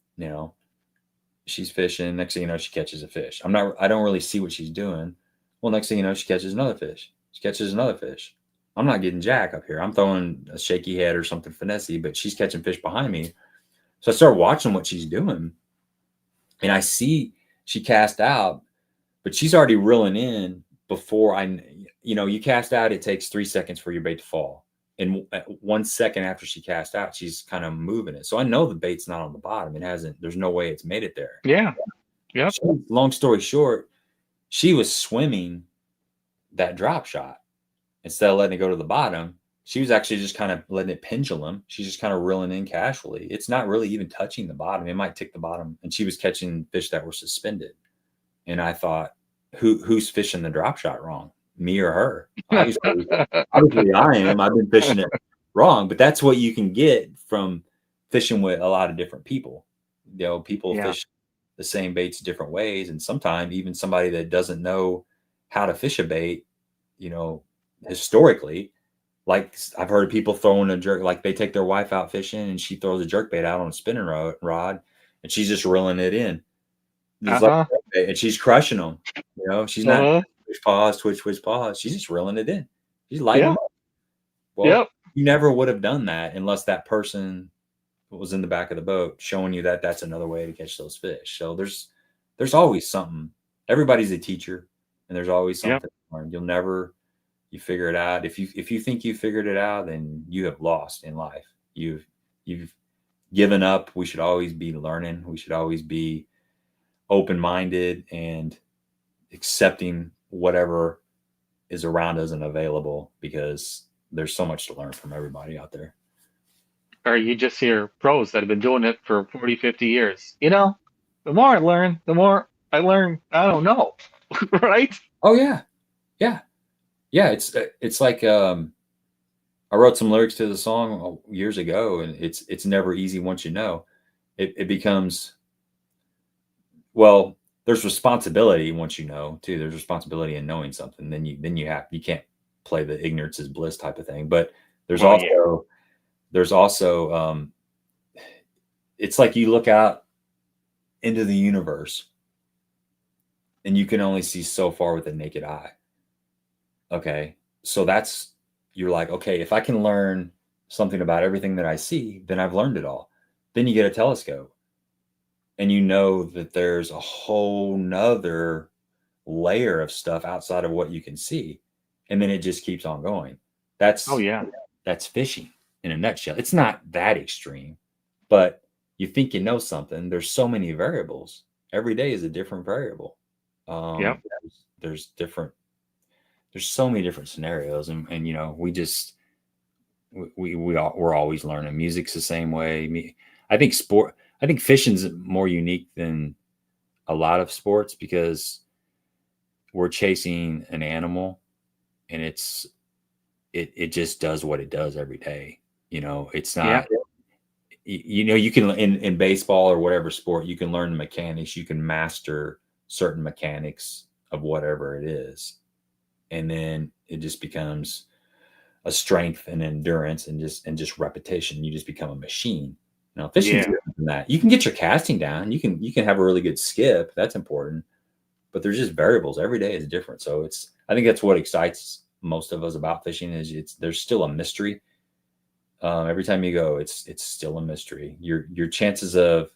She's fishing. Next thing you know, she catches a fish. I don't really see what she's doing. Well, next thing you know, she catches another fish. She catches another fish. I'm not getting jack up here. I'm throwing a shaky head or something finessey, but she's catching fish behind me. So I start watching what she's doing, and I see she cast out, but she's already reeling in before you cast out. It takes 3 seconds for your bait to fall. And 1 second after she cast out, she's kind of moving it. So I know the bait's not on the bottom. There's no way it's made it there. Yeah. Yeah. Long story short, she was swimming that drop shot. Instead of letting it go to the bottom, she was actually just kind of letting it pendulum. She's just kind of reeling in casually. It's not really even touching the bottom. It might tick the bottom. And she was catching fish that were suspended. And I thought, who's fishing the drop shot wrong? Me or her? Obviously I am. I've been fishing it wrong, but that's what you can get from fishing with a lot of different people. You know, people Yeah. fish the same baits different ways. And sometimes even somebody that doesn't know how to fish a bait, you know, historically, like I've heard people throwing a jerk, like they take their wife out fishing and she throws a jerk bait out on a spinning rod and she's just reeling it in. Just like, and she's crushing them. You know, she's not twitch, pause. She's just reeling it in. She's lighting them up. Well, you never would have done that unless that person was in the back of the boat showing you that that's another way to catch those fish. So there's always something. Everybody's a teacher, and there's always something to learn. You figure it out. If you think you figured it out, then you have lost in life. You've given up. We should always be learning. We should always be open-minded and accepting whatever is around us and available, because there's so much to learn from everybody out there. Or you just hear pros that have been doing it for 40, 50 years. You know, the more I learn, I don't know. Right? Oh yeah. Yeah. Yeah. It's like, I wrote some lyrics to the song years ago, and it's never easy once you know. It becomes, well, there's responsibility once you know too. There's responsibility in knowing something. Then you can't play the ignorance is bliss type of thing. But there's also it's like you look out into the universe and you can only see so far with the naked eye. Okay. So you're like, okay, if I can learn something about everything that I see, then I've learned it all. Then you get a telescope and you know that there's a whole nother layer of stuff outside of what you can see. And then it just keeps on going. That's fishing in a nutshell. It's not that extreme, but you think you know something. There's so many variables. Every day is a different variable. There's so many different scenarios, and you know, we're always learning. Music's the same way. I think fishing's more unique than a lot of sports because we're chasing an animal, and it just does what it does every day. You know, it's not. You know, you can in baseball or whatever sport, you can learn the mechanics. You can master certain mechanics of whatever it is, and then it just becomes a strength and endurance and just repetition. You just become a machine. Now, fishing's different than that. You can get your casting down. You can have a really good skip. That's important, but there's just variables. Every day is different. So I think that's what excites most of us about fishing is there's still a mystery. Every time you go, it's still a mystery. Your chances of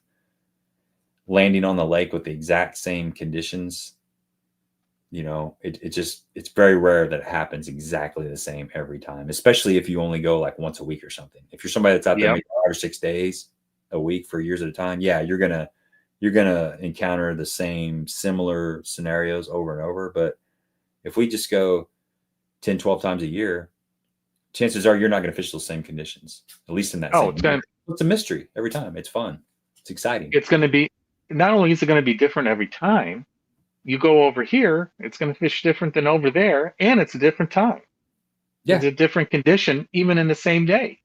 landing on the lake with the exact same conditions, you know, it's very rare that it happens exactly the same every time, especially if you only go like once a week or something. If you're somebody that's out there maybe 5 or 6 days a week for years at a time, you're gonna encounter the same similar scenarios over and over. But if we just go 10, 12 times a year, chances are you're not going to fish those same conditions, at least in that same year. It's a mystery every time. It's fun. It's exciting. It's going to be, not only is it going to be different every time, you go over here, it's going to fish different than over there, and it's a different time. Yeah. It's a different condition, even in the same day.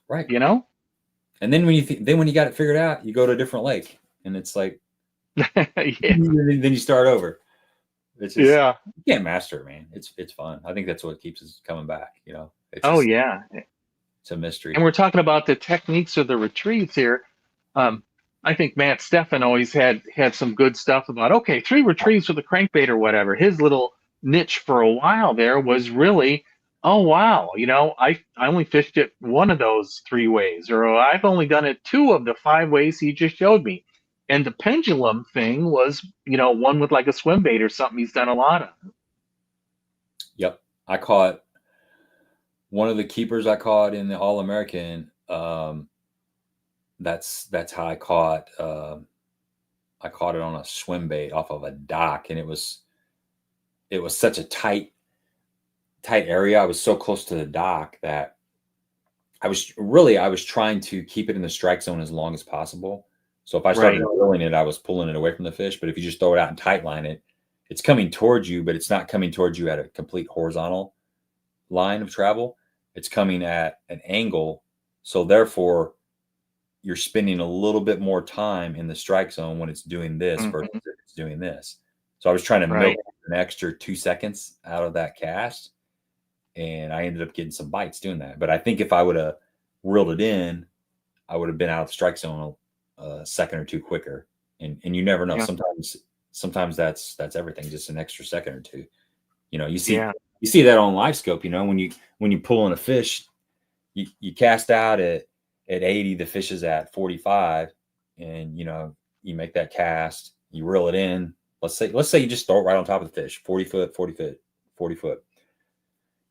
Right. You know? And then when you got it figured out, you go to a different lake, and it's like, then you start over. It's just, you can't master it, man. It's fun. I think that's what keeps us coming back, you know? It's a mystery. And we're talking about the techniques of the retrieves here. I think Matt Steffen always had some good stuff about, okay, 3 retrieves with a crankbait or whatever. His little niche for a while there was really, oh, wow, you know, I only fished it 1 of those 3 ways, or I've only done it 2 of the 5 ways he just showed me. And the pendulum thing was, you know, one with like a swim bait or something he's done a lot of. Yep. I caught one of the keepers I caught in the All-American. That's how I caught it on a swim bait off of a dock, and it was such a tight area. I was so close to the dock that I was trying to keep it in the strike zone as long as possible. So if I started rolling it, I was pulling it away from the fish. But if you just throw it out and tight line it, it's coming towards you, but it's not coming towards you at a complete horizontal line of travel. It's coming at an angle. So therefore, you're spending a little bit more time in the strike zone when it's doing this versus if it's doing this. So I was trying to milk an extra 2 seconds out of that cast, and I ended up getting some bites doing that. But I think if I would have reeled it in, I would have been out of the strike zone a second or two quicker. And you never know. Sometimes that's everything, just an extra second or two. You know, you see that on live scope, you know, when you pull in a fish, you cast out at 80, the fish is at 45, and you know, you make that cast, you reel it in. Let's say you just throw it right on top of the fish, 40 foot, 40 foot, 40 foot.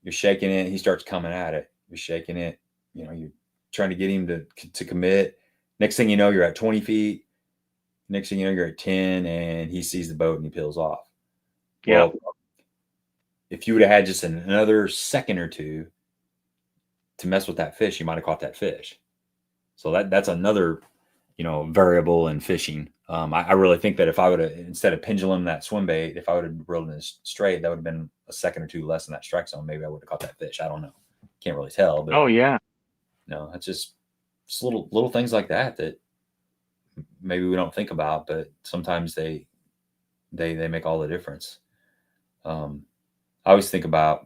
You're shaking it, he starts coming at it. You're shaking it, you know, you're trying to get him to commit. Next thing you know, you're at 20 feet. Next thing you know, you're at 10, and he sees the boat and he peels off. Well, if you would have had just another second or two to mess with that fish, you might have caught that fish. So that's another, you know, variable in fishing. I really think that if I would have, instead of pendulum that swim bait, if I would have reeled in straight, that would have been a second or two less in that strike zone. Maybe I would have caught that fish. I don't know. Can't really tell. But no, it's just little things like that maybe we don't think about, but sometimes they make all the difference. I always think about,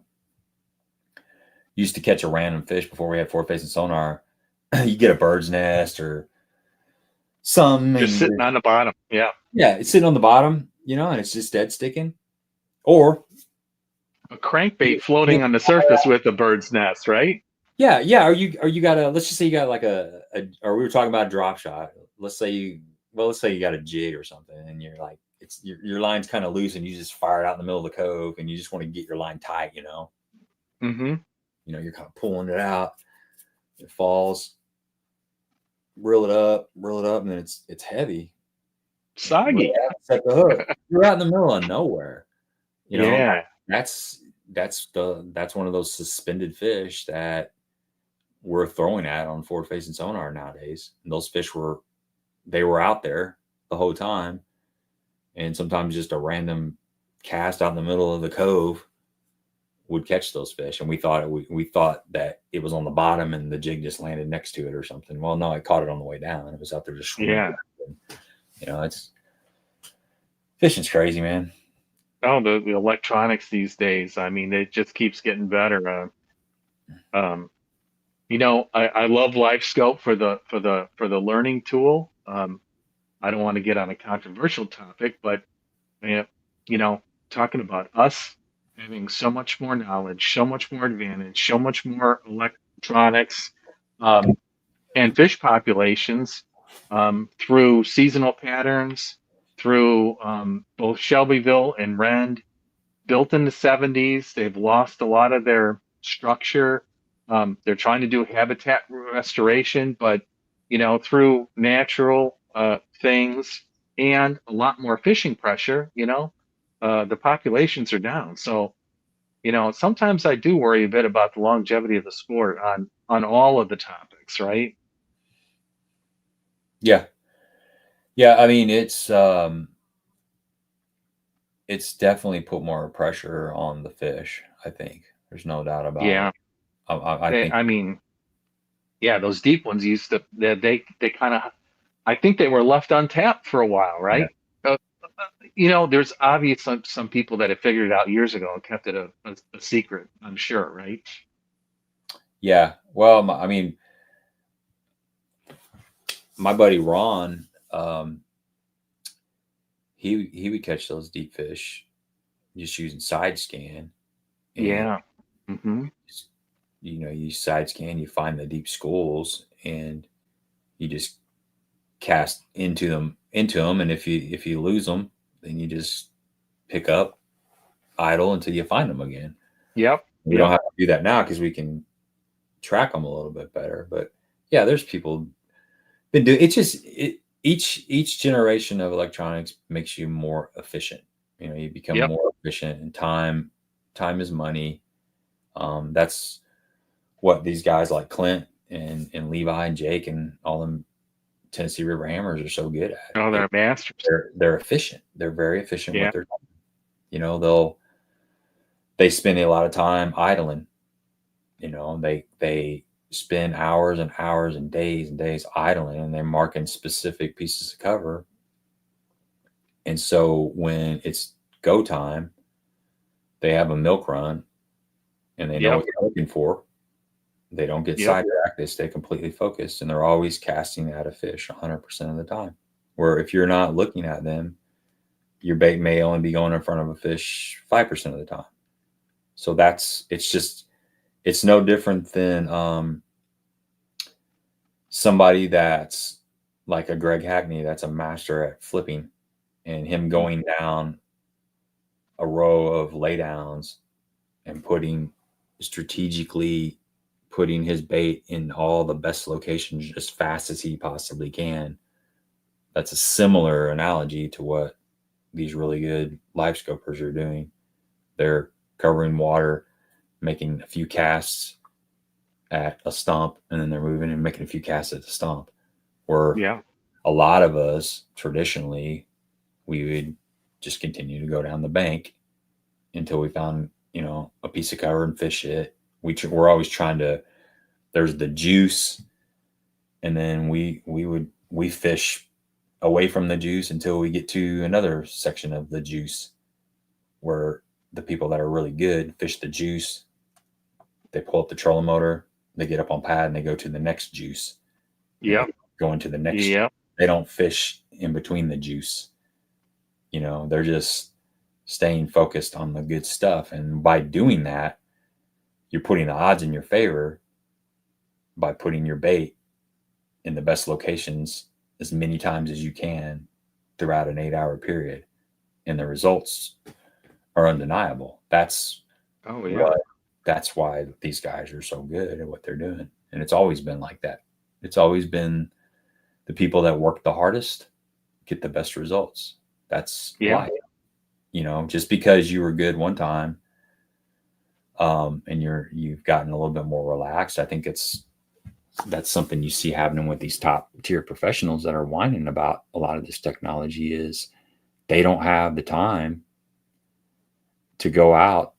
used to catch a random fish before we had forward facing sonar. You get a bird's nest or some just sitting on the bottom. Yeah, it's sitting on the bottom, you know, and it's just dead sticking, or a crankbait floating on the surface with a bird's nest, right? Yeah. Or you got let's just say you got like or we were talking about a drop shot. Let's say you got a jig or something, and you're like, your line's kind of loose, and you just fire it out in the middle of the cove, and you just want to get your line tight, you know. You know, you're kind of pulling it out, it falls, reel it up, and then it's heavy, soggy. Set the hook. You're out in the middle of nowhere. You know, that's one of those suspended fish that we're throwing at on forward facing sonar nowadays. And those fish were out there the whole time. And sometimes just a random cast out in the middle of the cove would catch those fish. And we thought that it was on the bottom and the jig just landed next to it or something. Well, no, I caught it on the way down. It was out there just swimming. Yeah. You know, fishing's crazy, man. Oh, the electronics these days. I mean, it just keeps getting better. You know, I love LiveScope for the learning tool. I don't want to get on a controversial topic, but you know, talking about us having so much more knowledge, so much more advantage, so much more electronics, and fish populations through seasonal patterns, through both Shelbyville and Rend, built in the 70s. They've lost a lot of their structure. They're trying to do habitat restoration, but you know, through natural things and a lot more fishing pressure, you know, the populations are down. So, you know, sometimes I do worry a bit about the longevity of the sport on all of the topics, right? Yeah. I mean, it's definitely put more pressure on the fish. I think there's no doubt about it. I mean, yeah, those deep ones used to they kind of, I think they were left untapped for a while, right? Uh, you know, there's obvious some people that have figured it out years ago and kept it a secret, I'm sure, right? Yeah. Well, I mean, my buddy Ron, he would catch those deep fish just using side scan. Yeah. You know, you side scan, you find the deep schools, and you just cast into them, and if you lose them, then you just pick up, idle until you find them again. Yep. We don't have to do that now because we can track them a little bit better. But yeah, there's people been doing it. Just each generation of electronics makes you more efficient. You know, you become more efficient, and time is money. That's what these guys like Clint and Levi and Jake and all them Tennessee River Hammers are so good at. Oh, they're masters. They're efficient. They're very efficient Yeah. with their time. You know, they spend a lot of time idling. You know, they spend hours and hours and days idling, and they're marking specific pieces of cover. And so when it's go time, they have a milk run, and they know what they're looking for. They don't get sidetracked. They stay completely focused, and they're always casting at a fish 100% of the time. Where if you're not looking at them, your bait may only be going in front of a fish 5% of the time. So it's no different than somebody that's like a Greg Hackney that's a master at flipping, and him going down a row of laydowns and strategically putting his bait in all the best locations as fast as he possibly can. That's a similar analogy to what these really good live scopers are doing. They're covering water, making a few casts at a stump, and then they're moving and making a few casts at the stump. Where a lot of us traditionally, we would just continue to go down the bank until we found, you know, a piece of cover and fish it. We're always trying to, there's the juice, and then we fish away from the juice until we get to another section of the juice, where the people that are really good fish the juice. They pull up the trolling motor, they get up on pad, and they go to the next juice. Go into the next. They don't fish in between the juice. You know, they're just staying focused on the good stuff. And by doing that, you're putting the odds in your favor by putting your bait in the best locations as many times as you can throughout an 8-hour period. And the results are undeniable. That's why these guys are so good at what they're doing. And it's always been like that. It's always been the people that work the hardest get the best results. That's why. You know, just because you were good one time, and you've gotten a little bit more relaxed, I think that's something you see happening with these top tier professionals that are whining about a lot of this technology, is they don't have the time to go out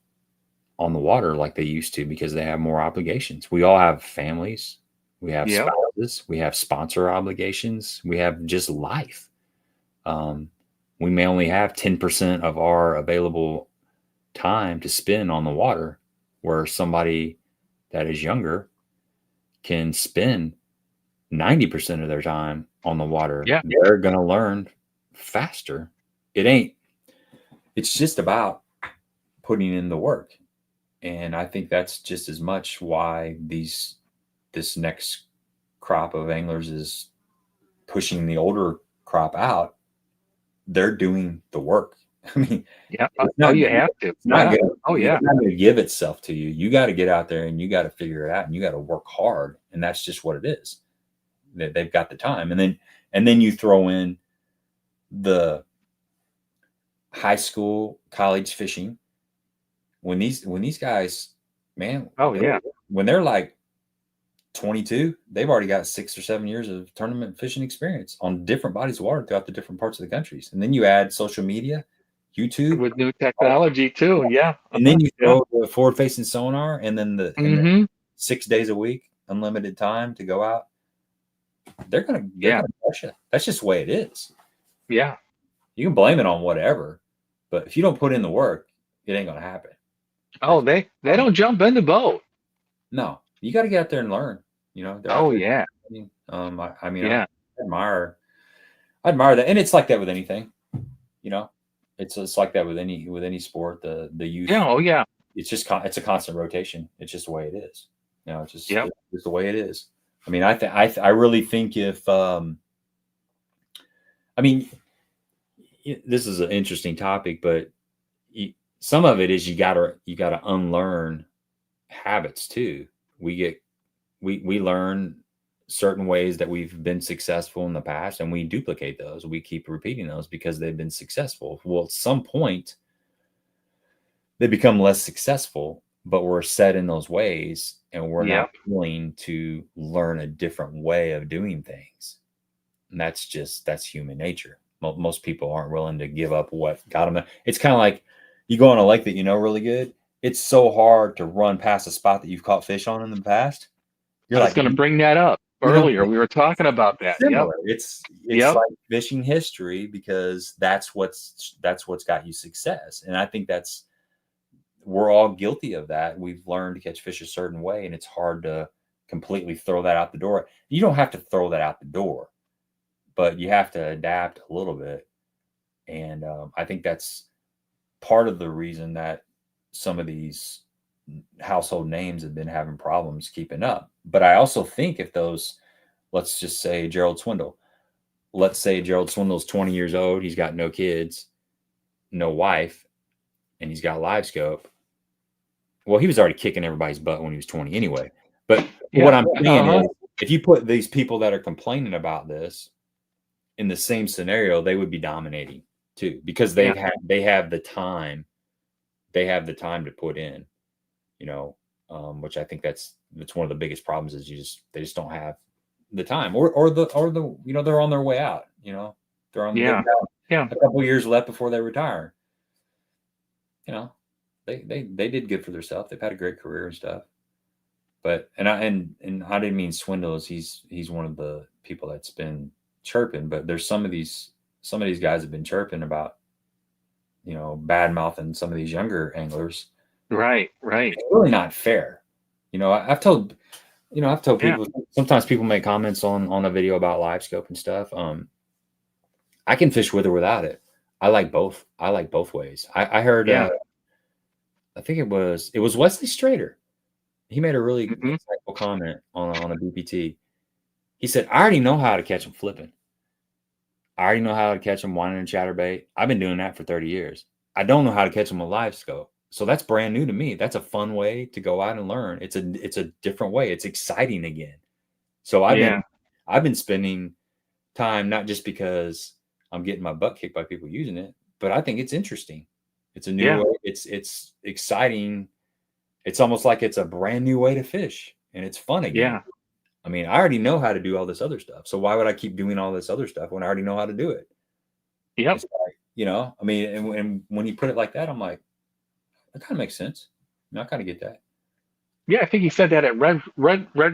on the water like they used to because they have more obligations. We all have families, we have spouses, we have sponsor obligations, we have just life. We may only have 10% of our available time to spend on the water, where somebody that is younger can spend 90% of their time on the water. They're going to learn faster. It's just about putting in the work. And I think that's just as much why this next crop of anglers is pushing the older crop out. They're doing the work. I mean, you have to. It's not going to give itself to you. You got to get out there and you got to figure it out, and you got to work hard. And that's just what it is. They've got the time. And then you throw in the high school, college fishing. When these guys, man, when they're like 22, they've already got 6 or 7 years of tournament fishing experience on different bodies of water throughout the different parts of the countries. And then you add social media, YouTube with new technology too. And then you throw the forward facing sonar, and then the 6 days a week, unlimited time to go out. They're gonna push it. That's just the way it is. Yeah. You can blame it on whatever, but if you don't put in the work, it ain't gonna happen. Oh, they don't jump in the boat. No, you got to get out there and learn. You know. I admire that, and it's like that with anything. You know, it's like that with any sport. The youth. It's just it's a constant rotation. It's just the way it is. You know, it's just the way it is. I mean, I really think if this is an interesting topic, but some of it is you gotta unlearn habits too. We learn certain ways that we've been successful in the past, and we duplicate those. We keep repeating those because they've been successful. Well, at some point they become less successful, but we're set in those ways, and we're not willing to learn a different way of doing things. And that's human nature. Most people aren't willing to give up what got them. It's kind of like you go on a lake that you know really good. It's so hard to run past a spot that you've caught fish on in the past. You're I was like, going to bring that up earlier. We were talking about that. Similar. It's like fishing history, because that's what's got you success. And I think we're all guilty of that. We've learned to catch fish a certain way, and it's hard to completely throw that out the door. You don't have to throw that out the door, but you have to adapt a little bit. And I think that's part of the reason that some of these household names have been having problems keeping up. But I also think if those, let's just say Gerald Swindle, let's say Gerald Swindle's 20 years old, he's got no kids, no wife, and he's got live scope. Well, he was already kicking everybody's butt when he was 20 anyway. But what I'm saying is, if you put these people that are complaining about this in the same scenario, they would be dominating too, because they have the time. They have the time to put in, which I think that's one of the biggest problems is they just don't have the time, or the they're on their way out. They're on a couple of years left before they retire. They did good for themselves. They've had a great career and stuff. But I didn't mean Swindle as he's one of the people that's been chirping, but there's some of these guys have been chirping about bad mouthing some of these younger anglers. Right. It's really not fair. I've told people, sometimes people make comments on a video about live scope and stuff. I can fish with or without it. I like both. I like both ways. I heard I think it was Wesley Strader. He made a really insightful comment on a BPT. He said, I already know how to catch them flipping. I already know how to catch them whining and chatterbait. I've been doing that for 30 years. I don't know how to catch them with live scope. So that's brand new to me. That's a fun way to go out and learn. It's a different way. It's exciting again. So I've been spending time, not just because I'm getting my butt kicked by people using it, but I think it's interesting. It's a new way. It's exciting. It's almost like it's a brand new way to fish, and it's fun again. I mean, I already know how to do all this other stuff. So why would I keep doing all this other stuff when I already know how to do it? It's like, I mean, and when you put it like that, I'm like, that kind of makes sense. I kind of get that. Yeah, I think he said that at Red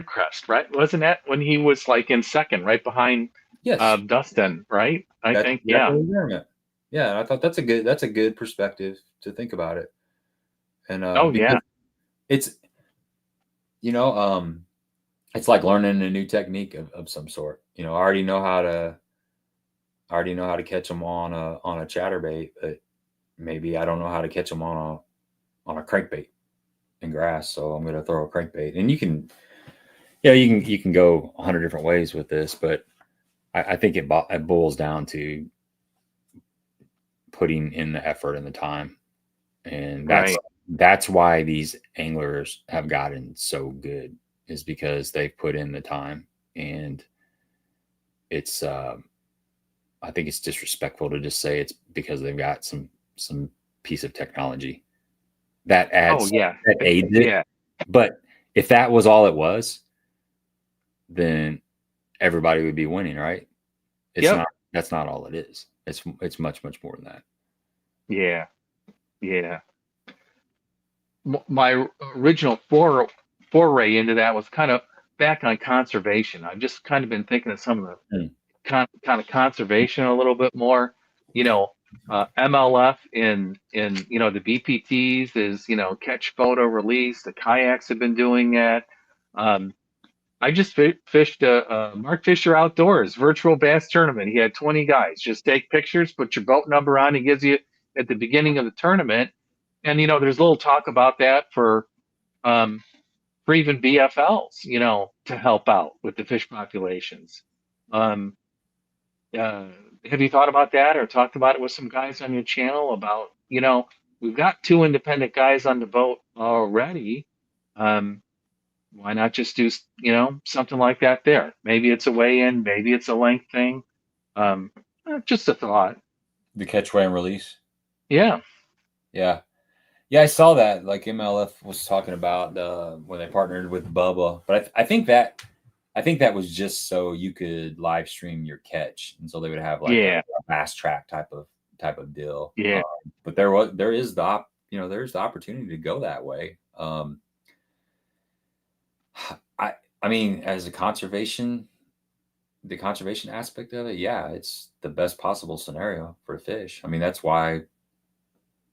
Crest, right? Wasn't that when he was like in second, right behind Dustin, right? I think. Yeah, I thought that's a good perspective to think about it. And it's it's like learning a new technique of some sort. I already know how to catch them on a chatterbait, but maybe I don't know how to catch them on a crankbait in grass. So I'm going to throw a crankbait, and you can go 100 different ways with this, but I think it boils down to putting in the effort and the time, and that's why these anglers have gotten so good, is because they've put in the time. And it's I think it's disrespectful to just say it's because they've got some piece of technology that adds that aids it. But if that was all it was, then everybody would be winning, right? It's not. That's not all it is. It's much more than that. Yeah. My original foray into that was kind of back on conservation. I've just kind of been thinking of some of the kind of conservation a little bit more. MLF in the BPTs is catch, photo, release. The kayaks have been doing that. I just fished a Mark Fisher Outdoors virtual bass tournament. He had 20 guys. Just take pictures, put your boat number on. He gives you at the beginning of the tournament. And there's a little talk about that for even BFLs, to help out with the fish populations. Have you thought about that or talked about it with some guys on your channel about, we've got 2 independent guys on the boat already. Why not just do, something like that there? Maybe it's a weigh in, maybe it's a length thing. Just a thought. The catch, weigh, and release. Yeah. Yeah, I saw that. Like MLF was talking about when they partnered with Bubba, but I think that was just so you could live stream your catch, and so they would have like Yeah. a fast track type of deal. Yeah. But there is there's the opportunity to go that way. I mean, as a the conservation aspect of it, yeah, it's the best possible scenario for a fish. I mean, that's why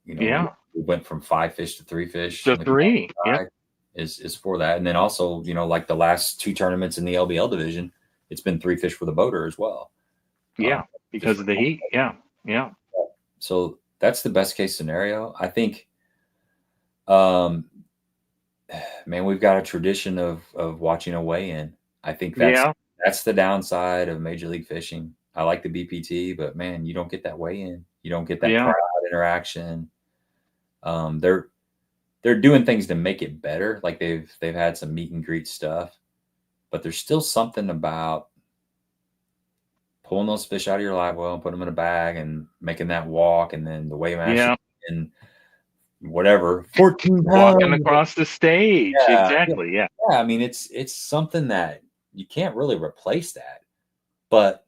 Yeah. we went from 5 fish to 3 fish The in the three. Yeah. side is for that. And then also, like the last two tournaments in the LBL division, it's been 3 fish with a boater as well. Yeah. Because of the heat. Yeah. Yeah. So that's the best case scenario. I think, man, we've got a tradition of watching a weigh-in. I think that's the downside of Major League Fishing. I like the BPT, but man, you don't get that weigh-in. You don't get that crowd interaction. They're doing things to make it better. Like they've had some meet and greet stuff, but there's still something about pulling those fish out of your live well and putting them in a bag and making that walk, and then the weigh master and whatever 14 pounds walking across the stage. Exactly. Yeah. I mean, it's something that you can't really replace that, but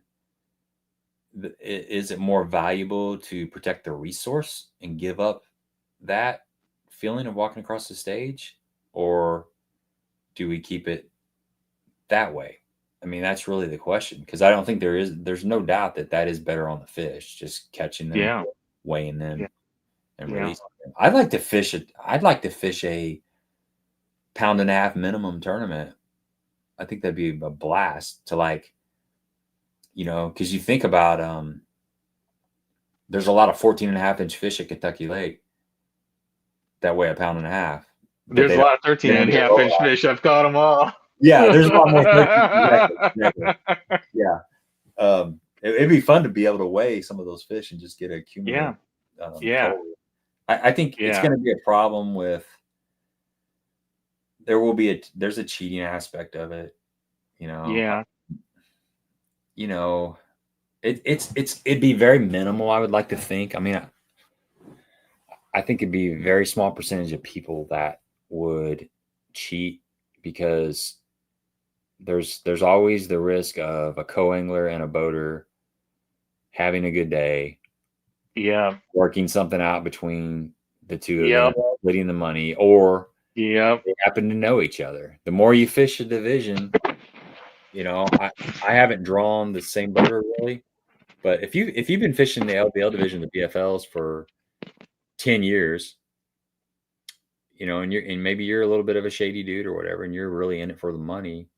is it more valuable to protect the resource and give up that feeling of walking across the stage, or do we keep it that way? I mean, that's really the question, because I don't think there's no doubt that is better on the fish, just catching them, weighing them, and releasing them. I'd like to fish a 1.5 pound minimum tournament. I think that'd be a blast to because you think about there's a lot of 14.5 inch fish at Kentucky Lake that weigh 1.5 pounds. There's a lot of 13.5 inch fish. I've caught them all. Yeah, there's a lot more. Exactly. Yeah. It'd be fun to be able to weigh some of those fish and just get a cumulative. Total. I think it's going to be a problem with. There's a cheating aspect of it, it'd be very minimal. I would like to think. I mean, I think it'd be a very small percentage of people that would cheat, because there's always the risk of a co-angler and a boater having a good day. Yeah. Working something out between the two of them, splitting the money, or they happen to know each other. The more you fish a division, I haven't drawn the same boater really, but if you've been fishing the LBL division, the BFLs for 10 years, and maybe you're a little bit of a shady dude or whatever, and you're really in it for the money,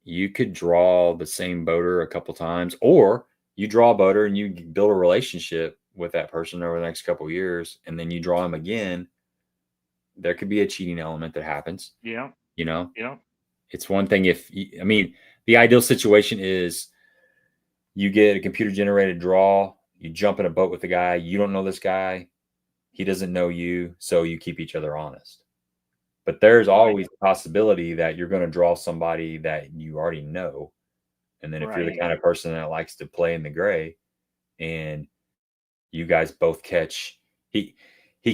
you could draw the same boater a couple times, or you draw a boater and you build a relationship with that person over the next couple of years, and then you draw him again. There could be a cheating element that happens. Yeah. It's one thing the ideal situation is you get a computer generated draw, you jump in a boat with the guy, you don't know this guy, he doesn't know you, so you keep each other honest. But there's always a possibility that you're going to draw somebody that you already know. And then if you're the kind of person that likes to play in the gray, and you guys both catch, he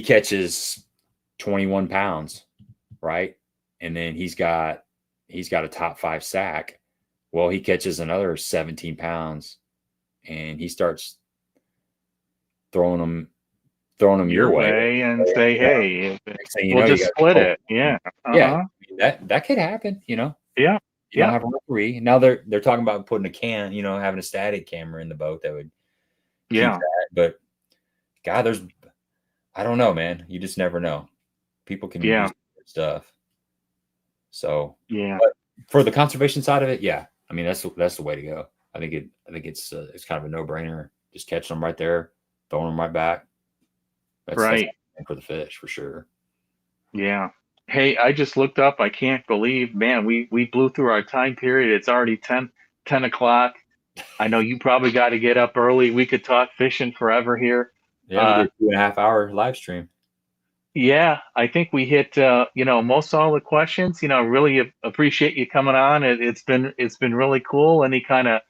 catches 21 pounds, right? And then he's got a top 5 sack. Well, he catches another 17 pounds and he starts throwing them your way and say, hey, we'll just split it. Yeah. Yeah. That could happen, Yeah. You don't have a referee. Now they're talking about putting a can, having a static camera in the boat that would keep that. But God, I don't know, man. You just never know. People can use stuff. So but for the conservation side of it, yeah. I mean, that's the way to go. I think it's kind of a no-brainer. Just catching them right there, throwing them right back. That's for the fish for sure. Yeah. Hey, I just looked up. I can't believe, man, we blew through our time period. It's already 10 o'clock. I know you probably got to get up early. We could talk fishing forever here. Yeah, we did a 2.5 hour live stream. Yeah, I think we hit most all the questions. Really appreciate you coming on. It's been really cool. Any kind of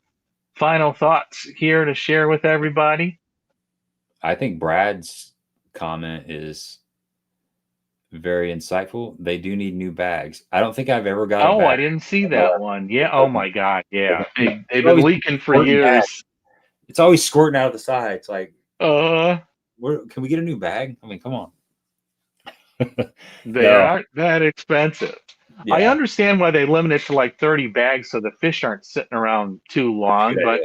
final thoughts here to share with everybody? I think Brad's comment is very insightful. They do need new bags. I don't think I've ever got a Oh, I bag. didn't see that one. Yeah. Oh my God. Yeah. They've been Always leaking for squirting back. years. It's always squirting out of the side. It's like, Uh, can we get a new bag? I mean, come on. they No, aren't that expensive. I yeah, understand why they limit it to like 30 bags so the fish aren't sitting around too that's a good long, but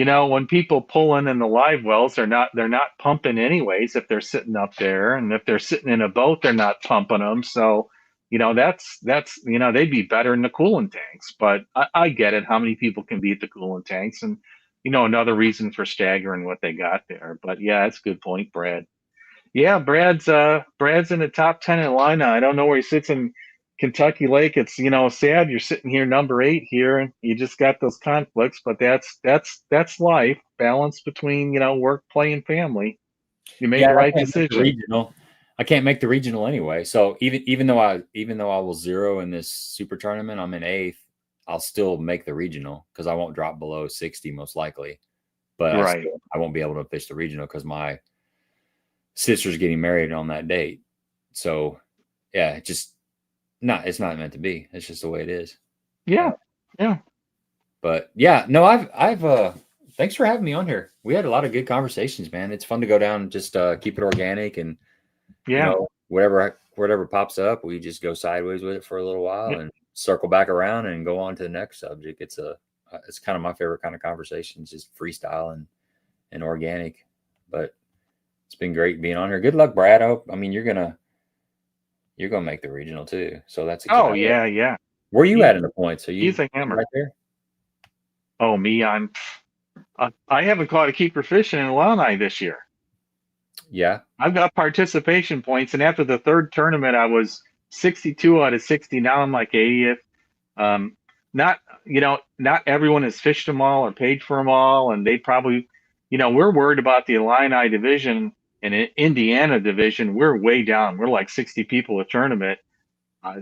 idea. when people pull in the live wells, they're not pumping anyways if they're sitting up there, and if they're sitting in a boat, they're not pumping them. So, that's they'd be better in the coolant tanks. But I get it. How many people can beat the coolant tanks? And another reason for staggering what they got there. But yeah, that's a good point, Brad. Yeah, Brad's in the top 10 in Atlanta. I don't know where he sits in Kentucky Lake. It's sad you're sitting here number 8 here, and you just got those conflicts. But that's life. Balance between work, play, and family. You made Yeah, the I right can't make the decision. regional. I can't make the regional anyway. So even though I will zero in this super tournament, I'm in 8th. I'll still make the regional because I won't drop below 60 most likely. But Right. I won't be able to fish the regional because my sister's getting married on that date. So yeah, it's not meant to be. It's just the way it is. Yeah. Yeah. But yeah, no, I've thanks for having me on here. We had a lot of good conversations, man. It's fun to go down and just keep it organic, and Yeah. whatever pops up, we just go sideways with it for a little while Yeah. and circle back around and go on to the next subject. It's kind of my favorite kind of conversations, just freestyle and organic. But it's been great being on here. Good luck, Brad. I mean, you're gonna make the regional too, so that's Oh exciting. yeah. Yeah. Where are you He, at in the points? Are he's you a hammer. right there? Oh me, I haven't caught a keeper fishing in Illini this year. Yeah. I've got participation points, and after the third tournament, I was 62 out of 60. Now I'm like 80th. Um, not everyone has fished them all or paid for them all, and they probably, we're worried about the Illini division and Indiana division. We're way down. We're like 60 people a tournament.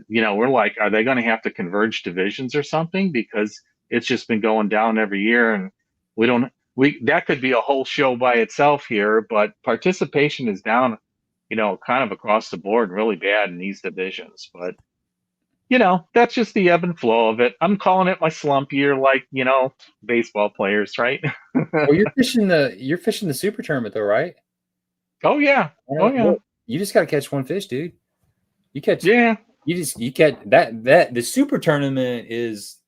We're like, are they going to have to converge divisions or something? Because it's just been going down every year, and we don't. We that could be a whole show by itself here, but participation is down, kind of across the board, really bad in these divisions. But that's just the ebb and flow of it. I'm calling it my slump year, like baseball players, right? Well, you're fishing the super tournament though, right? Oh yeah, oh yeah, Look, you just got to catch one fish, dude. You catch yeah. you catch that the super tournament is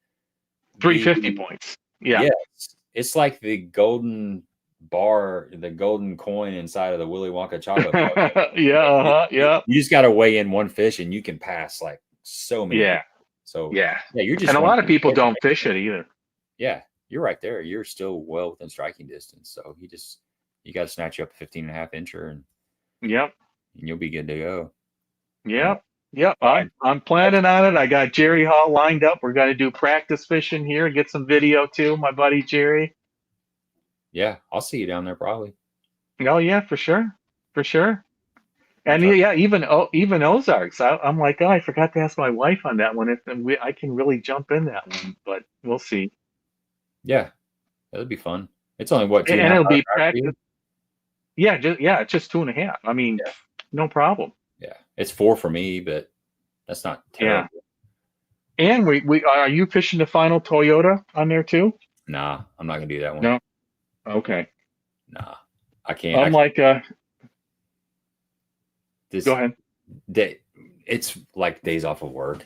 350 the points. Yeah, yes, it's like the golden bar, the golden coin inside of the Willy Wonka chocolate bar. yeah, yeah, You just got to weigh in one fish and you can pass like so many yeah, people. So yeah. yeah, you're And just a one lot of fish people away from don't fish it either. yeah, you're right there. You're still well within striking distance. So you got to snatch you up a 15.5 incher Yep, and you'll be good to go. yep, yep. All right. I'm planning on it. I got Jerry Hall lined up. We're going to do practice fishing here, get some video too. My buddy Jerry. Yeah, I'll see you down there probably. Oh yeah, for sure, for sure. I'll And try. yeah, even Ozarks. I'm like, oh, I forgot to ask my wife on that one if I can really jump in that one, but we'll see. Yeah, that'd be fun. It's only what, two and a And half it'll hour be drive for practice. you? Yeah, it's just 2.5. I mean, Yeah, no problem. yeah. It's 4 for me, but that's not Yeah. terrible. And we are you fishing the final Toyota on there too? Nah, I'm not gonna do that one. No. Okay. Nah, I can't. I'm like, go This ahead. day, it's like days off of work.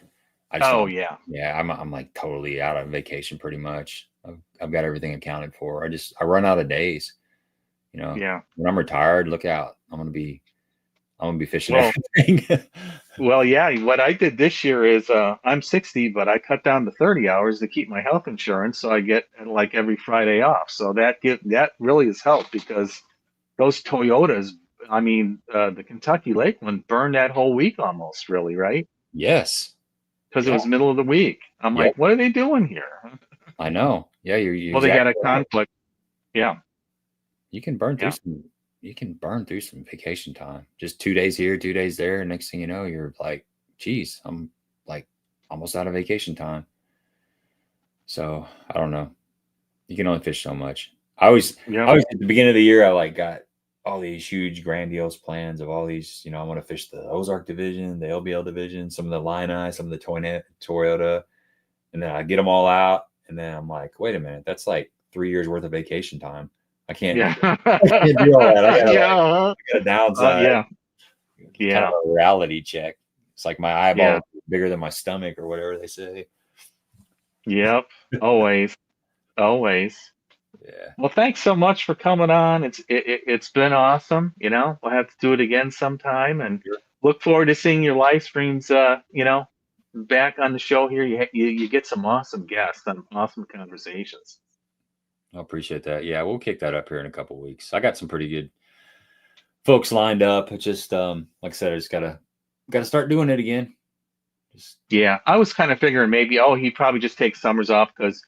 I just Oh don't. yeah. Yeah, I'm like totally out on vacation pretty much. I've got everything accounted for. I run out of days. Yeah. When I'm retired, look out. I'm gonna be fishing Well, everything. well, yeah. What I did this year is I'm 60, but I cut down to 30 hours to keep my health insurance, so I get like every Friday off. So that really has helped because those Toyotas. I mean, the Kentucky Lake one burned that whole week almost, really, right? Yes. Because it Yeah. was middle of the week. I'm Yep. like, what are they doing here? I know. Yeah, you're Well, they got a exactly right. conflict. Yeah, You can burn through yeah, some. You can burn through some vacation time. Just 2 days here, 2 days there. Next thing you know, you're like, geez, I'm like almost out of vacation time. So I don't know. You can only fish so much. I yeah. always at the beginning of the year, I like got all these huge grandiose plans of all these, I want to fish the Ozark division, the LBL division, some of the Line some of the Toyota, and then I get them all out, and then I'm like, wait a minute, that's like 3 years worth of vacation time. I can't, Yeah. I can't do all that. Yeah. I got a downside. Yeah. Kind Yeah. of a reality check. It's like my eyeball Yeah. is bigger than my stomach or whatever they say. Yep. Always. Always. Yeah. Well, thanks so much for coming on. It's been awesome. We'll have to do it again sometime, and Sure. look forward to seeing your live streams. Back on the show here. You get some awesome guests and awesome conversations. I appreciate that. Yeah, we'll kick that up here in a couple of weeks. I got some pretty good folks lined up. It's just like I said, I just gotta start doing it again. Yeah, I was kind of figuring maybe, he probably just takes summers off because,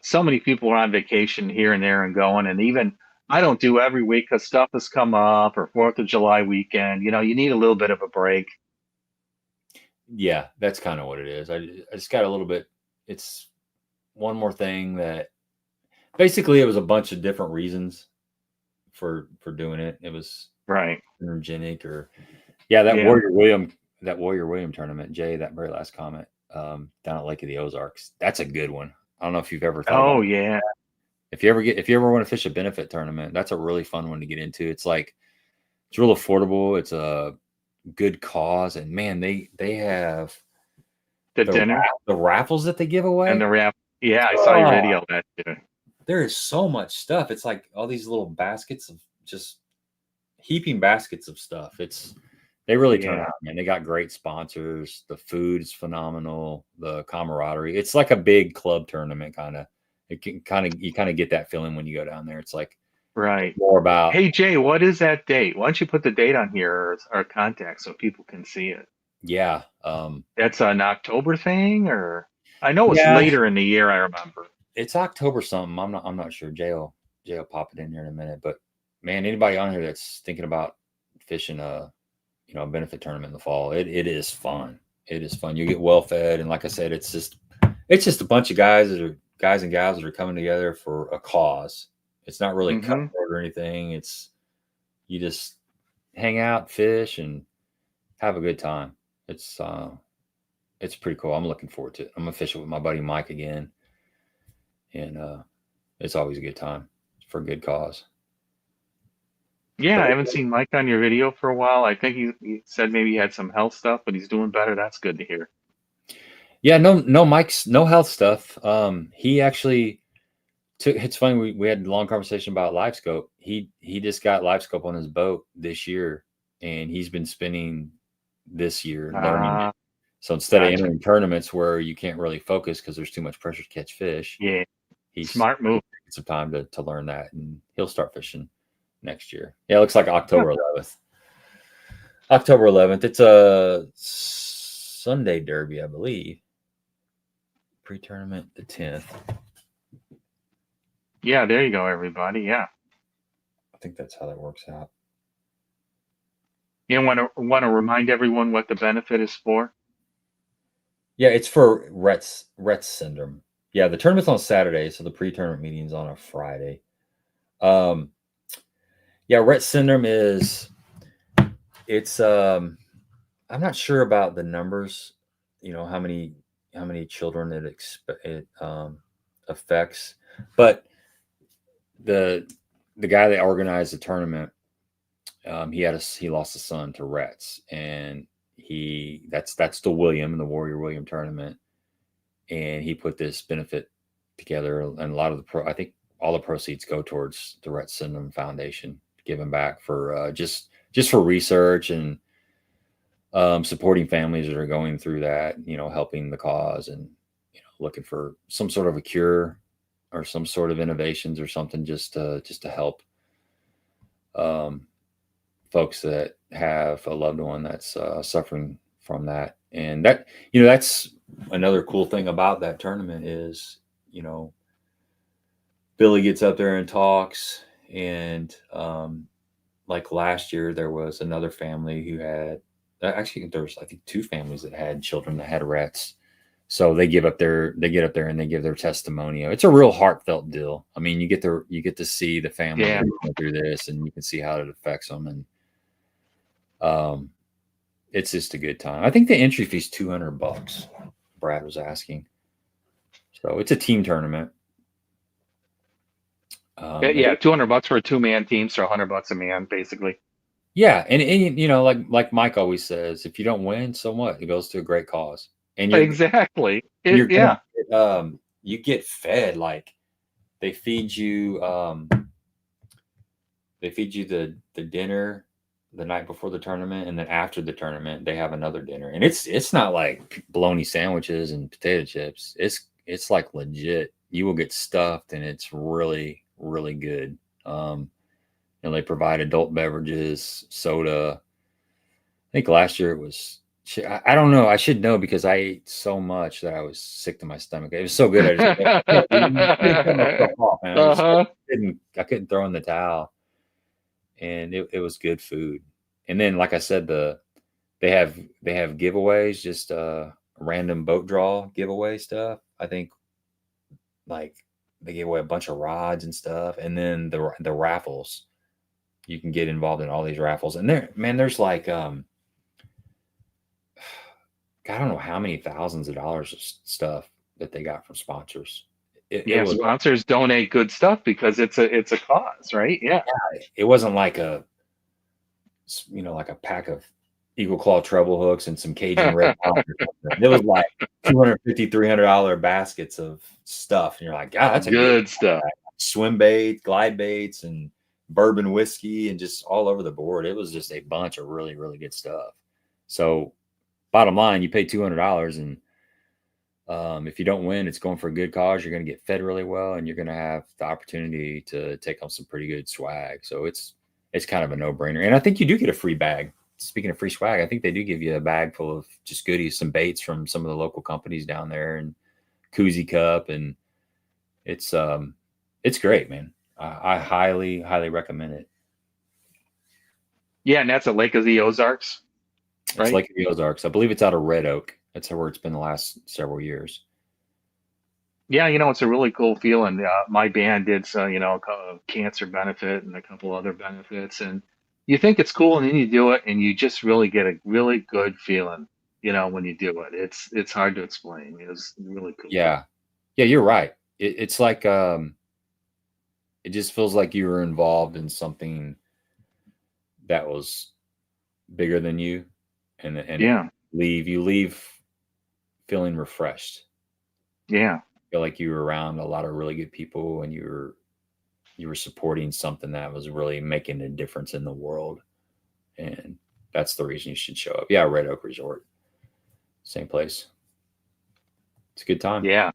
so many people are on vacation here and there and going. And even I don't do every week because stuff has come up or 4th of July weekend. You need a little bit of a break. Yeah, that's kind of what it is. I just got a little bit. It's one more thing that basically it was a bunch of different reasons for doing it. It was Right. energetic that Warrior William tournament, Jay, that very last comment down at Lake of the Ozarks. That's a good one. I don't know if you've ever thought about Yeah. If you ever want to fish a benefit tournament, that's a really fun one to get into. It's real affordable. It's a good cause, and man, they have The dinner the raffles that they give away and the wrap. Yeah, I saw your video of that too. There is so much stuff. It's like all these little baskets of just heaping baskets of stuff. They really turn out, man. They got great sponsors. The food is phenomenal. The camaraderie. It's like a big club tournament kind of. You kind of get that feeling when you go down there. It's like Right. more about. Hey Jay, what is that date? Why don't you put the date on here or contact so people can see it? Yeah. That's an October thing, or I know it's Yeah. later in the year. I remember. It's October something. I'm not sure. Jay will pop it in here in a minute. But man, anybody on here that's thinking about fishing a benefit tournament in the fall, it is fun. It is fun. You get well fed, and like I said, it's just a bunch of guys and gals that are coming together for a cause. It's not really cutthroat or anything. It's you just hang out, fish, and have a good time. It's pretty cool. I'm looking forward to it. I'm gonna fish it with my buddy Mike again, and it's always a good time for a good cause. Yeah, I haven't seen Mike on your video for a while. I think he said maybe he had some health stuff, but he's doing better. That's good to hear. Yeah, no Mike's no health stuff. He actually it's funny, we had a long conversation about live scope. He just got live scope on his boat this year, and he's been spending this year learning. So instead of entering tournaments where you can't really focus because there's too much pressure to catch fish, he's smart move. Some time to learn that, and he'll start fishing next year. Yeah, it looks like October 11th. October 11th. It's a Sunday derby, I believe. Pre-tournament the 10th. Yeah, there you go, everybody. Yeah, I think that's how that works out. You want to remind everyone what the benefit is for? Yeah, it's for Rhett's syndrome. Yeah, the tournament's on Saturday, so the pre-tournament meeting's on a Friday. Yeah, Rhett's syndrome it's I'm not sure about the numbers, how many children it affects, but the guy that organized the tournament, he lost a son to Rhett's, and that's the Warrior William tournament, and he put this benefit together, and a lot of I think all the proceeds go towards the Rhett Syndrome Foundation, giving back for just for research and supporting families that are going through that, helping the cause, and looking for some sort of a cure or some sort of innovations or something just to help folks that have a loved one that's suffering from that. And that, that's another cool thing about that tournament is, Billy gets up there and talks, and like last year there was another family who had, actually there was, I think, two families that had children that had Rhett's, So they get up there and they give their testimonial. It's a real heartfelt deal. I mean, you get to see the family going through this, and you can see how it affects them. And it's just a good time. I think the entry fee is $200. Brad was asking. So it's a team tournament. Yeah, $200 for a 2-man team, so $100 a man, basically. Yeah, and you know, like Mike always says, if you don't win, so what? It goes to a great cause, and Exactly. you're Yeah. you get fed. Like they feed you the dinner the night before the tournament, and then after the tournament they have another dinner, and it's not like bologna sandwiches and potato chips. It's like legit. You will get stuffed, and it's really really good. And they provide adult beverages, soda. I think last year it was. I don't know. I should know because I ate so much that I was sick to my stomach. It was so good. I couldn't myself off, man. I couldn't throw in the towel, and it was good food. And then, like I said, they have giveaways, just random boat draw giveaway stuff. I think like they gave away a bunch of rods and stuff, and then the raffles. You can get involved in all these raffles, and there's like I don't know how many thousands of dollars of stuff that they got from sponsors. Sponsors donate good stuff because it's a cause, right? Yeah. It wasn't like a pack of Eagle Claw treble hooks and some Cajun red. It was like $250, $300 baskets of stuff, and you're like, God, that's a good stuff. Swim bait, glide baits, and bourbon whiskey, and just all over the board. It was just a bunch of really really good stuff. So bottom line, you pay $200, and if you don't win, it's going for a good cause. You're going to get fed really well, and you're going to have the opportunity to take on some pretty good swag. So it's kind of a no-brainer. And I think you do get a free bag. Speaking of free swag, I think they do give you a bag full of just goodies, some baits from some of the local companies down there, and koozie cup, and it's great, man. I highly highly recommend it. Yeah, and that's at Lake of the Ozarks. Right? It's Lake of the Ozarks. I believe it's out of Red Oak. That's where it's been the last several years. Yeah, it's a really cool feeling. My band did a cancer benefit and a couple other benefits, and you think it's cool, and then you do it, and you just really get a really good feeling, when you do it. It's hard to explain. It's really cool. Yeah, you're right. It's like it just feels like you were involved in something that was bigger than you, and yeah, you leave feeling refreshed. Yeah. Feel like you were around a lot of really good people, and you were supporting something that was really making a difference in the world. And that's the reason you should show up. Yeah, Red Oak Resort. Same place. It's a good time. Yeah.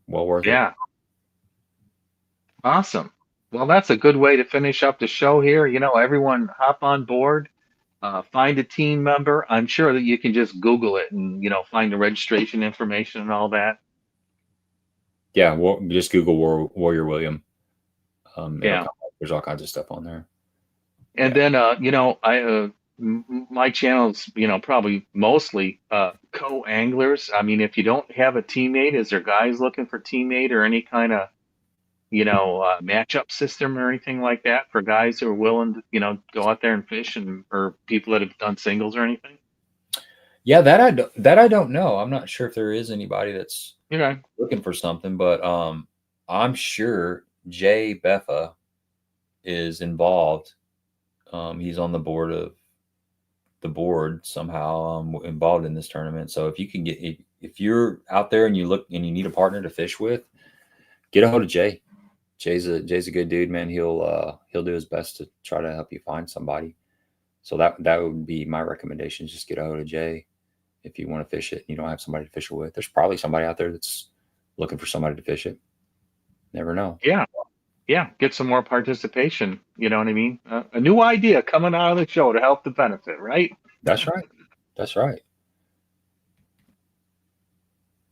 Well worth it. Yeah. Awesome. Well, that's a good way to finish up the show here. Everyone hop on board, find a team member. I'm sure that you can just Google it and, find the registration information and all that. Yeah, well, just Google Warrior William. Yeah. There's all kinds of stuff on there. And then, my channel's, probably mostly co-anglers. I mean, if you don't have a teammate, is there guys looking for teammate or any kind of, matchup system or anything like that for guys who are willing to, go out there and fish, or people that have done singles or anything? Yeah, that I don't know. I'm not sure if there is anybody that's looking for something, but I'm sure Jay Beffa is involved. He's on the board somehow, involved in this tournament. So if you can if you're out there and you look and you need a partner to fish with, get a hold of Jay. Jay's a good dude, man. He'll do his best to try to help you find somebody. So that would be my recommendation. Just get a hold of Jay if you want to fish it and you don't have somebody to fish it with. There's probably somebody out there that's looking for somebody to fish it. Never know. Yeah, get some more participation. You know what I mean? A new idea coming out of the show to help the benefit, right? That's right.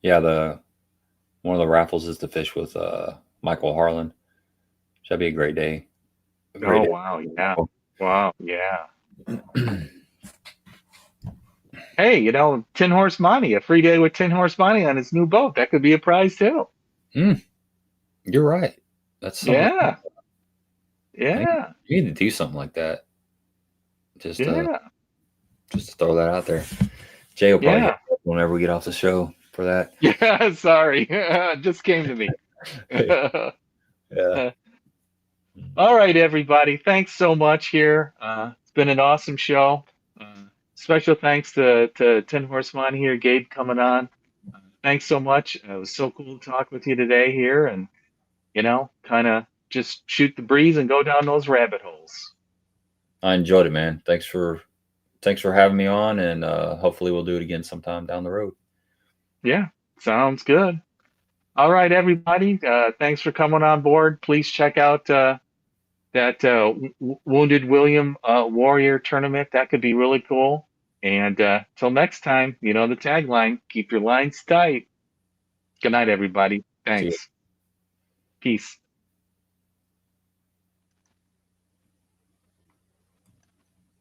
Yeah, one of the raffles is to fish with Michael Harlan. Should be a great day. Wow, yeah. Wow, yeah. Hey, Tin Horse Monty, a free day with Tin Horse Monty on his new boat. That could be a prize too. You're right. That's something. Yeah. Yeah. You need to do something like that. Just Yeah. just to throw that out there. Jay will probably hit Yeah. us up whenever we get off the show for that. Yeah. Sorry. Just came to me. Yeah. All right, everybody. Thanks so much here. It's been an awesome show. Special thanks to Tin Horse Monty here, Gabe coming on. Thanks so much. It was so cool to talk with you today here and, kind of just shoot the breeze and go down those rabbit holes. I enjoyed it, man. Thanks for having me on, and hopefully we'll do it again sometime down the road. Yeah, sounds good. All right, everybody. Thanks for coming on board. Please check out that Wounded William Warrior tournament. That could be really cool. And till next time, the tagline, keep your lines tight. Good night, everybody. See you. Thanks. Peace.